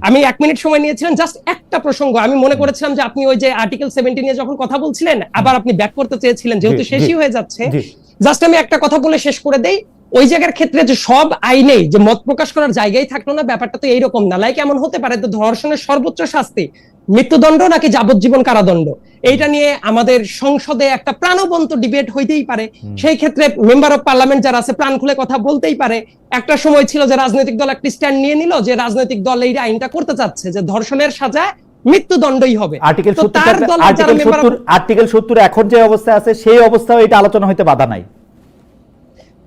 আমি 1 মিনিট সময় নিয়েছিলাম, জাস্ট একটা প্রসঙ্গ আমি মনে করেছিলাম যে আপনি ওই যে আর্টিকেল 70 নিয়ে যখন কথা বলছিলেন, আবার আপনি ব্যাক করতে চেয়েছিলেন, যেহেতু শেষই হয়ে যাচ্ছে, জাস্ট আমি একটা কথা বলে শেষ করে দেই। ওই জায়গার ক্ষেত্রে যে সব আইনেই যে মত প্রকাশ করার জায়গায় থাকলো না, ব্যাপারটা তো এইরকম না। লাইক এমন হতে পারে তো ধর্ষণের সর্বোচ্চ শাস্তি মৃত্যুদণ্ড নাকি যাবজ্জীবন কারাদণ্ড, এইটা নিয়ে আমাদের সংসদে একটা প্রাণবন্ত ডিবেট হইতেই পারে। সেই ক্ষেত্রে মেম্বার অফ পার্লামেন্ট যারা আছে প্রাণ খুলে কথা বলতেই পারে। একটা সময় ছিল যে রাজনৈতিক দল একটা স্ট্যান্ড নিয়ে নিল যে রাজনৈতিক দল এই আইনটা করতে চাচ্ছে যে ধর্ষণের সাজা মৃত্যুদণ্ডই হবে। আর্টিকেল 70 এখন যে অবস্থা আছে সেই অবস্থাও এটা আলোচনা হইতে বাধা নাই।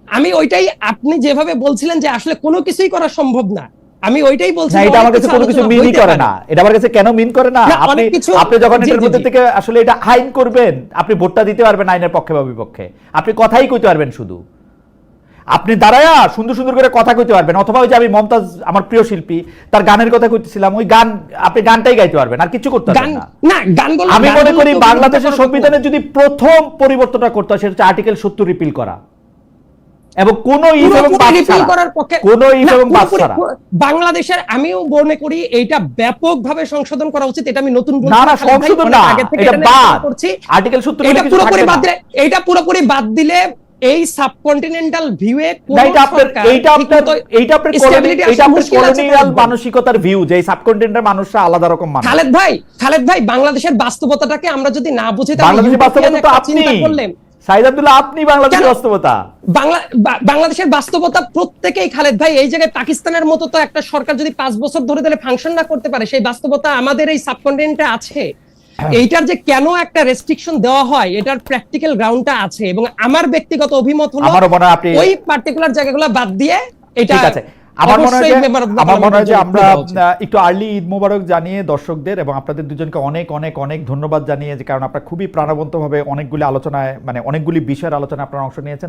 আমি ওইটাই, আপনি যেভাবে বলছিলেন যে আসলে কোনো কিছুই করা সম্ভব না, আমি ওইটাই বলছি না, যে এটা আমার অনেক কাছে কোনো কিছু আলোচনা মিনই হইতে করে পারে। না, এটা আমার কাছে কেন মিন করে না? না, আপনি অনেক কিছু- আপনি যখন জি, এটার জি, মধ্যে জি। থেকে আসলে এটা আইন করবেন, আপনি ভোটটা দিতে পারবেন আইনের পক্ষে বা বিপক্ষে, আপনি কথাই কইতে পারবেন শুধু, আপনি দাঁড়ায়া সুন্দর সুন্দর করে কথা কইতে পারবেন, অথবা ওই যে আমি মমতাজ আমার প্রিয় শিল্পী তার গানের কথা কইতেছিলাম, ওই গান আপনি গানটাই গাইতে পারবেন, আর কিছু করতে গান পারবেন না। না, গান বললে আমি গান মনে বললে করি তো বাংলাদেশের বিরোধিতা করা সংবিধানে যদি প্রথম পরিবর্তনটা করতে হয় সেটা হচ্ছে আর্টিকেল 70 রিপিল করা, এবং কোন ইফ এবং পুরোপুরি বাদ repeal ছাড়া, করার পক্ষে কোন ইফ না, এবং বাদ পুরোপুরি- ছাড়া। বাংলাদেশের আমিও মনে করি এইটা ব্যাপকভাবে সংশোধন করা উচিত। এটা আমি নতুন বলছি না না, খালেদ ভাই, সংশোধন অনেক না, আগে থেকে এটা নিয়ে বাদ, আলোচনা করছি। আর্টিকেল 70 এটা এর কিছু পুরোপুরি থাকবে বাদ না। দিলে, এইটা পুরোপুরি বাদ দিলে এই সাবকন্টিনেন্টাল ভিউয়ে কোন না, এটা আপনার সরকার এইটা আপনার ঠিকমতো এইটা আপনার stability আসা এটা আপনার মুশকিল আছে কলোনিয়াল খালেদ ভাই। মানসিকতার ভিউ, যে সাবকন্টিনেন্টের মানুষরা আলাদা রকম মানুষ। খালেদ ভাই বাংলাদেশের বাস্তবতাটাকে আমরা যদি না বুঝি বাংলাদেশের বাস্তবতা তো আপনি, করলেন সাইদ আব্দুল্লাহ, আপনি বাংলাদেশের কেন? বাস্তবতা। বাংলাদেশের বাস্তবতা প্রত্যেকেই খালেদ ভাই, এই জায়গায় পাকিস্তানের মতো তো একটা সরকার যদি 5 বছর ধরে তাহলে ফাংশন না করতে পারে, সেই বাস্তবতা আমাদের এই সাবকন্টিনেন্টে আছে। এইটার যে কেন একটা রেস্ট্রিকশন দেওয়া হয়, এটার প্র্যাকটিক্যাল গ্রাউন্ডটা আছে, এবং আমার ব্যক্তিগত অভিমত হলো আমারও মনে হয় আপনি, ওই পার্টিকুলার জায়গাগুলো বাদ দিয়ে এটা ঠিক আছে, আমার মনে হয় যে অবশ্যই member of the আমার মনে হয় যে parliament-এর আমরা দেওয়া উচিত। একটু আর্লি ঈদ মোবারক জানিয়ে দর্শকদের এবং আপনাদের দুজনকে অনেক অনেক অনেক ধন্যবাদ জানিয়ে, যে কারণ আপনারা খুবই প্রাণবন্তভাবে অনেকগুলি আলোচনায়, মানে অনেকগুলি বিষয়ের আলোচনায় আপনারা অংশ নিয়েছেন।